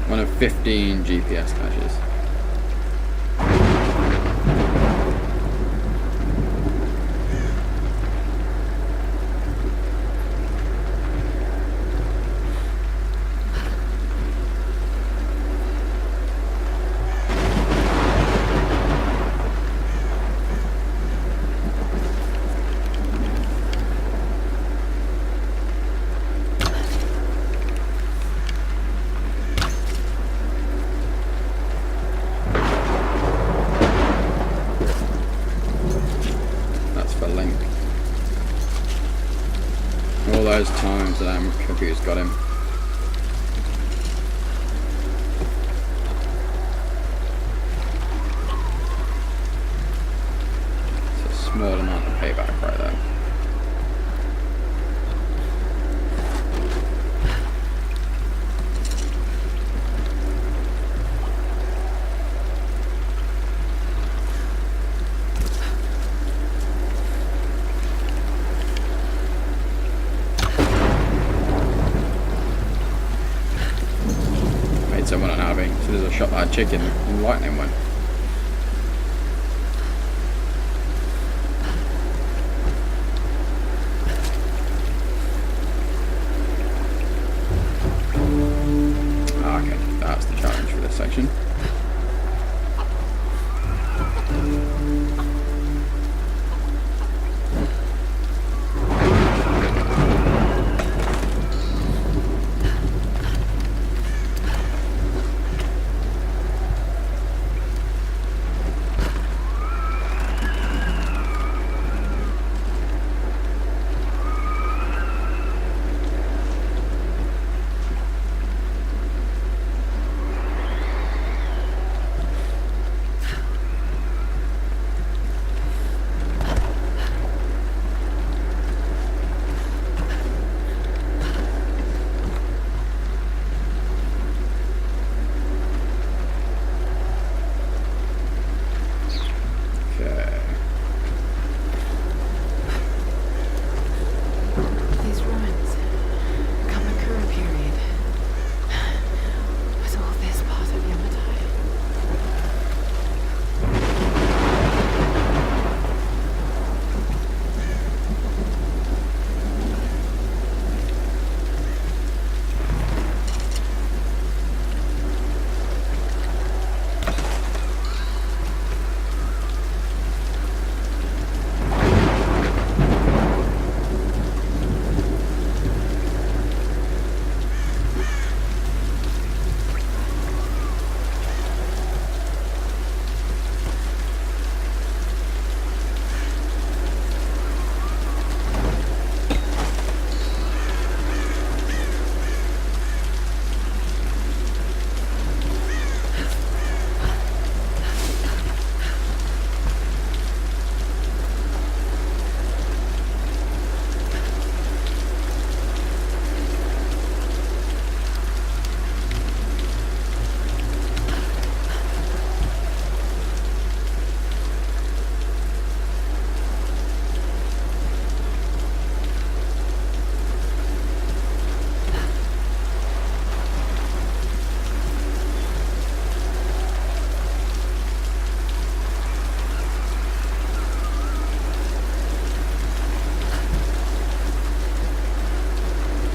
[SPEAKER 2] One of 15 GPS caches. Those times that computer's got him. It's a small amount of payback right there. Someone unhappy. So there's a shot that chicken and lightning went. Okay, that's the challenge for this section.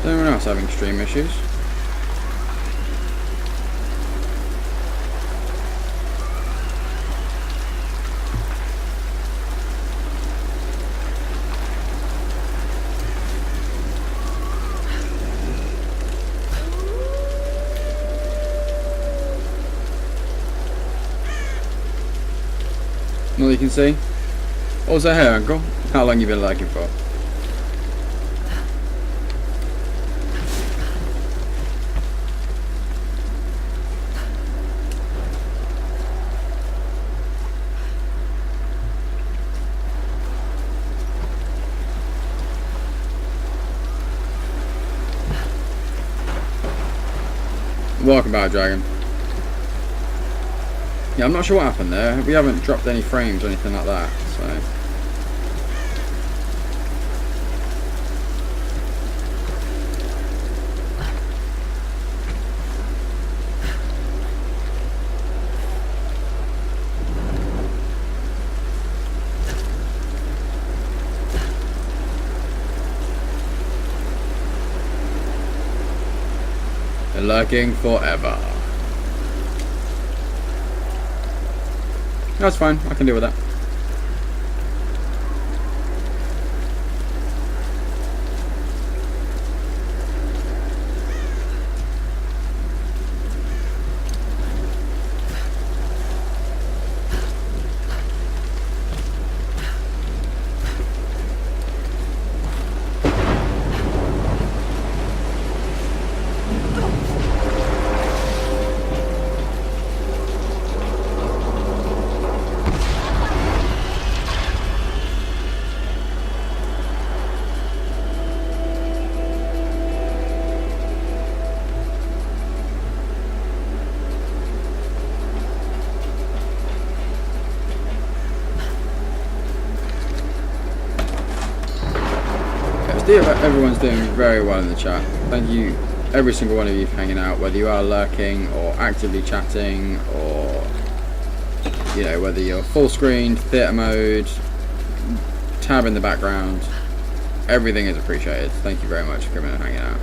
[SPEAKER 2] Anyone else having stream issues? all you can see. Also, hey uncle, how long you been lurking for? Welcome back, Dragon. Yeah, I'm not sure what happened there. We haven't dropped any frames or anything like that, so... They're lurking forever. That's fine, I can deal with that. Everyone's doing very well in the chat. Thank you, every single one of you for hanging out, whether you are lurking or actively chatting, or you know, whether you're full screen, theatre mode, tab in the background. Everything is appreciated. Thank you very much for coming and hanging out.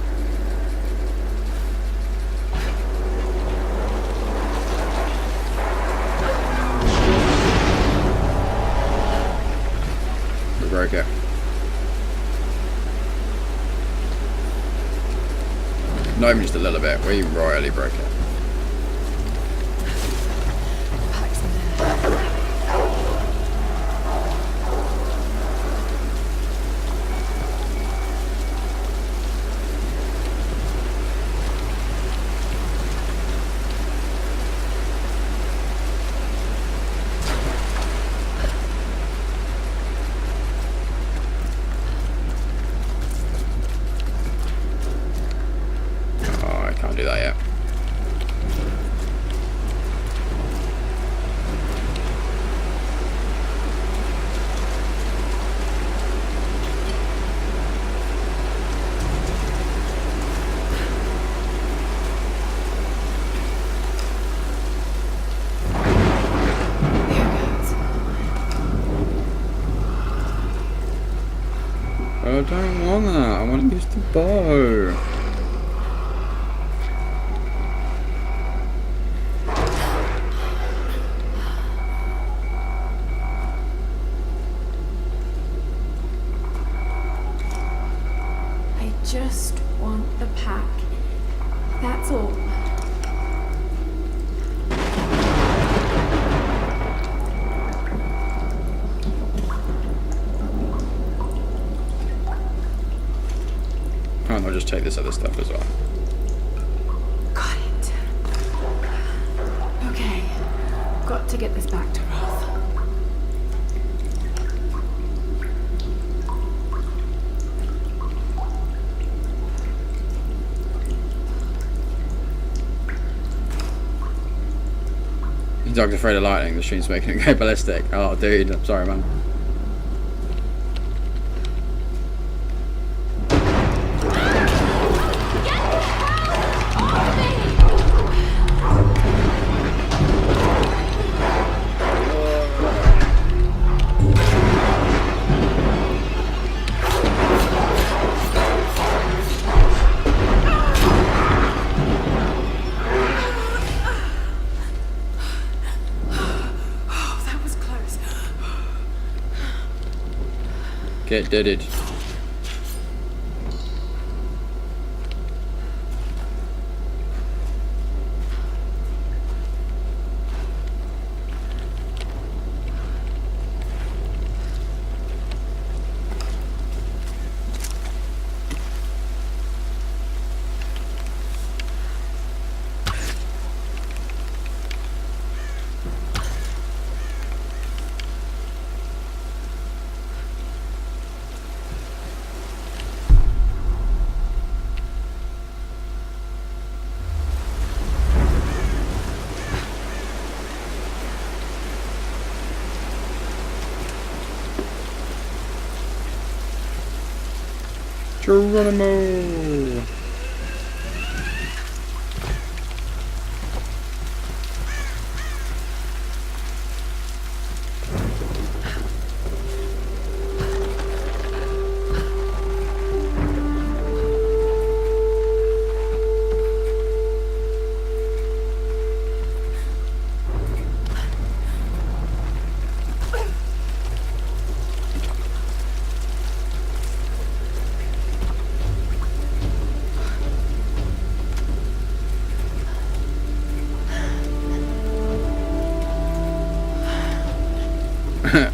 [SPEAKER 2] We broke it. Not even just a little bit, we royally broke it. Do that yet. I don't want that. I want to use the bow.
[SPEAKER 3] Just want the pack. That's all.
[SPEAKER 2] And I'll just take this other stuff as well.
[SPEAKER 3] Got it. Okay. Got to get this back to Roth.
[SPEAKER 2] Dog's afraid of lightning, the stream's making it go ballistic. Oh dude, I'm sorry man. Get deaded. Geronimo!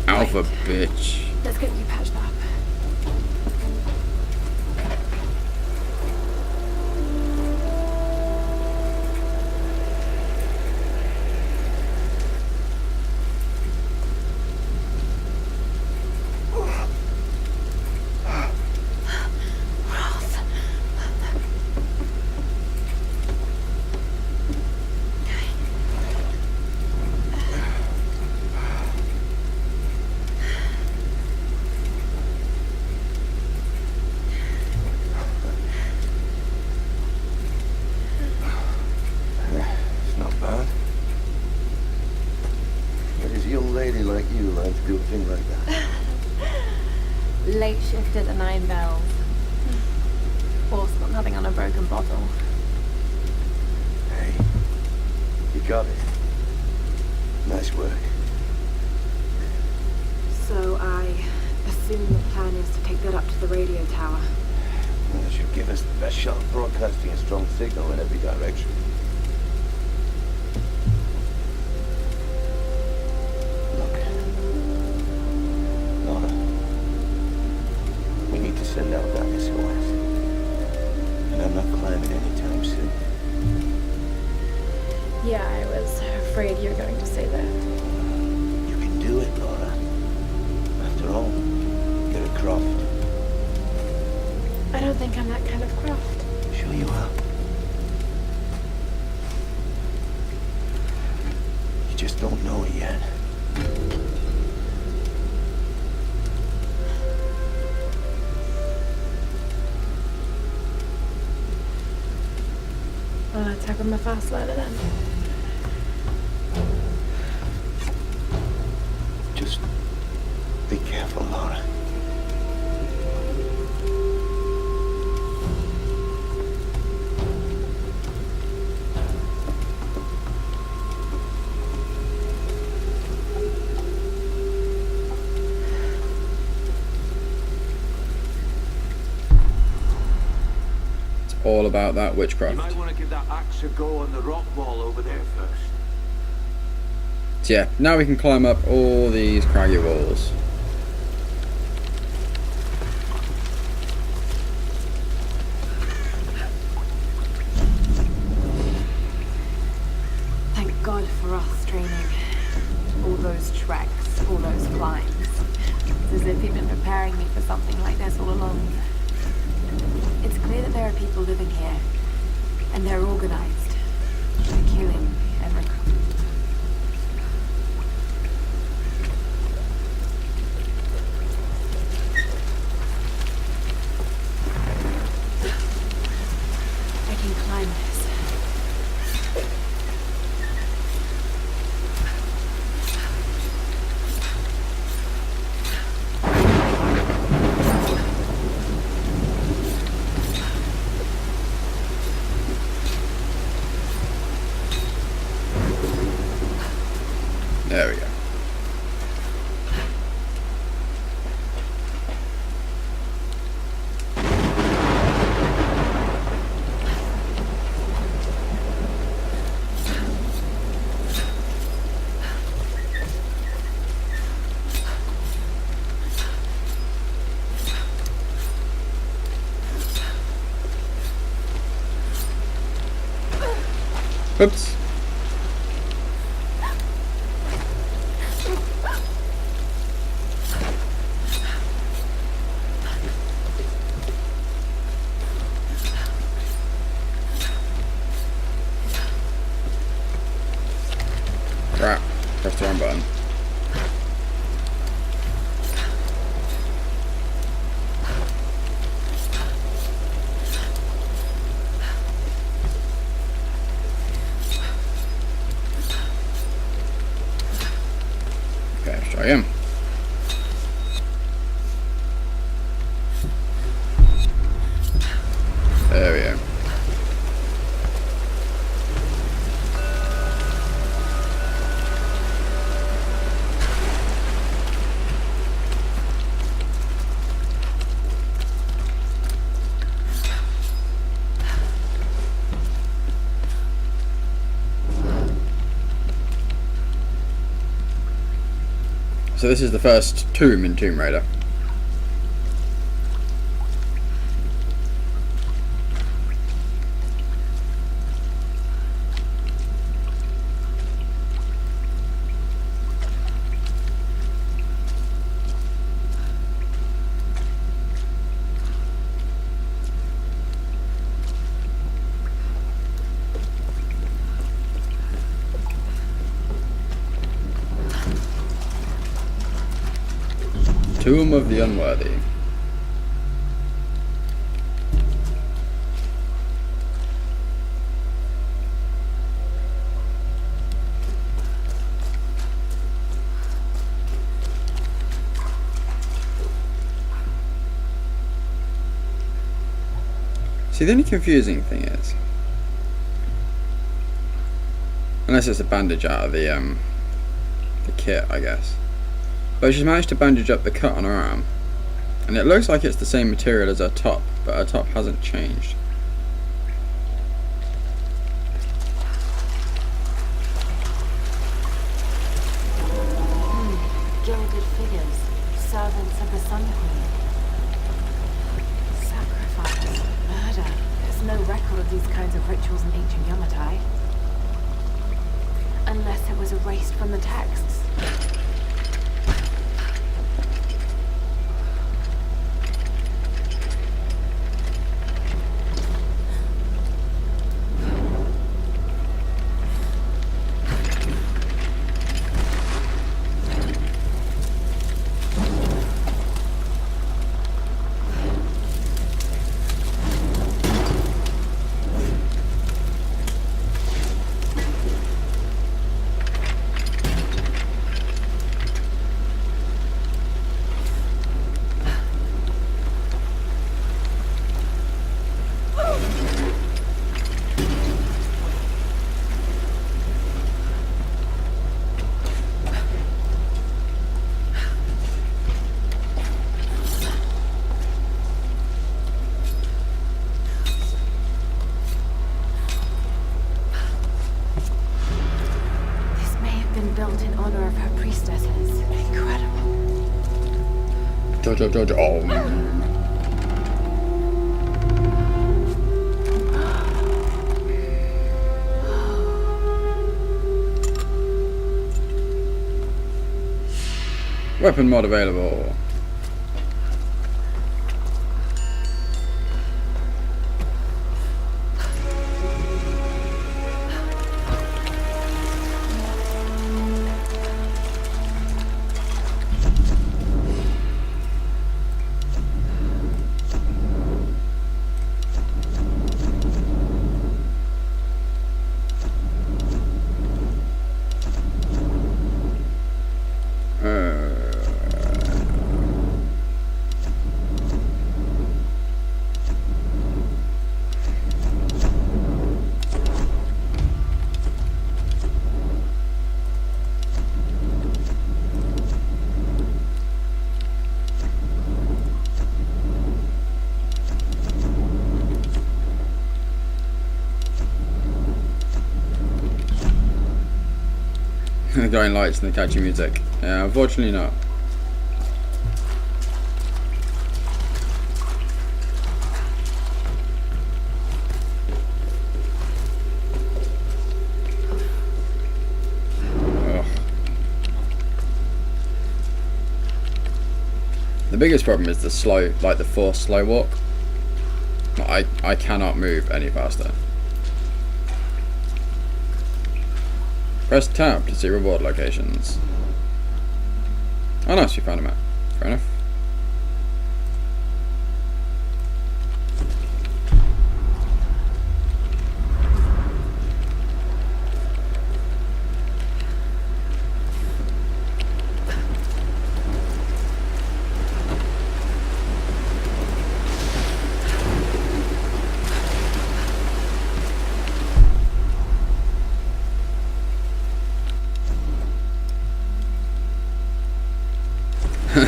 [SPEAKER 2] Alpha bitch.
[SPEAKER 13] Let's get you patched up. Late shift at the 9 Bells. Boss got nothing on a broken bottle.
[SPEAKER 10] Hey, you got it. Nice work.
[SPEAKER 4] So I assume the plan is to take that up to the radio tower.
[SPEAKER 10] Well, it should give us the best shot of broadcasting a strong signal in every direction. Send out that SOS. And I'm not climbing anytime soon.
[SPEAKER 3] Yeah, I was afraid you were going to say that.
[SPEAKER 10] You can do it, Laura. After all, you're a Croft.
[SPEAKER 3] I don't think I'm that kind of Croft.
[SPEAKER 10] Sure you are. You just don't know it yet.
[SPEAKER 3] Well, let's have him a fast learner then.
[SPEAKER 10] Just be careful, Laura.
[SPEAKER 2] All about that witchcraft.
[SPEAKER 8] You might want to give that axe a go on the rock wall over there first.
[SPEAKER 2] So yeah, now we can climb up all these craggy walls.
[SPEAKER 4] Thank God for us training. All those treks, all those climbs. It's as if you've been preparing me for something like this all along. It's clear that there are people living here, and they're organized. They're killing and recruiting. I can climb this.
[SPEAKER 2] There we go. Oops. Crap. Press the wrong button. So this is the first tomb in Tomb Raider. Tomb of the Unworthy. See, the only confusing thing is, unless it's a bandage out of the kit, I guess. But she's managed to bandage up the cut on her arm, and it looks like it's the same material as her top, but her top hasn't changed.
[SPEAKER 4] Gilded figures, servants of the Sun Queen. Sacrifice, murder. There's no record of these kinds of rituals in ancient Yamatai. Unless it was erased from the texts. Built in honor of her priestesses. Incredible.
[SPEAKER 2] Weapon mod available. The glowing lights and the catchy music. Yeah, unfortunately not. Ugh. The biggest problem is the slow, like the forced slow walk. I cannot move any faster. Press tab to see reward locations. Oh nice, you found a map. Fair enough.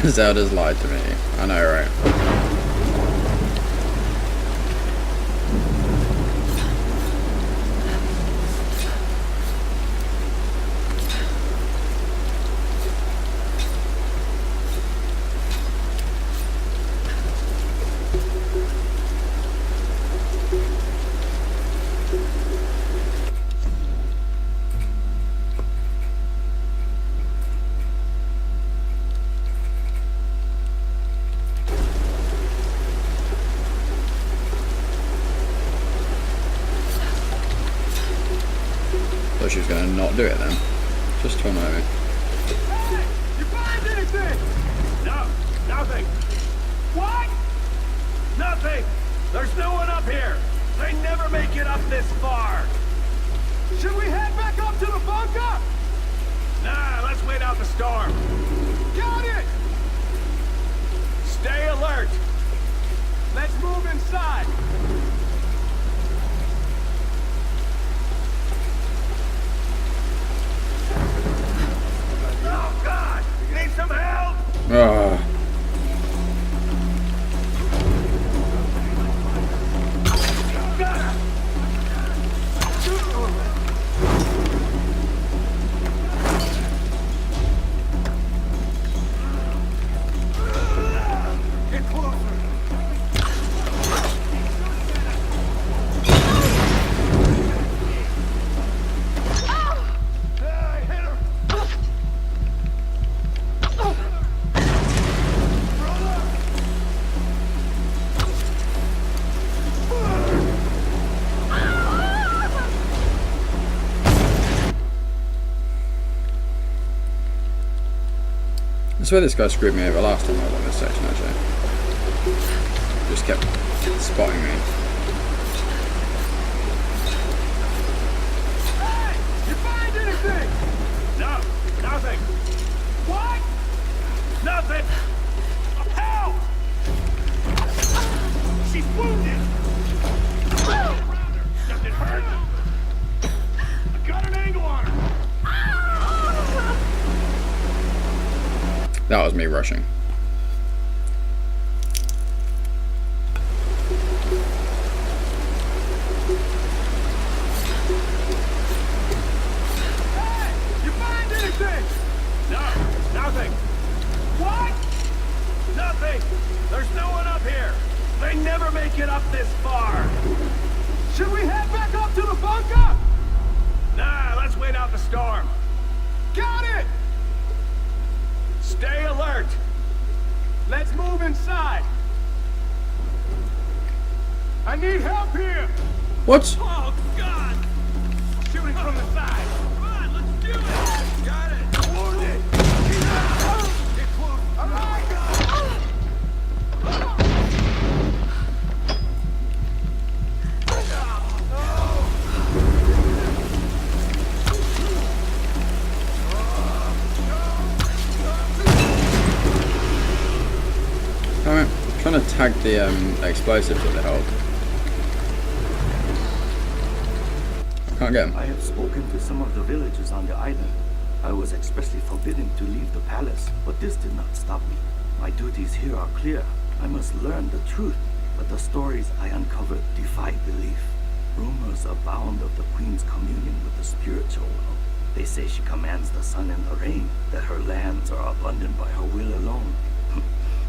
[SPEAKER 2] Zelda's lied to me. I know, right? Thought she was going to not do it then. Just to annoy me.
[SPEAKER 14] Hey! You find anything? No, nothing. What? Nothing. There's no one up here. They never make it up this far. Should we head back up to the bunker? Nah, let's wait out the storm. Got it! Stay alert. Let's move inside. Oh, God! Need some help?
[SPEAKER 2] Ah.
[SPEAKER 14] Get closer.
[SPEAKER 2] I swear this guy screwed me over last time I was on this section actually. Just kept spotting me.
[SPEAKER 14] Hey! You find anything? No, nothing. What? Nothing. Help! She's wounded. Does it hurt? I got an angle on her.
[SPEAKER 2] That was me rushing.
[SPEAKER 14] You find anything? No, nothing. What? Nothing. There's no one up here. They never make it up this far. Should we head back up to the bunker? Nah, let's wait out the storm. Got it! Stay alert. Let's move inside. I need help here.
[SPEAKER 2] What?
[SPEAKER 14] Oh, God! Shooting from the side. Come on, let's do it. Got it. Wounded. Get close. Oh, my God.
[SPEAKER 2] Alright, I'm trying to tag the explosives that they hold. I can't get them.
[SPEAKER 15] I have spoken to some of the villagers on the island. I was expressly forbidden to leave the palace, but this did not stop me. My duties here are clear. I must learn the truth, but the stories I uncovered defy belief. Rumors abound of the Queen's communion with the spiritual world. They say she commands the sun and the rain, that her lands are abundant by her will alone.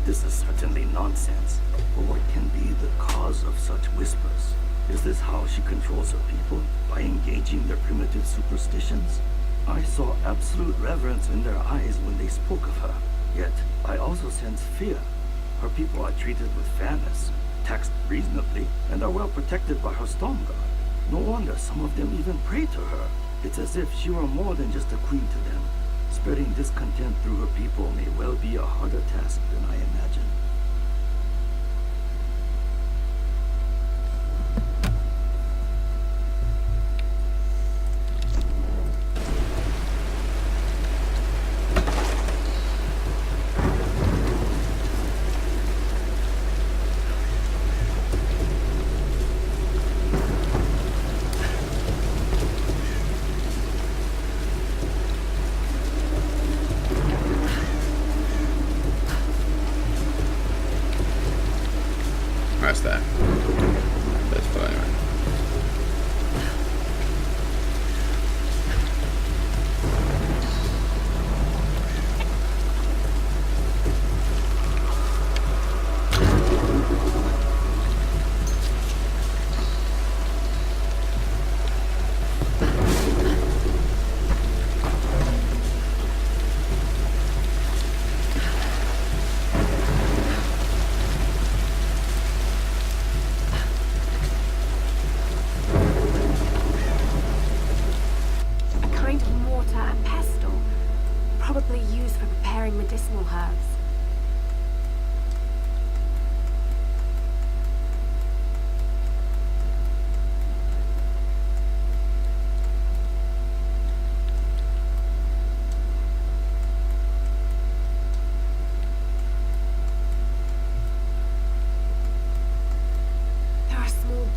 [SPEAKER 15] This is certainly nonsense. But what can be the cause of such whispers? Is this how she controls her people? By engaging their primitive superstitions? I saw absolute reverence in their eyes when they spoke of her. Yet, I also sense fear. Her people are treated with fairness, taxed reasonably, and are well protected by her storm guard. No wonder some of them even pray to her. It's as if she were more than just a queen to them. Spreading discontent through her people may well be a harder task than I imagine.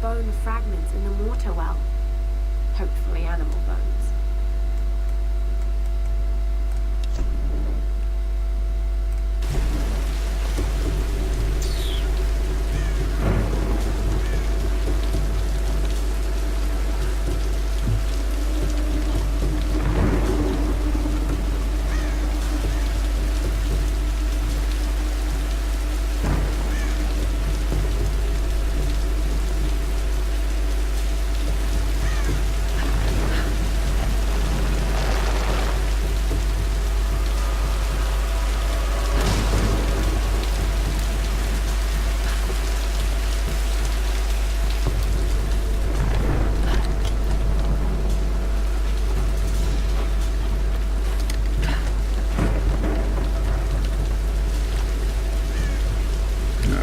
[SPEAKER 4] bone fragments in the mortar well. Hopefully animal bones.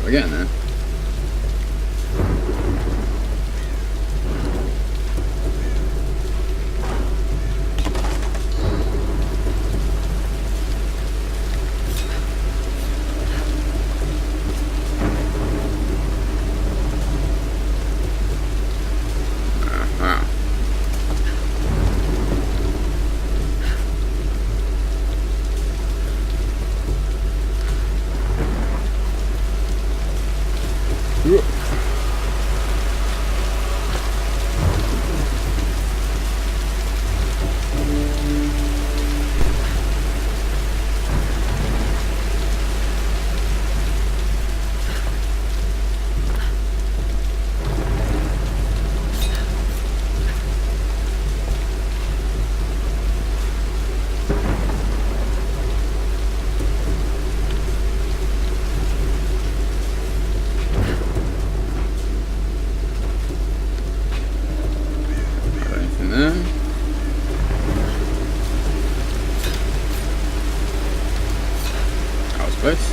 [SPEAKER 2] We're getting there. That was close.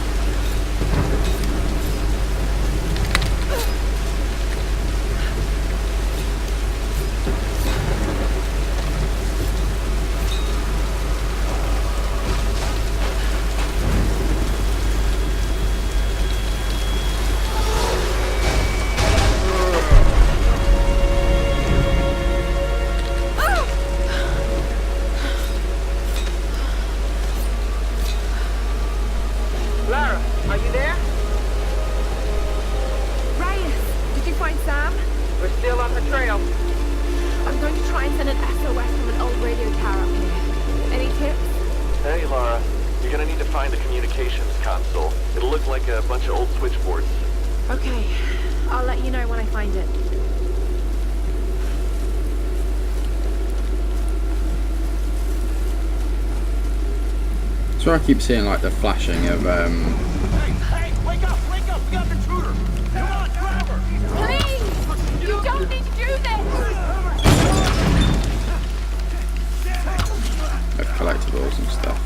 [SPEAKER 4] Okay, I'll let you know when I find it.
[SPEAKER 2] So I keep seeing like the flashing of
[SPEAKER 14] Hey, wake up, we got an intruder! Come on, grab her!
[SPEAKER 4] Please! You don't need to do this!
[SPEAKER 2] of collectibles and stuff.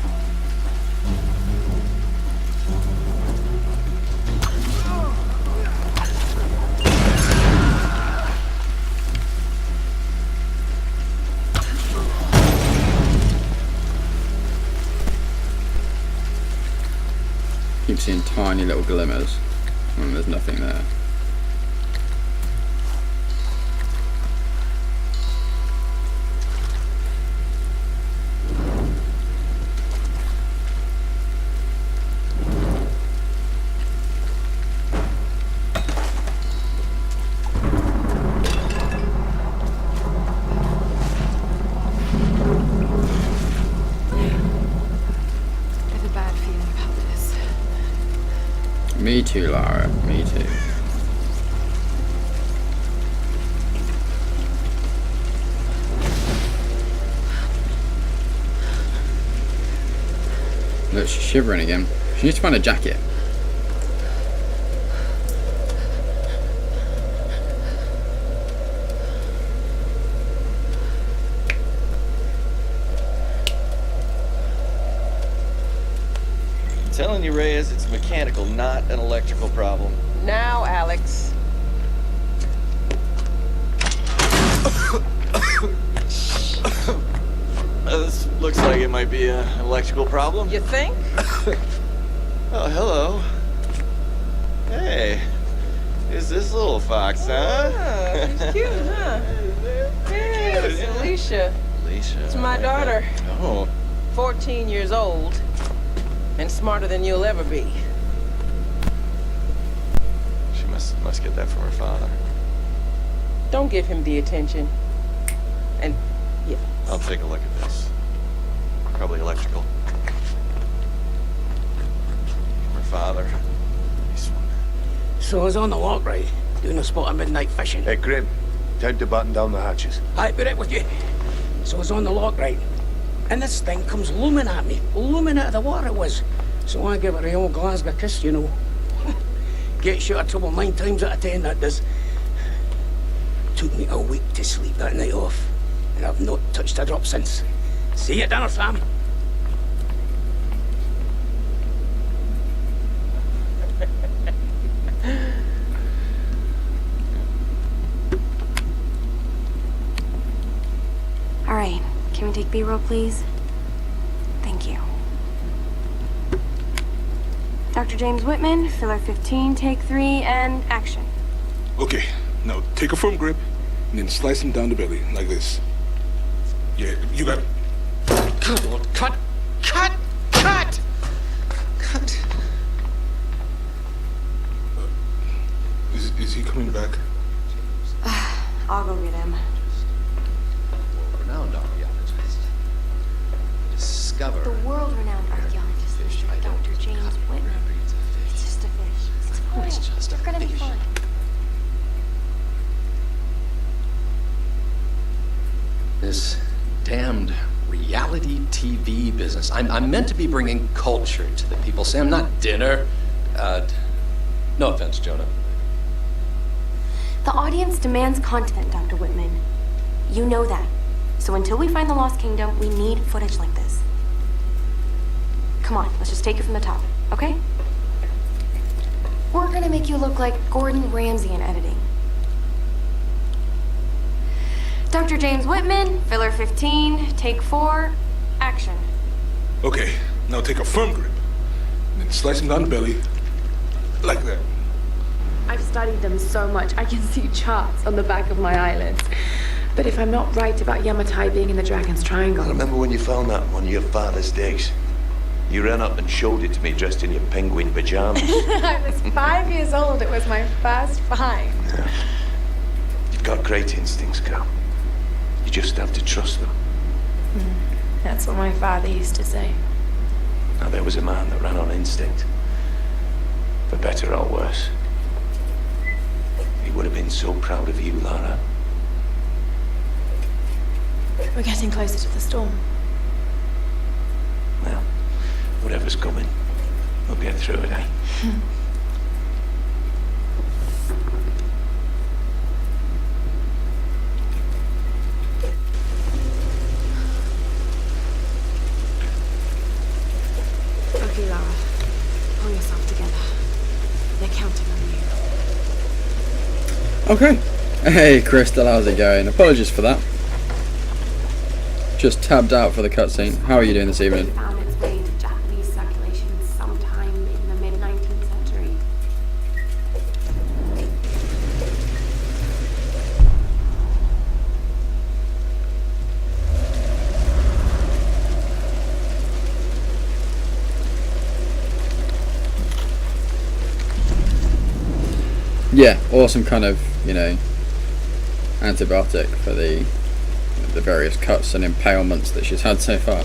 [SPEAKER 2] Keep seeing tiny little glimmers when there's nothing there. Me too, Lara. Me too. Look, she's shivering again. She needs to find a jacket.
[SPEAKER 5] Telling you, Reyes, it's mechanical, not an electrical problem.
[SPEAKER 7] Now, Alex.
[SPEAKER 5] This looks like it might be an electrical problem.
[SPEAKER 7] You think?
[SPEAKER 5] Oh, hello. Hey. Is is this little fox, huh?
[SPEAKER 7] Oh, she's cute, huh? Yes, Alicia.
[SPEAKER 5] Alicia.
[SPEAKER 7] It's my daughter.
[SPEAKER 5] Oh.
[SPEAKER 7] 14 years old. And smarter than you'll ever be.
[SPEAKER 5] She must get that from her father.
[SPEAKER 7] Don't give him the attention. And, yeah.
[SPEAKER 5] I'll take a look at this. Probably electrical. From her father. Nice one.
[SPEAKER 16] So I was on the lock, right? Doing a spot of midnight fishing.
[SPEAKER 8] Hey, Grim. Time to batten down the hatches.
[SPEAKER 16] I'd be right with you. So I was on the lock, right? And this thing comes looming at me. Looming out of the water it was. So I give it a old Glasgow kiss, you know. Gets you out of trouble 9 times out of 10, that does. Took me a week to sleep that night off. And I've not touched a drop since. See you at dinner, fam.
[SPEAKER 13] All right, can we take B-roll, please? Thank you. Dr. James Whitman, filler 15, take 3, and action.
[SPEAKER 9] Okay, now take a firm grip and then slice him down the belly, like this. Yeah, you got it.
[SPEAKER 16] Cut, Lord, cut! Cut! Cut! Cut!
[SPEAKER 9] Is he coming back?
[SPEAKER 13] I'll go get him.
[SPEAKER 12] Renowned archaeologist. Discover.
[SPEAKER 13] The world-renowned archaeologist, Dr. James Whitman. It's just a fish. It's fine.
[SPEAKER 12] It's just a
[SPEAKER 13] You're gonna be
[SPEAKER 12] fish.
[SPEAKER 13] fine.
[SPEAKER 12] This damned reality TV business. I'm meant to be bringing culture to the people, Sam, not dinner. No offense, Jonah.
[SPEAKER 13] The audience demands content, Dr. Whitman. You know that. So until we find the Lost Kingdom, we need footage like this. Come on, let's just take it from the top, okay? We're gonna make you look like Gordon Ramsay in editing. Dr. James Whitman, filler 15, take 4, action.
[SPEAKER 9] Okay, now take a firm grip and then slice him down the belly, like that.
[SPEAKER 3] I've studied them so much, I can see charts on the back of my eyelids. But if I'm not right about Yamatai being in the Dragon's Triangle...
[SPEAKER 8] I remember when you found that on your father's digs. You ran up and showed it to me dressed in your penguin pajamas.
[SPEAKER 3] I was 5 years old. It was my first find.
[SPEAKER 8] Yeah. You've got great instincts, girl. You just have to trust them.
[SPEAKER 3] That's what my father used to say.
[SPEAKER 8] Now, there was a man that ran on instinct. For better or worse. He would have been so proud of you, Lara.
[SPEAKER 3] We're getting closer to the storm.
[SPEAKER 8] Well, whatever's coming, we'll get through it, eh?
[SPEAKER 3] Okay, Lara. Pull yourself together. They're counting on you.
[SPEAKER 2] Okay. Hey, Crystal, how's it going? Apologies for that. Just tabbed out for the cutscene. How are you doing this evening?
[SPEAKER 13] Found its way into Japanese circulation sometime in the mid-19th century.
[SPEAKER 2] Yeah, awesome kind of, you know, antibiotic for the various cuts and impalements that she's had so far.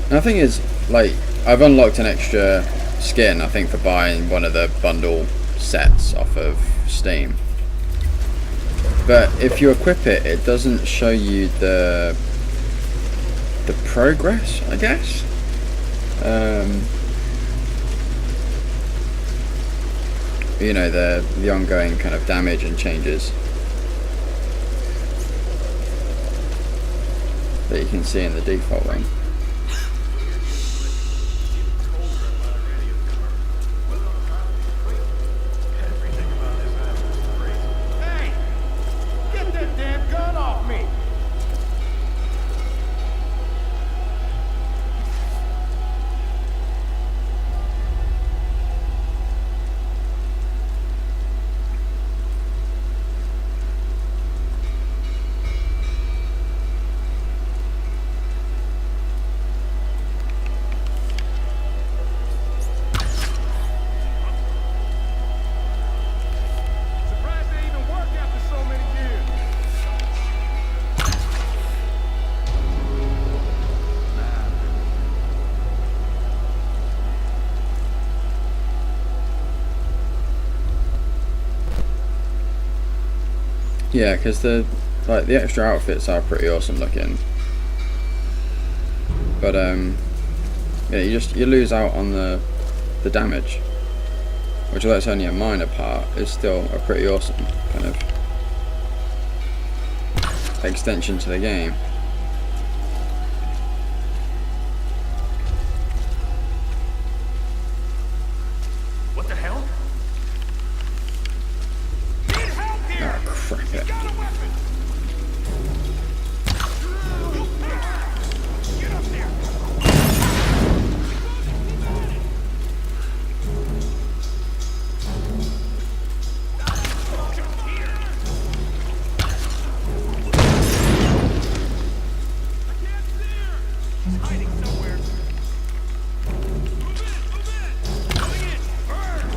[SPEAKER 2] And the thing is, like, I've unlocked an extra skin, I think, for buying one of the bundle sets off of Steam. But if you equip it, it doesn't show you the progress, I guess. You know, the ongoing kind of damage and changes that you can see in the default one.
[SPEAKER 14] Hey! Get that damn gun off me!
[SPEAKER 2] Yeah, because the extra outfits are pretty awesome looking. But yeah, you lose out on the damage, which although it's only a minor part, is still a pretty awesome kind of extension to the game.
[SPEAKER 14] What the hell? Need help here!
[SPEAKER 2] Oh crap it.
[SPEAKER 14] Got a weapon! Get up there! Hiding somewhere. Move in! Going in! Burn!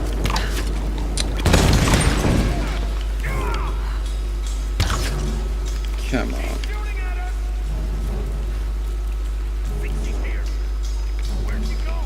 [SPEAKER 2] Come on.
[SPEAKER 14] Shooting at us! Think he's here. Where'd he go?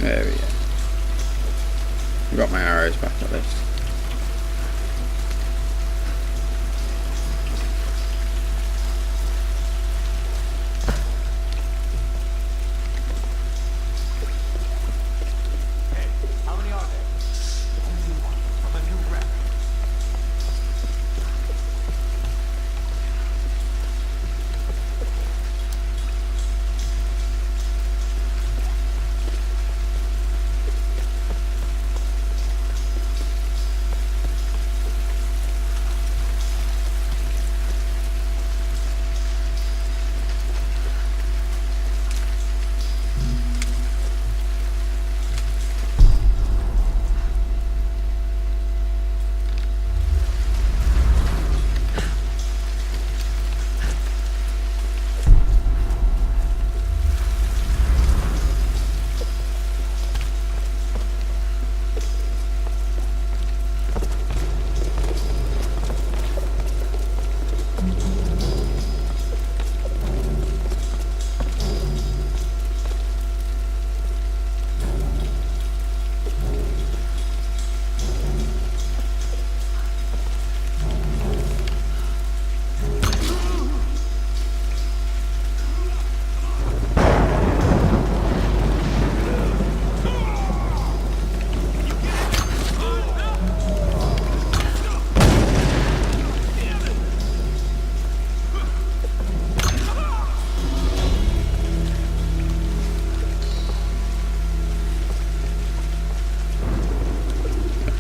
[SPEAKER 2] There we go. Got my arrows back at least.
[SPEAKER 14] Hey, how many are there? Only one. I'm a new rep.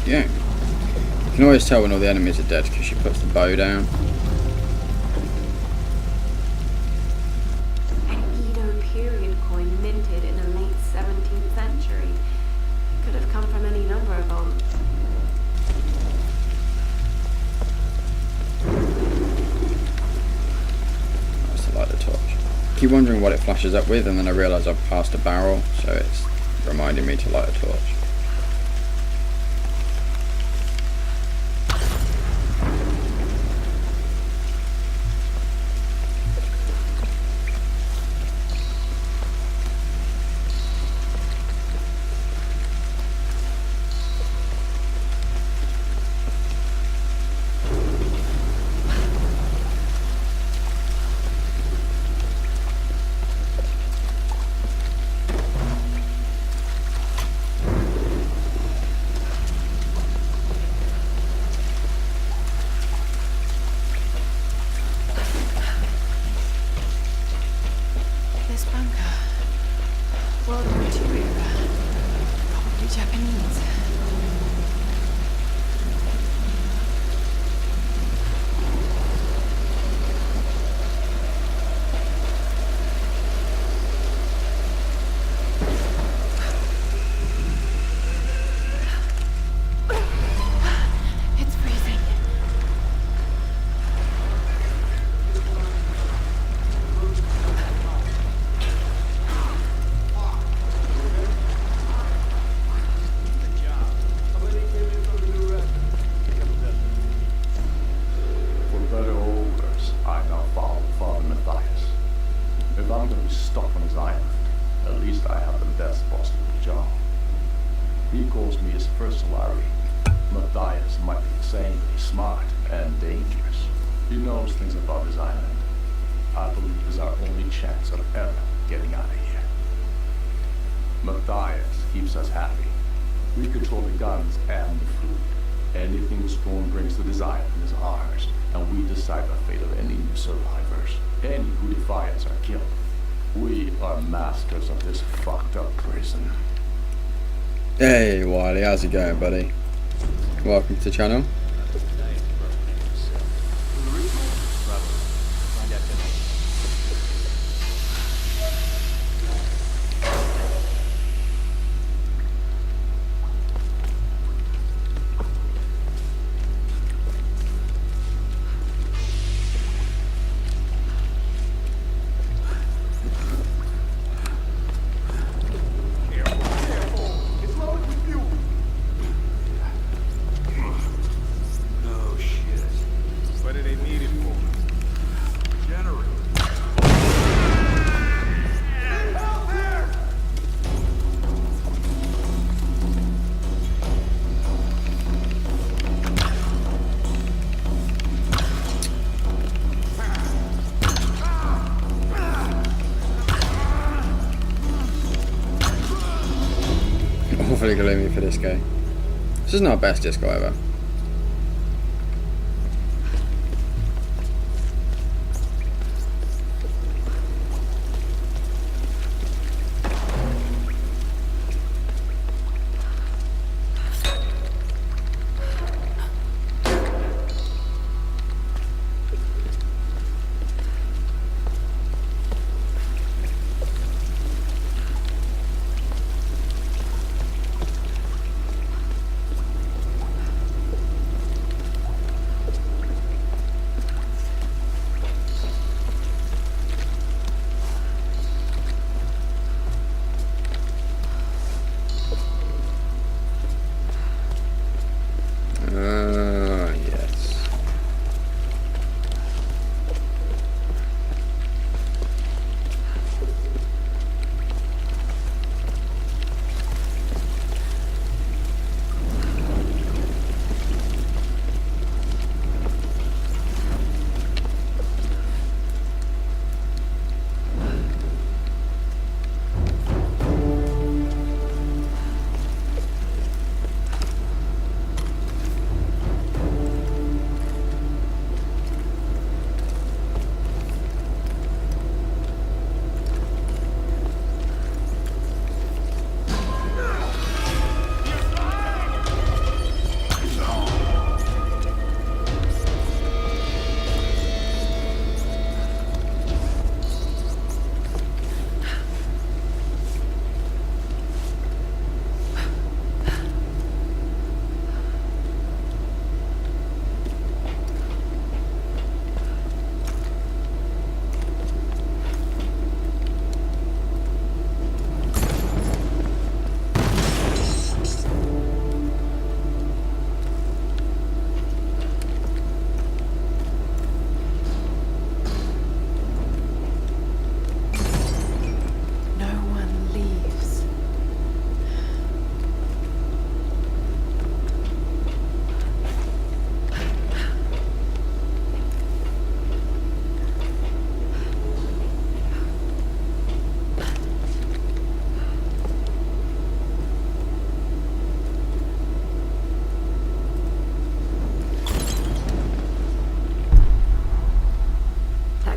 [SPEAKER 2] Yeah. You can always tell when all the enemies are dead because she puts the bow down.
[SPEAKER 4] An Edo period coin minted in the late 17th century. Could have come from any number of them.
[SPEAKER 2] That's to light the torch. Keep wondering what it flashes up with, and then I realise I've passed a barrel, so it's reminding me to light a torch.
[SPEAKER 17] He calls me his first Solari. Matthias might be insanely smart and dangerous. He knows things about this island. I believe it's our only chance of ever getting out of here. Matthias keeps us happy. We control the guns and the food. Anything the storm brings to this island is ours, and we decide the fate of any new survivors. Any who defy us are killed. We are masters of this fucked up prison.
[SPEAKER 2] Hey Wiley, how's it going, buddy? Welcome to the channel. Awfully gloomy for this guy. This is not best disco ever. Yes.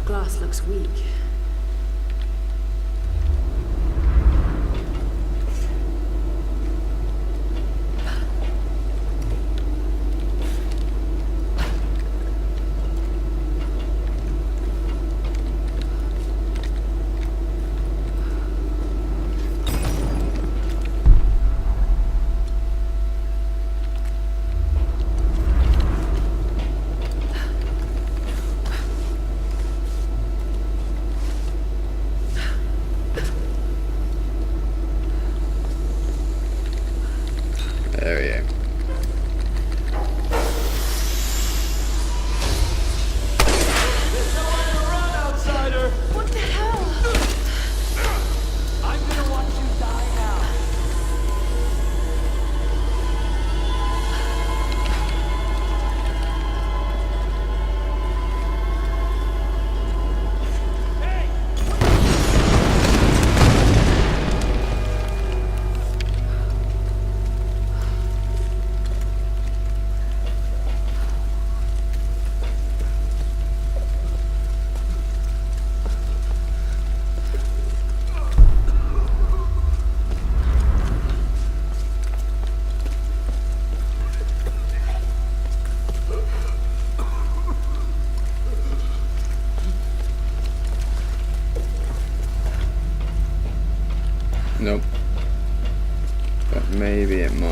[SPEAKER 4] Glass looks weak.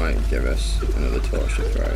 [SPEAKER 2] might give us another torch to throw.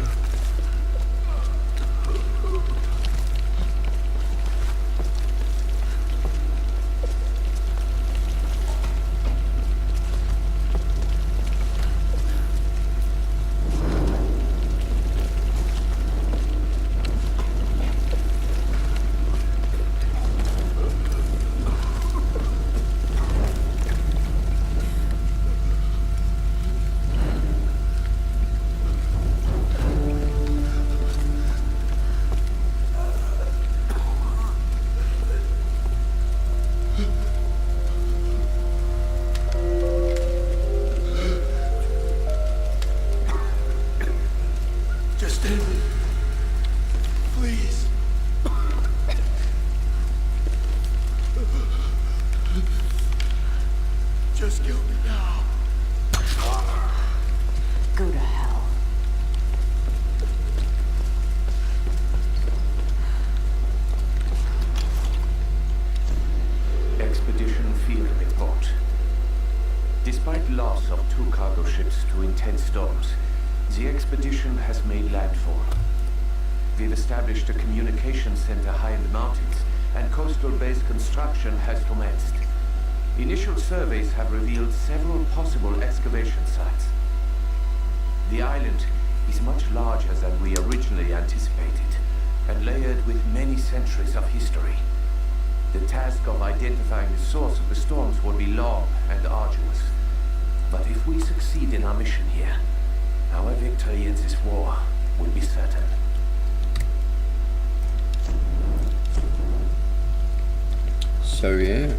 [SPEAKER 14] Just end it. Please. Just kill me now.
[SPEAKER 4] Go to hell.
[SPEAKER 18] Expedition Field Report. Despite loss of 2 cargo ships to intense storms, the expedition has made landfall. We've established a communication center high in the mountains, and coastal base construction has commenced. Initial surveys have revealed several possible excavation sites. The island is much larger than we originally anticipated, and layered with many centuries of history. The task of identifying the source of the storms will be long and arduous. But if we succeed in our mission here, our victory in this war will be certain.
[SPEAKER 2] So yeah.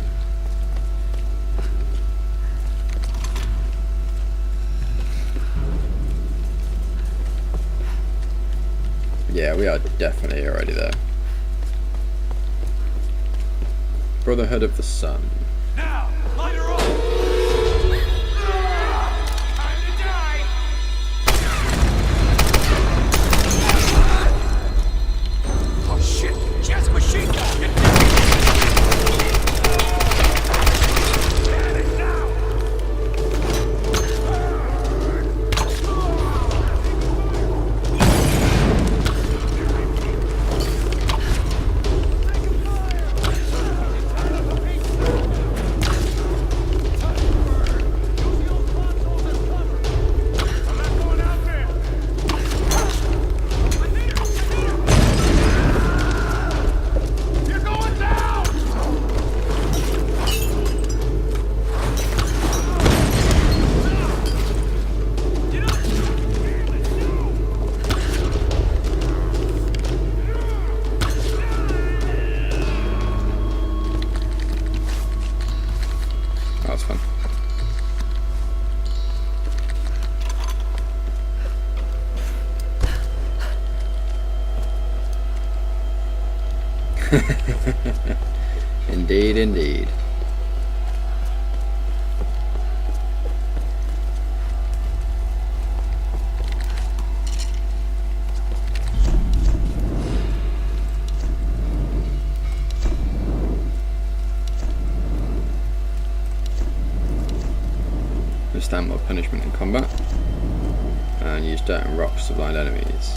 [SPEAKER 2] Yeah, we are definitely already there. Brotherhood of the Sun.
[SPEAKER 14] Now, light her up! Time to die!
[SPEAKER 16] Oh shit! She has a machine gun!
[SPEAKER 2] That was fun. Indeed, indeed. Withstand more punishment in combat, and use dirt and rocks to blind enemies.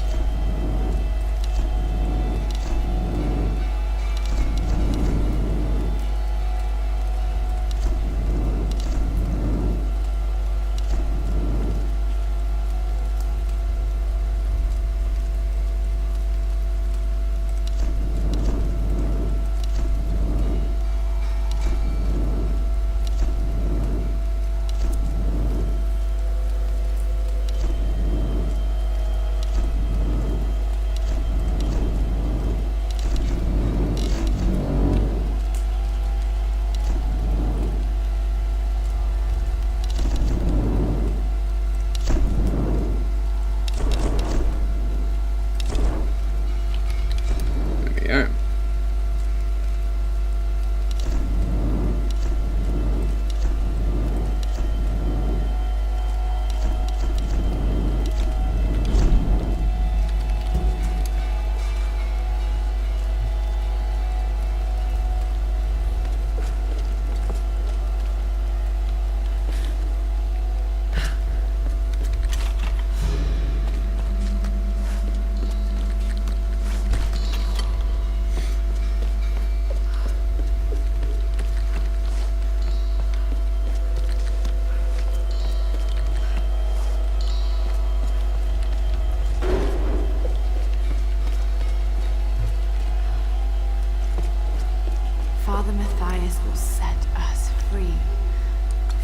[SPEAKER 4] Father Matthias will set us free.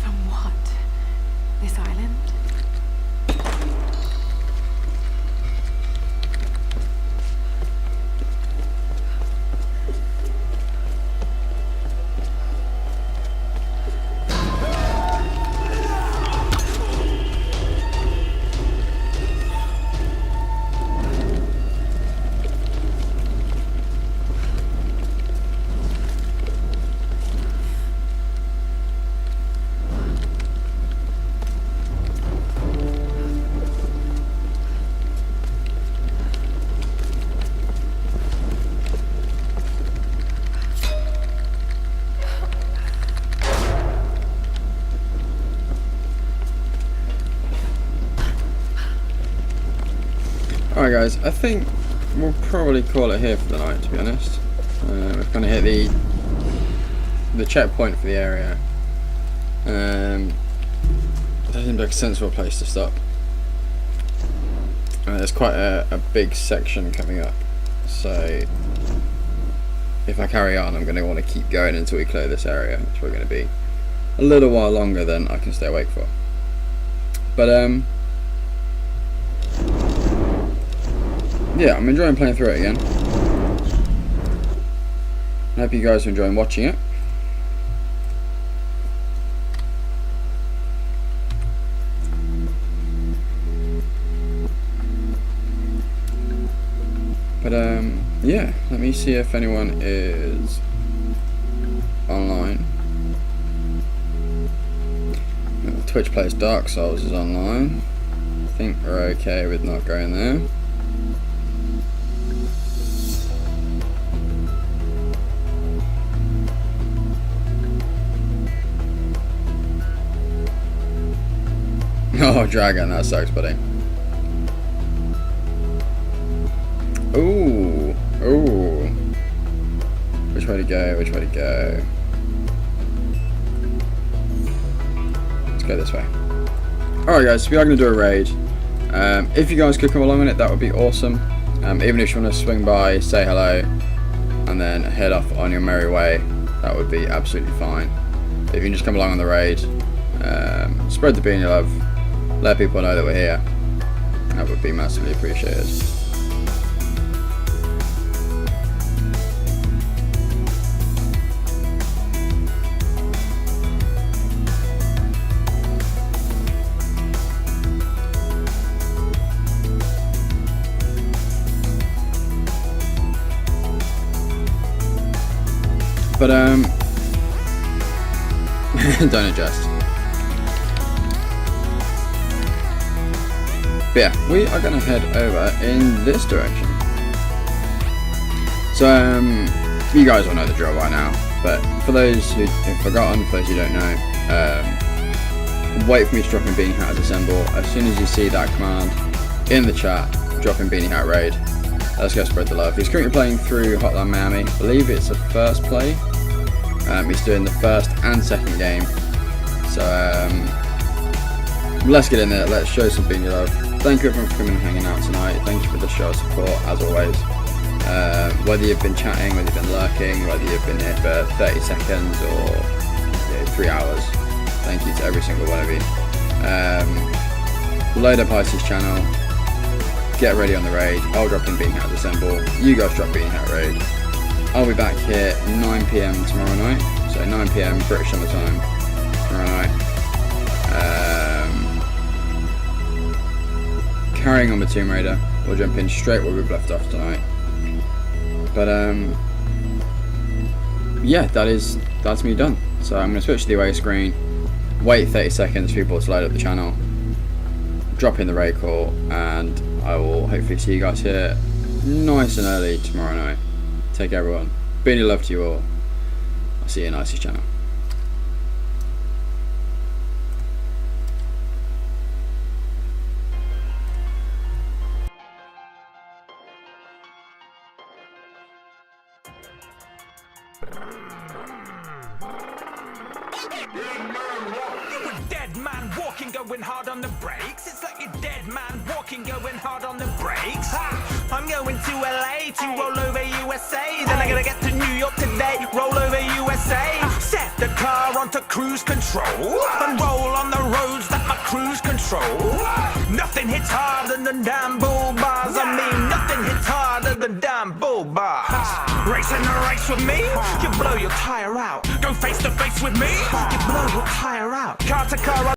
[SPEAKER 4] From what? This island?
[SPEAKER 2] Alright guys, I think we'll probably call it here for the night, to be honest. We've kind of hit the checkpoint for the area. That seems like a sensible place to stop. There's quite a big section coming up, so if I carry on I'm going to want to keep going until we clear this area, which we're going to be a little while longer than I can stay awake for. But yeah, I'm enjoying playing through it again. I hope you guys are enjoying watching it. But yeah, let me see if anyone is online. Twitch Plays Dark Souls is online. I think we're okay with not going there. Oh, dragon, that sucks, buddy. Ooh, ooh. Which way to go? Which way to go? Let's go this way. Alright guys, we are going to do a raid. If you guys could come along on it, that would be awesome. Even if you want to swing by, say hello, and then head off on your merry way, that would be absolutely fine. If you can just come along on the raid, spread the beanie love, let people know that we're here, that would be massively appreciated. But don't adjust. But yeah, we are going to head over in this direction. So you guys all know the drill by now, but for those who have forgotten, for those who don't know, wait for me to drop in Beanie Hat as assemble. As soon as you see that command in the chat, drop in Beanie Hat raid. Let's go spread the love. He's currently playing through Hotline Miami. I believe it's a first play. He's doing the first and second game. So let's get in there. Let's show some Beanie love. Thank you everyone for coming and hanging out tonight. Thank you for the show of support as always. Whether you've been chatting, whether you've been lurking, whether you've been here for 30 seconds or 3 hours. Thank you to every single one of you. Load up Icy's channel. Get ready on the raid. I'll drop in Beanie Hat assemble. You guys drop Beanie Hat raid. I'll be back here 9 PM tomorrow night. So 9 PM British summer time tomorrow night. Carrying on with Tomb Raider. We'll jump in straight where we've left off tonight. But yeah, that's me done. So I'm going to switch to the away screen. Wait 30 seconds for people to load up the channel. Drop in the raid call, and I will hopefully see you guys here nice and early tomorrow night. Take care everyone. Beanie love to you all. I'll see you in Icy's channel.
[SPEAKER 1] You a dead man walking, going hard on the brakes. It's like a dead man walking, going hard on the brakes. Ha! I'm going to LA to roll over USA. Then I'm gonna get to New York today, roll over USA. to cruise control and roll on the roads that my crews control. Nothing hits harder than damn bull bars. I mean, nothing hits harder than damn bull bars. Racing the race with me, you blow your tire out. Go face to face with me, you blow your tire out. Car to car.